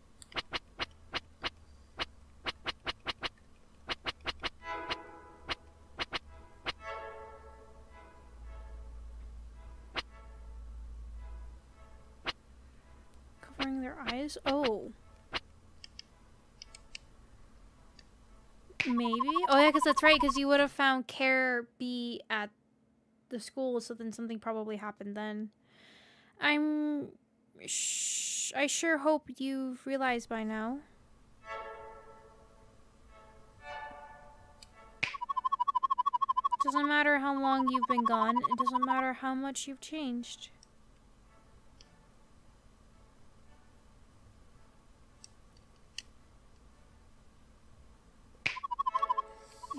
Covering their eyes? Oh. Maybe? Oh yeah, because that's right, because you would have found Care B at the school, so then something probably happened then. I sure hope you've realized by now. Doesn't matter how long you've been gone, it doesn't matter how much you've changed.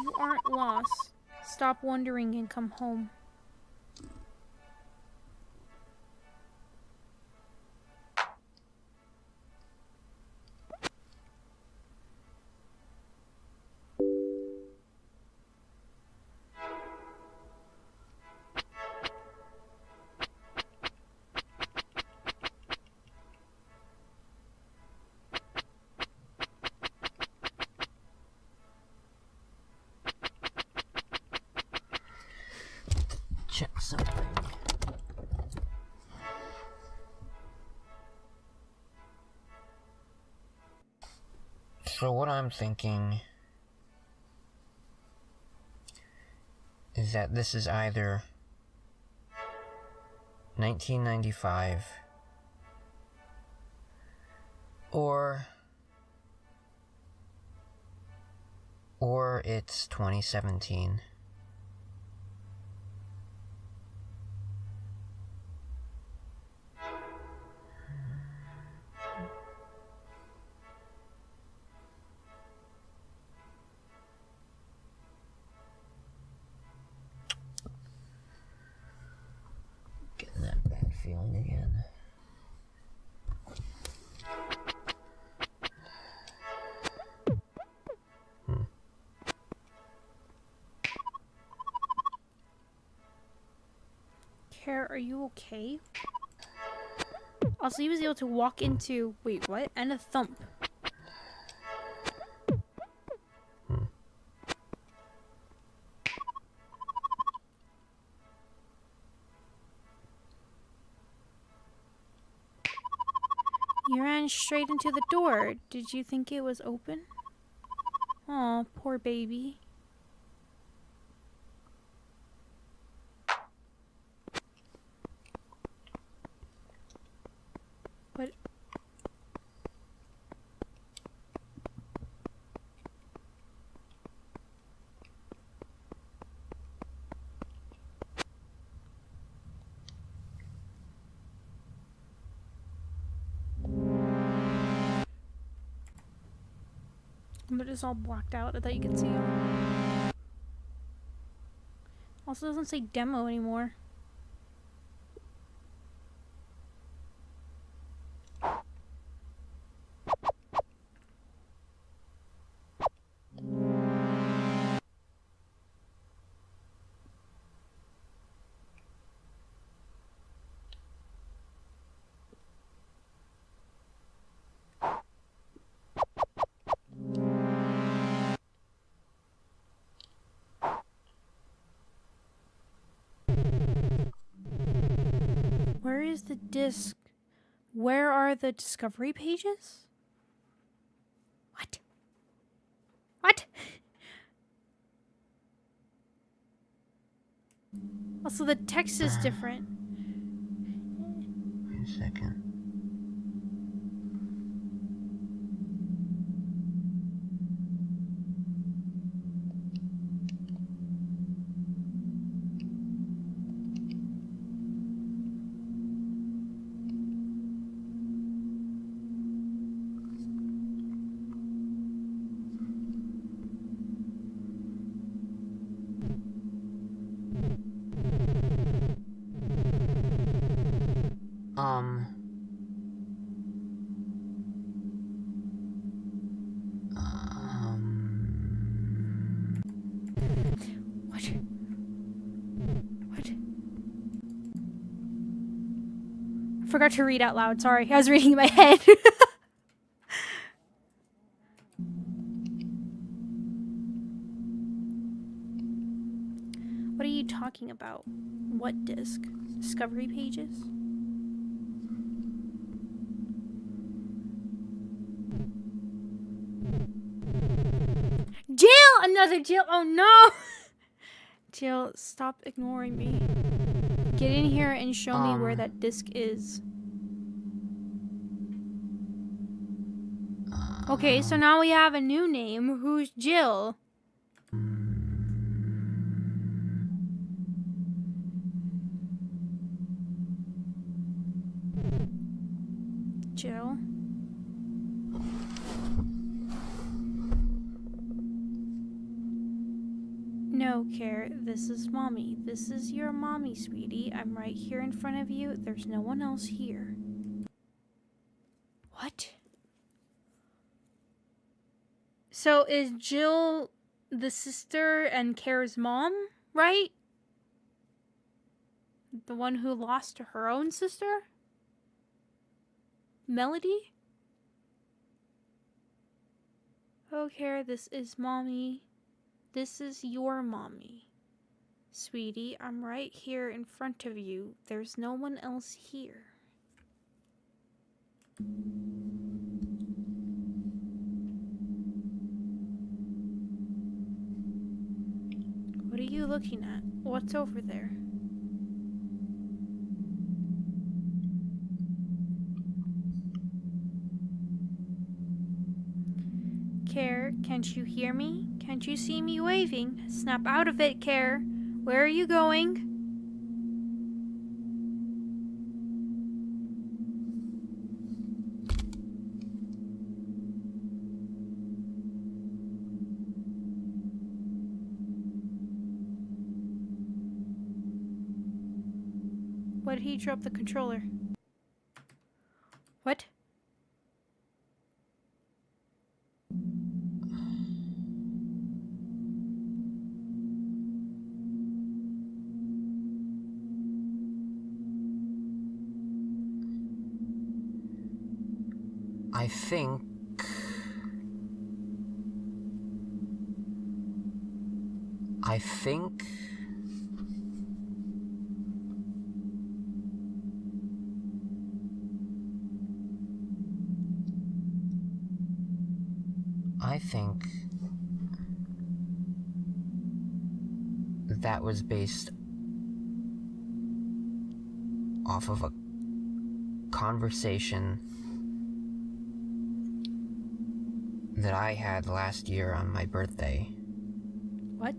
You aren't lost. Stop wondering and come home. Check something. So what I'm thinking is that this is either 1995 or it's 2017. Getting that bad feeling again. Care, are you okay? Also, he was able to walk into... Wait, what? And a thump. You ran straight into the door. Did you think it was open? Aw, poor baby. What? But it's all blacked out. I thought you could see him. Also, doesn't say demo anymore. Where is the disc? Where are the discovery pages? What? What? Also, the text is different. Wait a second. What? What? I forgot to read out loud. Sorry, I was reading in my head. What are you talking about? What disc? Discovery pages? Jill! Another Jill! Oh no! Jill, stop ignoring me. Get in here and show me where that disc is. Okay, so now we have a new name. Who's Jill? Jill? No, Care, this is Mommy. This is your mommy, sweetie. I'm right here in front of you. There's no one else here. What? So is Jill the sister and Care's mom, right? The one who lost her own sister? Melody? Oh, Care, this is Mommy. This is your mommy. Sweetie, I'm right here in front of you. There's no one else here. What are you looking at? What's over there? Care, can't you hear me? Can't you see me waving? Snap out of it, Care. Where are you going? Why did he drop the controller? What? I think... I think that was based off of a conversation that I had last year on my birthday. What?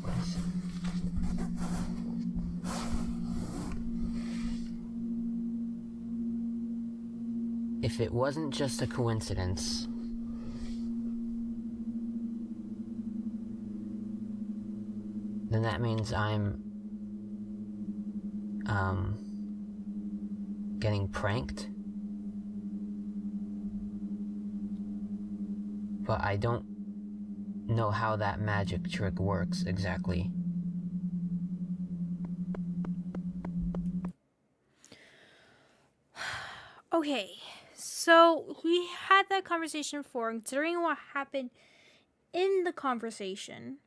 What is it? If it wasn't just a coincidence, then that means I'm getting pranked. But I don't know how that magic trick works exactly. Okay, so we had that conversation before, and considering what happened in the conversation,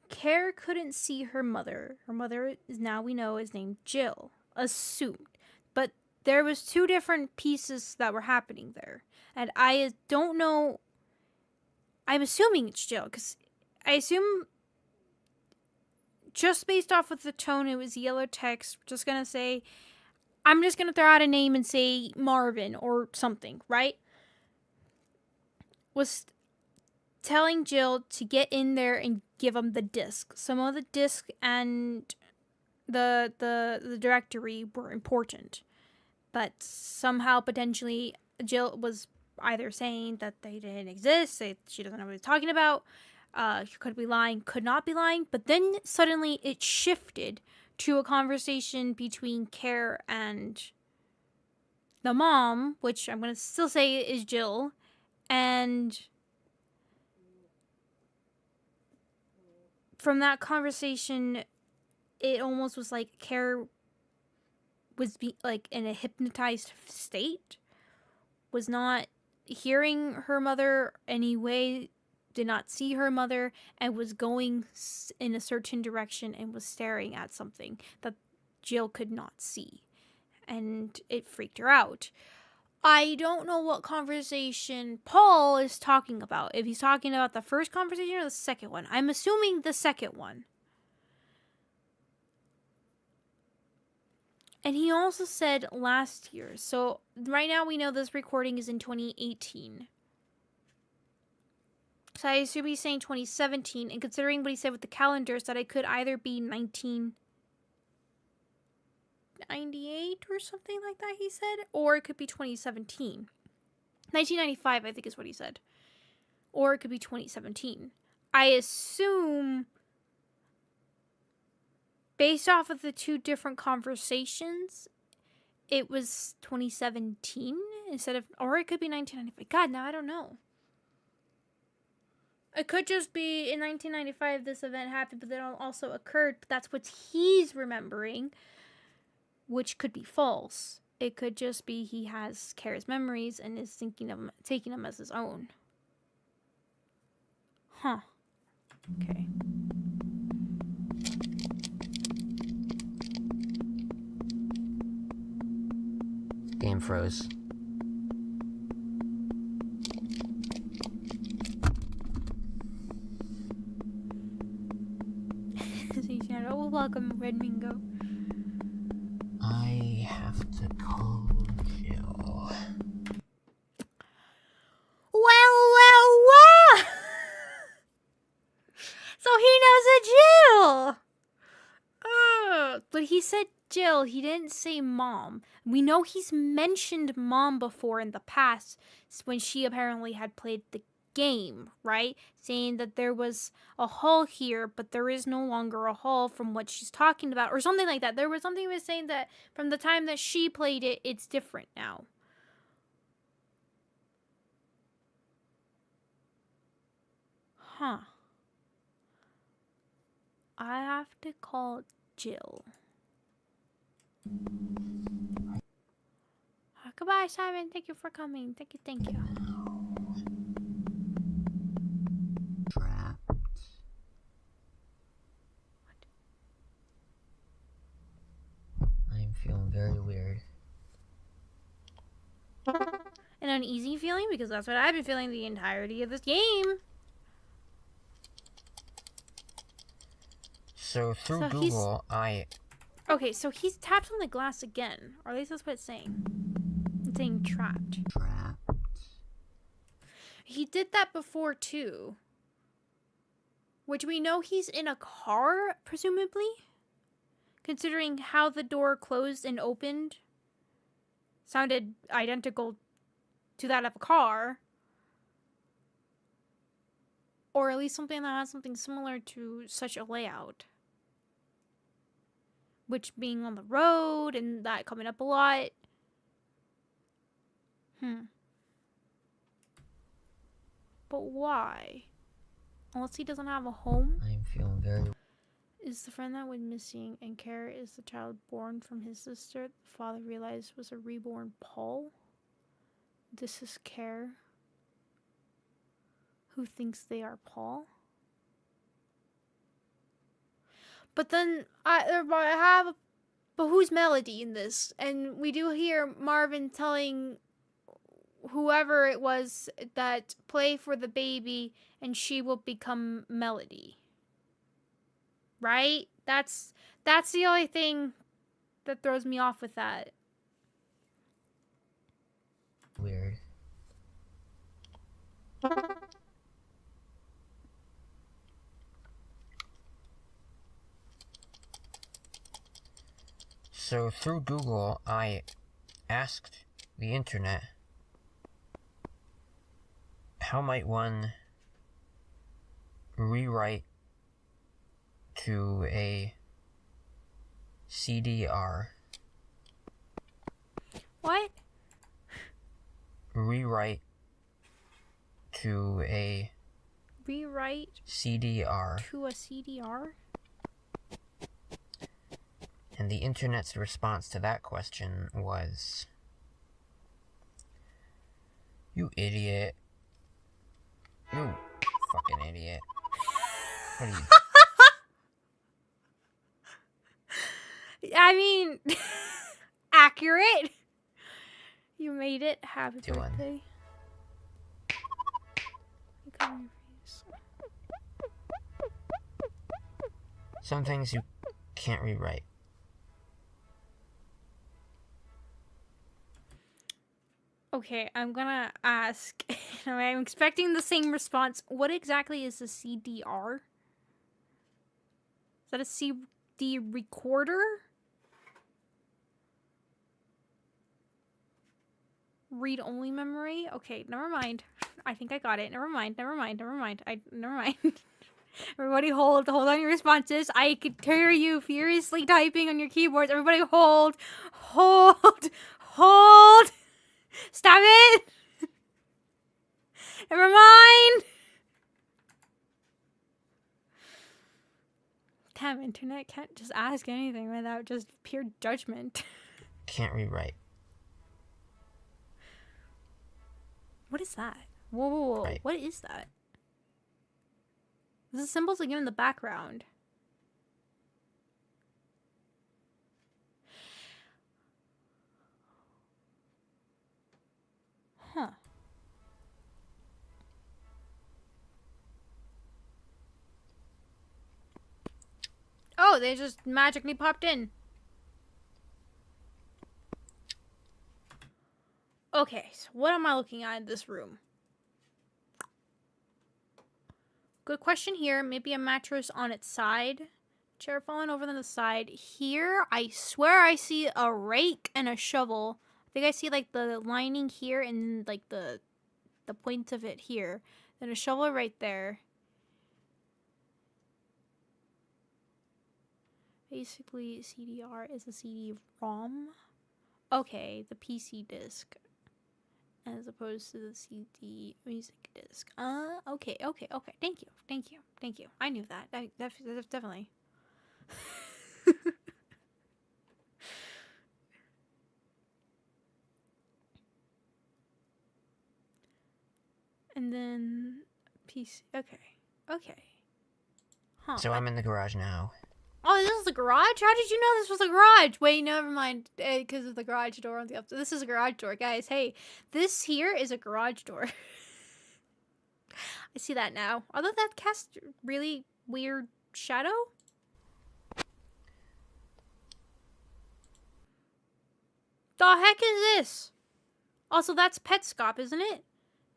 Care couldn't see her mother. Her mother is, now we know, is named Jill. Assumed. But there was two different pieces that were happening there. And I don't know. I'm assuming it's Jill, because I assume just based off of the tone, it was yellow text. We're just going to say, I'm just going to throw out a name and say Marvin or something, right? Was telling Jill to get in there and give him the disc. Some of the disc and the directory were important, but somehow potentially Jill was either saying that they didn't exist, she doesn't know what he's talking about, she could be lying, could not be lying, but then suddenly it shifted to a conversation between Care and the mom, which I'm going to still say is Jill, and from that conversation, it almost was like Care was like in a hypnotized state, was not hearing her mother anyway, did not see her mother, and was going in a certain direction and was staring at something that Jill could not see. And it freaked her out. I don't know what conversation Paul is talking about. If he's talking about the first conversation or the second one. I'm assuming the second one. And he also said last year. So right now we know this recording is in 2018. So I assume he's saying 2017, and considering what he said with the calendars, that it could either be 1998 or something like that, he said, or it could be 2017. 1995, I think is what he said. Or it could be 2017. I assume, based off of the two different conversations, it was 2017 instead of, or it could be 1995. God, now I don't know. It could just be in 1995 this event happened, but then it also occurred. But that's what he's remembering, which could be false. It could just be he has Kara's memories and is thinking of taking them as his own. Huh. Okay. Game froze. Oh, welcome, Red Mingo. I have to call Jill. Well. So he knows a Jill. But he said Jill. He didn't say mom. We know he's mentioned mom before in the past when she apparently had played the game, right? Saying that there was a hall here, but there is no longer a hall from what she's talking about, or something like that. There was something he was saying that from the time that she played it, it's different now. Huh. I have to call Jill. Goodbye, Simon. Thank you for coming. Thank you. Trapped. I'm feeling very weird. An uneasy feeling? Because that's what I've been feeling the entirety of this game. So through Google, Okay, so he's tapped on the glass again. Or at least that's what it's saying. It's saying trapped. He did that before, too. Which we know he's in a car, presumably. Considering how the door closed and opened. Sounded identical to that of a car. Or at least something that has something similar to such a layout. Which being on the road and that coming up a lot. But why? Unless he doesn't have a home? I'm feeling very... Is the friend that went missing and Kara is the child born from his sister the father realized was a reborn Paul? This is Kara, who thinks they are Paul? But then, but who's Melody in this? And we do hear Marvin telling whoever it was that play for the baby and she will become Melody. Right? That's the only thing that throws me off with that. Weird. So through Google, I asked the internet, how might one rewrite to a CDR? What? Rewrite to a... Rewrite CDR. to a CDR? And the internet's response to that question was, you idiot. You fucking idiot. What are you... I mean, accurate. You made it. Happy doing? birthday. Some things you can't rewrite. Okay, I'm gonna ask. I'm expecting the same response. What exactly is a CDR? Is that a CD recorder? Read-only memory? Okay, never mind. I think I got it. Never mind. Never mind. Everybody hold on your responses. I could hear you furiously typing on your keyboards. Everybody hold. Stop it! Never mind! Damn, internet can't just ask anything without just pure judgment. Can't rewrite. What is that? Whoa. Right. What is that? The symbols again in the background. Huh. Oh, they just magically popped in. Okay, so what am I looking at in this room? Good question here. Maybe a mattress on its side. Chair falling over on the side. Here, I swear I see a rake and a shovel. I think I see like the lining here and like the point of it here. Then a shovel right there. Basically, CDR is a CD-ROM. Okay, the PC disc. As opposed to the CD music disc. Okay. Thank you. I knew that. That's definitely. And then PC. Okay. Huh. So I'm in the garage now. Oh, this is the garage? How did you know this was a garage? Wait, never mind. Because of the garage door on the up. This is a garage door, guys. Hey, this here is a garage door. I see that now. Although that casts really weird shadow. The heck is this? Also, that's Petscop, isn't it?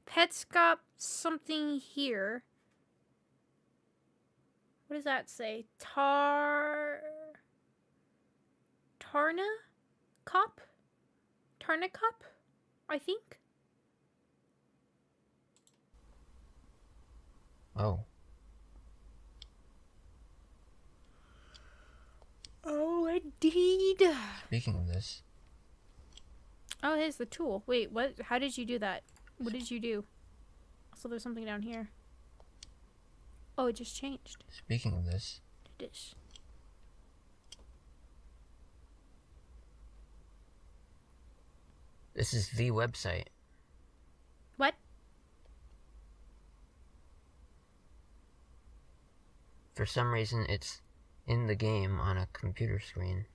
Petscop something here. What does that say? Tarna Cop? Tarna Cop? I think. Oh. Oh, indeed. Speaking of this. Oh, here's the tool. Wait, what? How did you do that? What did you do? So there's something down here. Oh, it just changed. Speaking of this. It is. This is the website. What? For some reason, it's in the game on a computer screen.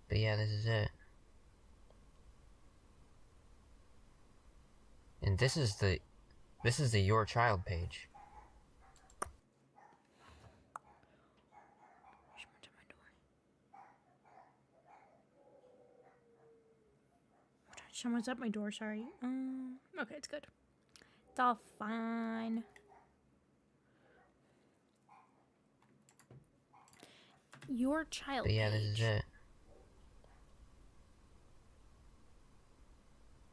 But yeah, this is it. And this is the Your Child page. Someone's at my door, sorry. Okay, it's good. It's all fine. Your Child But yeah, page. this is it.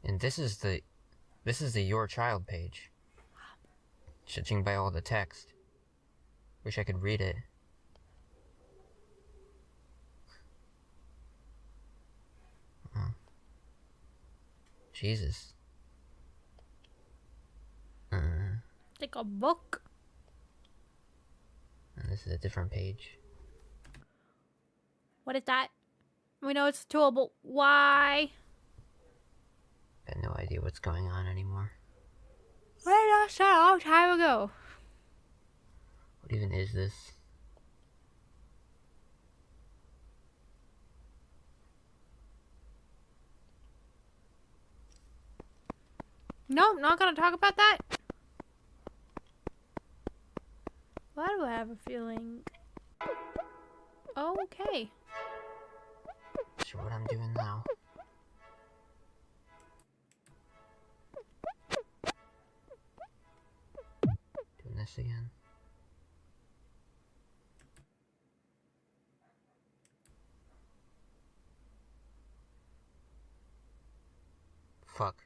And this is the Your Child page. Judging by all the text. Wish I could read it. Oh. Jesus. Like a book. And this is a different page. What is that? We know it's a tool, but why? I have no idea what's going on anymore. What did I say a long time ago? What even is this? Nope, not gonna talk about that. Why do I have a feeling? Okay. Not sure what I'm doing now. Doing this again. Fuck.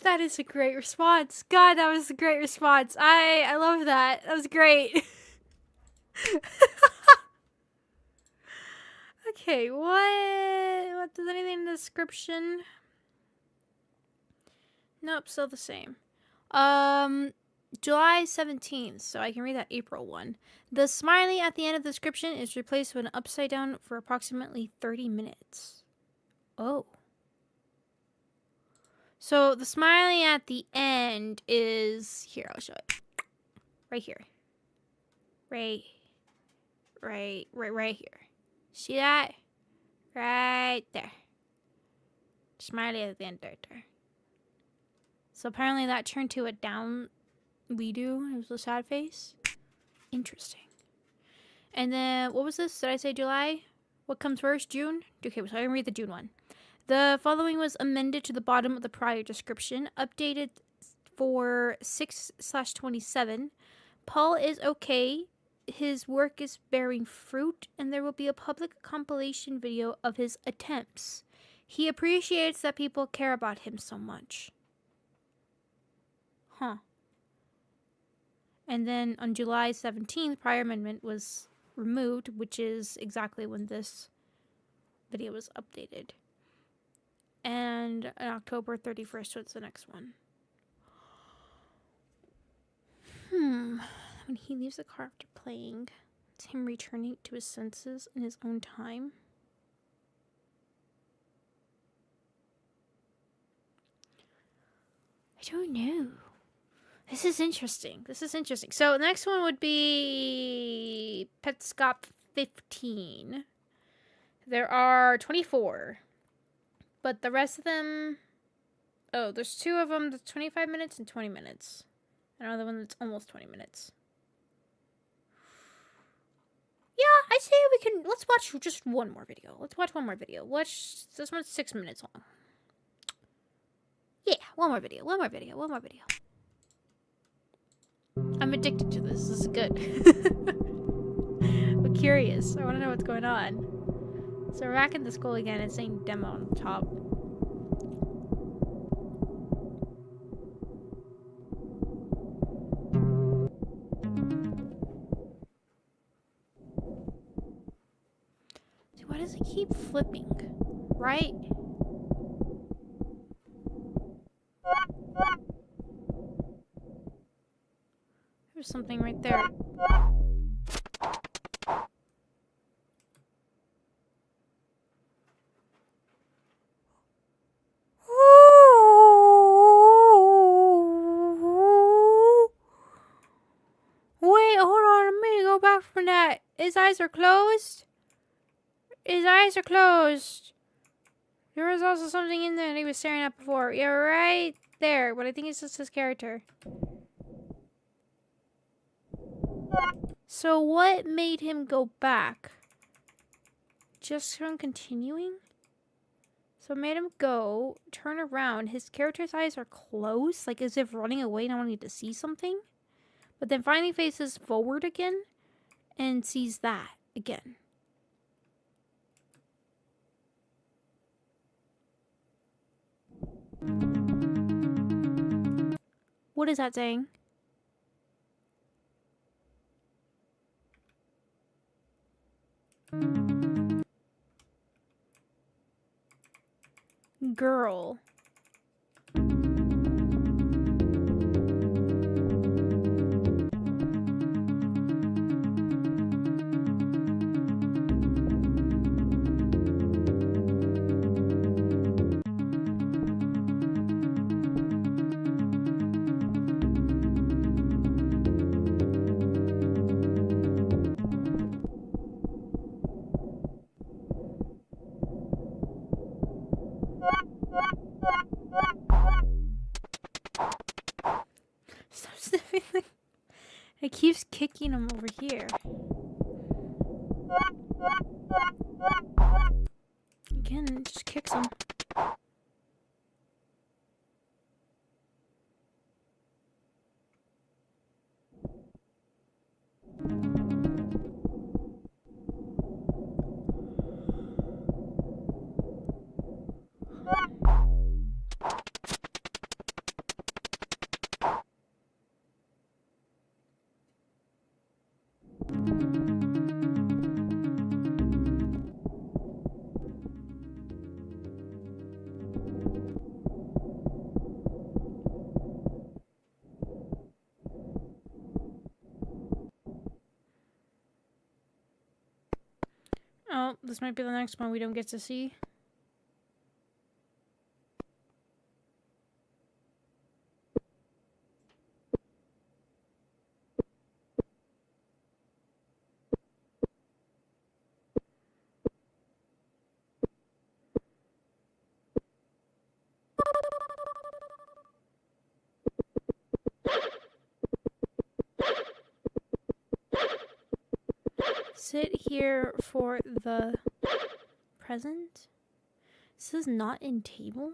That is a great response. God, that was a great response. I love that. That was great. Okay, what does anything in the description? Nope, still the same. July 17th, so I can read that April one. The smiley at the end of the description is replaced with an upside down for approximately 30 minutes. Oh. So the smiley at the end is here, I'll show it. Right here. Right here. See that? Right there. Smiley at the end right there. So apparently that turned to a down redo. It was a sad face. Interesting. And then, what was this? Did I say July? What comes first? June? Okay, so I can read the June one. The following was amended to the bottom of the prior description. Updated for 6/27. Paul is okay. His work is bearing fruit, and there will be a public compilation video of his attempts. He appreciates that people care about him so much. Huh. And then on July 17th, prior amendment was removed, which is exactly when this video was updated. And on October 31st was the next one. When he leaves the car after playing, it's him returning to his senses in his own time. I don't know. This is interesting. So the next one would be Petscop 15. There are 24. But the rest of them... Oh, there's two of them that's 25 minutes and 20 minutes. Another one that's almost 20 minutes. Yeah, I say we can... Let's watch just one more video. Let's watch one more video. This one's 6 minutes long. Yeah, one more video. I'm addicted to this. This is good. I'm curious. I want to know what's going on. So we're back in the school again. It's saying demo on the top. See, why does it keep flipping? Right? There's something right there. Wait, hold on a minute. Go back from that. His eyes are closed. There was also something in there that he was staring at before. Yeah, right there. But I think it's just his character. So what made him go back? Just from continuing? So it made him go, turn around. His character's eyes are closed, like as if running away and wanting to see something. But then finally faces forward again and sees that again. What is that saying? Girl. it keeps kicking him over here. Again, it just kicks him. Oh, this might be the next one we don't get to see. Sit here for the present. This is not in table.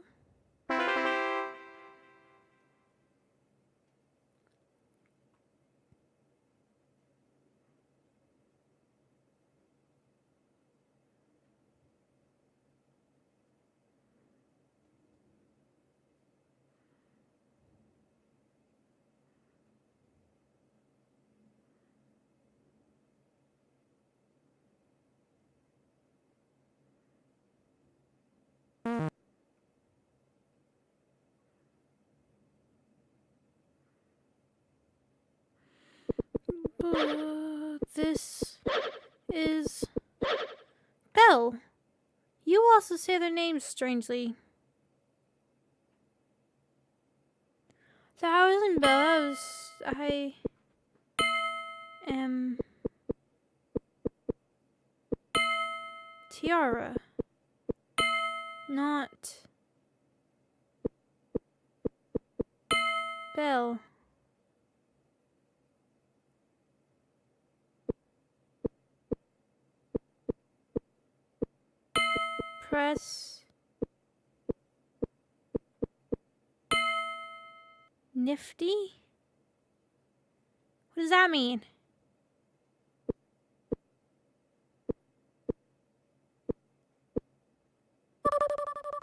This is Belle. You also say their names strangely. So I wasn't Belle. I am Tiara. Not Belle. Press nifty? What does that mean?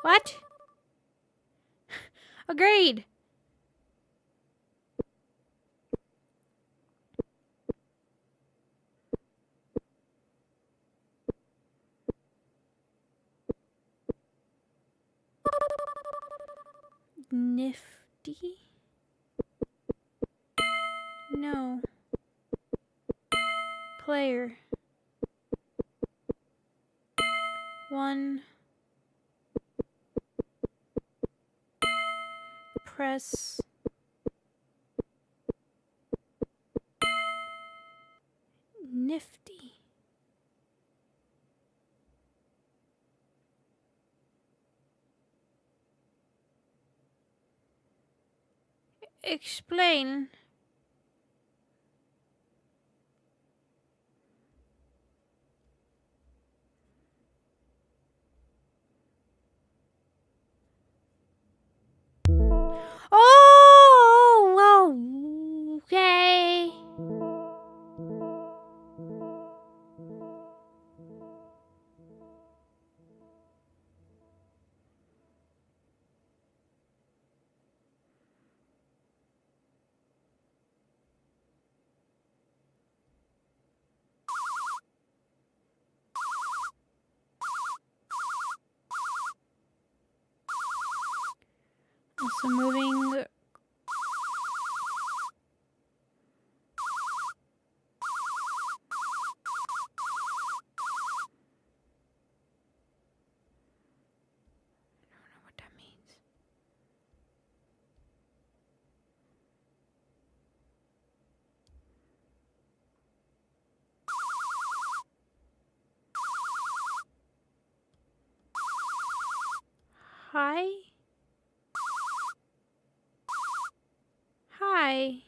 What? Agreed. Nifty? No. Player. 1. Press nifty. Explain. Oh, okay. Also moving. What that means. Hi. Hi.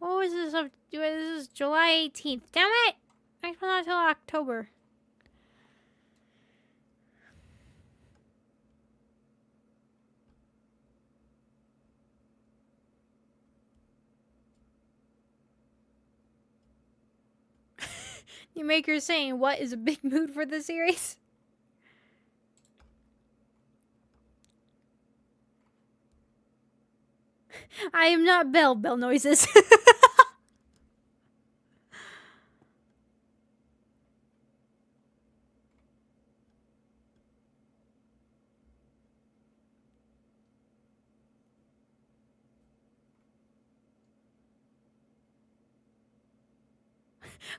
What was this? This is July 18th. Damn it! Next one not till October. New maker saying, what is a big mood for the series? I am not Bell noises.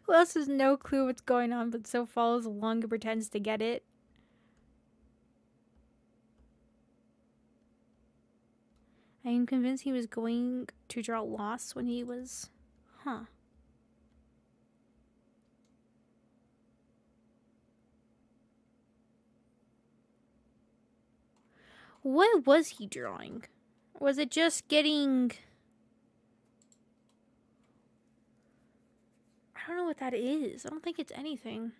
Who else has no clue what's going on but so follows along and pretends to get it? I am convinced he was going to draw loss when he was... Huh. What was he drawing? Was it just getting... I don't know what that is. I don't think it's anything.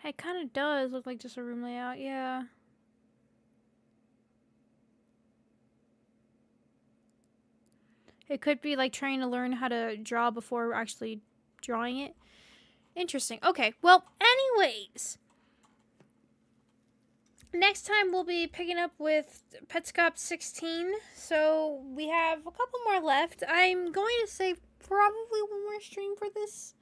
It kind of does look like just a room layout, yeah. It could be like trying to learn how to draw before actually drawing it. Interesting. Okay, well, anyways. Next time we'll be picking up with Petscop 16. So we have a couple more left. I'm going to save probably one more stream for this.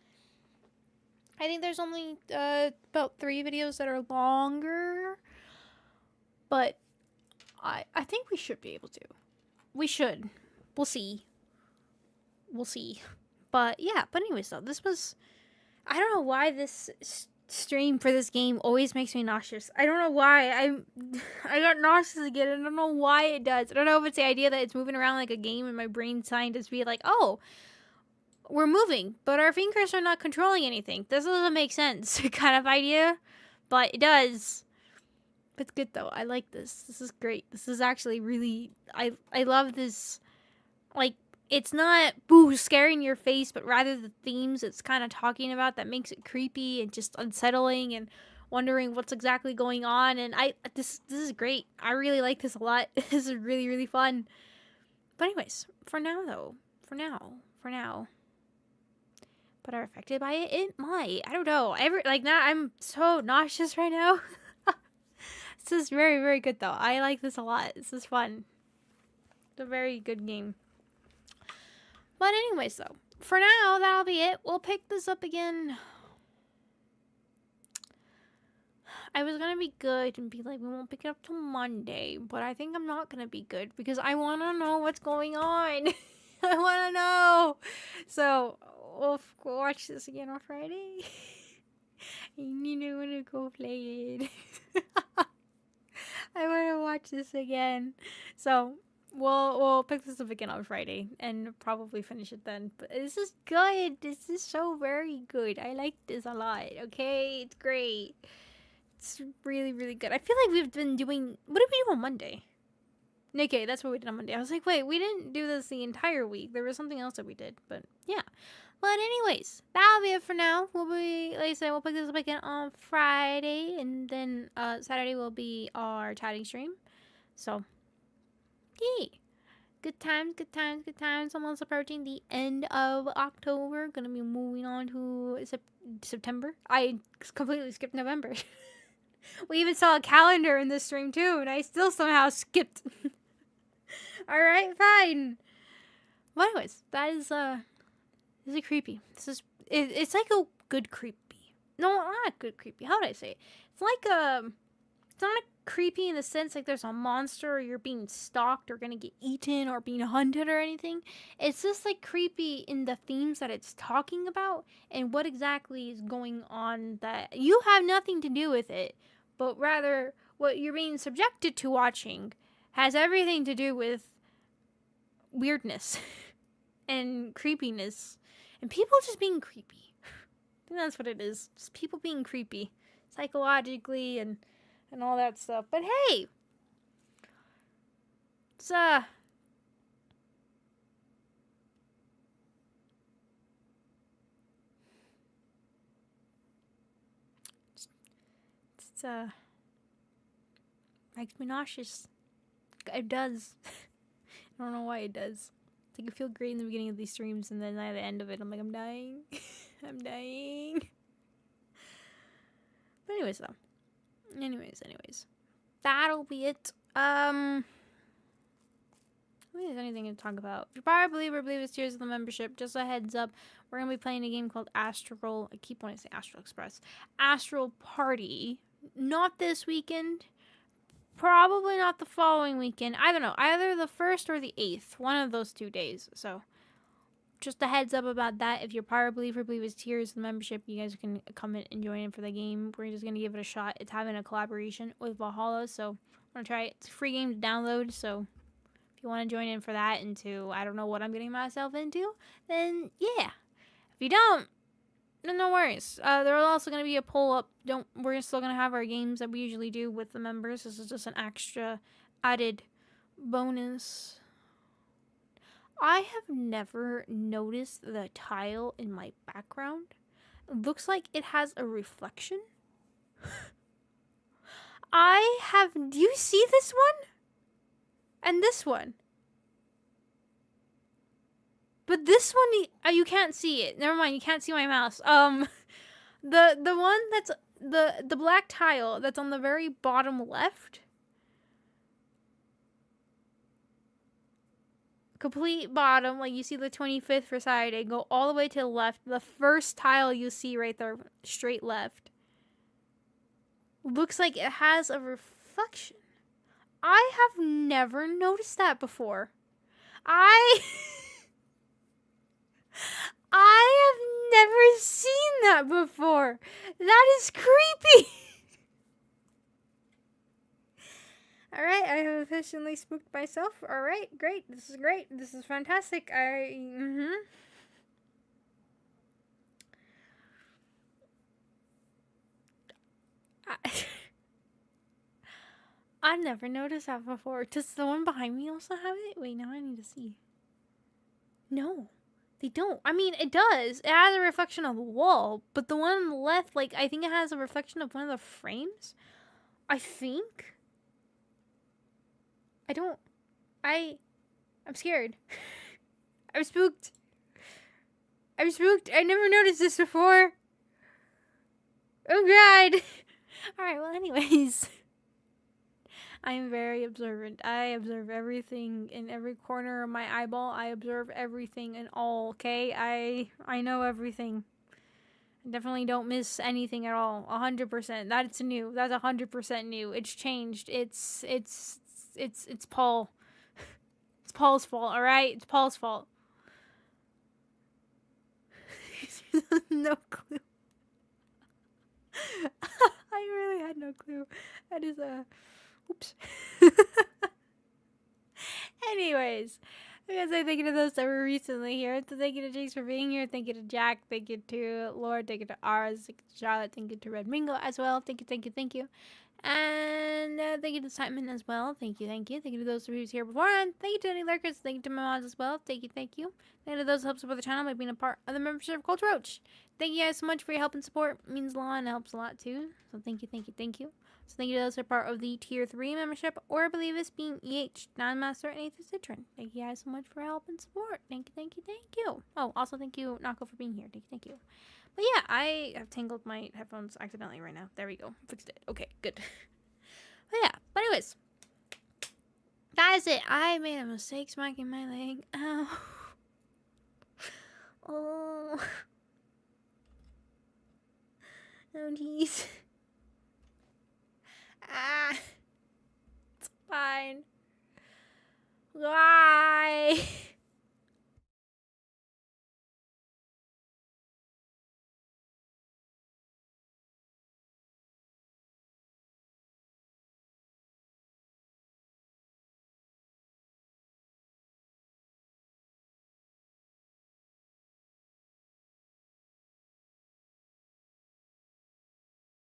I think there's only about 3 videos that are longer. But I think we should be able to. We should. We'll see. We'll see. But yeah, but anyways though, this was... I don't know why this stream for this game always makes me nauseous. I don't know why. I got nauseous again. I don't know why it does. I don't know if it's the idea that it's moving around like a game and my brain's trying to be like, oh, we're moving, but our fingers are not controlling anything. This doesn't make sense kind of idea, but it does. It's good though. I like this. This is great. This is actually really... I love this. Like, it's not boo scaring your face, but rather the themes it's kind of talking about that makes it creepy and just unsettling and wondering what's exactly going on. And this is great. I really like this a lot. This is really, really fun. But anyways, for now though, for now. But are affected by it? It might. I don't know. Now I'm so nauseous right now. This is very, very good though. I like this a lot. This is fun. It's a very good game. But anyways though, for now, that'll be it. We'll pick this up again. I was gonna be good and be like, we won't pick it up till Monday, but I think I'm not gonna be good because I wanna know what's going on. I wanna know. So, we'll watch this again on Friday. And you know, wanna go play it. I wanna watch this again. So, we'll pick this up again on Friday and probably finish it then. But this is good. This is so very good. I like this a lot. Okay, it's great. It's really, really good. I feel like we've been doing... What did we do on Monday? Okay, that's what we did on Monday. I was like, wait, we didn't do this the entire week. There was something else that we did. But yeah. But anyways, that'll be it for now. We'll be, like I said, we'll pick this up again on Friday. And then Saturday will be our chatting stream. So... yay. Good times, good times, good times. Almost approaching the end of October. Gonna be moving on to September. I completely skipped November. We even saw a calendar in this stream too, and I still somehow skipped. Alright, fine. But anyways, this is creepy. It's like a good creepy. No, not good creepy. How would I say it? It's like it's not creepy in the sense like there's a monster or you're being stalked or gonna get eaten or being hunted or anything. It's just like creepy in the themes that it's talking about and what exactly is going on that you have nothing to do with it, but rather what you're being subjected to watching has everything to do with weirdness and creepiness and people just being creepy. I think that's what it is. Just people being creepy. Psychologically and all that stuff. But hey! It's, makes me nauseous. It does. I don't know why it does. It's like I feel great in the beginning of these streams, and then at the end of it, I'm like, I'm dying. I'm dying. But anyways, though. Anyways. That'll be it. I don't think there's anything to talk about. If you probably believe it's tiers of the membership, just a heads up, we're going to be playing a game called Astral, I keep wanting to say Astral Express, Astral Party. Not this weekend. Probably not the following weekend. I don't know. Either the 1st or the 8th. One of those 2 days. So, just a heads up about that. If you're part of Believe it's tiers of the membership, you guys can come in and join in for the game. We're just going to give it a shot. It's having a collaboration with Valhalla, so I'm going to try it. It's a free game to download, so if you want to join in for that into, I don't know what I'm getting myself into, then yeah. If you don't, then no worries. There's also going to be a poll up. We're still going to have our games that we usually do with the members. This is just an extra added bonus. I have never noticed the tile in my background. It looks like it has a reflection. Do you see this one? And this one? But this one, you can't see it. Never mind, you can't see my mouse. The one that's, the black tile that's on the very bottom left. Complete bottom, like you see the 25th for Saturday, go all the way to the left. The first tile you see right there, straight left, looks like it has a reflection. I have never noticed that before. I have never seen that before. That is creepy. Alright, I have officially spooked myself. Alright, great. This is great. This is fantastic. I've never noticed that before. Does the one behind me also have it? Wait, now I need to see. No, they don't. I mean, it does. It has a reflection of the wall, but the one on the left, like, I think it has a reflection of one of the frames. I think. I'm scared. I'm spooked. I never noticed this before. Oh god. Alright, well anyways. I am very observant. I observe everything in every corner of my eyeball. I observe everything and all, okay? I know everything. I definitely don't miss anything at all. 100%. That's new. That's 100% new. It's changed. It's Paul. It's Paul's fault, alright? It's Paul's fault. No clue. I really had no clue. That is oops. Anyways, I'm gonna say thank you to those that were recently here. So thank you to Jace for being here. Thank you to Jack. Thank you to Lord. Thank you to Ars. Thank you to Charlotte. Thank you to Red Mingo as well. Thank you. And thank you to Simon as well. Thank you. Thank you to those who were here beforehand. Thank you to any lurkers. Thank you to my mods as well. Thank you. Thank you to those who help support the channel by being a part of the membership of Cold Roach. Thank you guys so much for your help and support. It means a lot and helps a lot too. So thank you. So thank you to those who are part of the Tier 3 membership, or I believe it's being EH, Non-Master, and Atheist Citron. Thank you guys so much for your help and support. Thank you. Oh, also thank you, Nako, for being here. Thank you. But yeah, I have tangled my headphones accidentally right now. There we go. Fixed it. Okay, good. But anyways, that is it. I made a mistake smacking my leg. Ow. Oh. Oh, jeez. Ah. It's fine. Bye.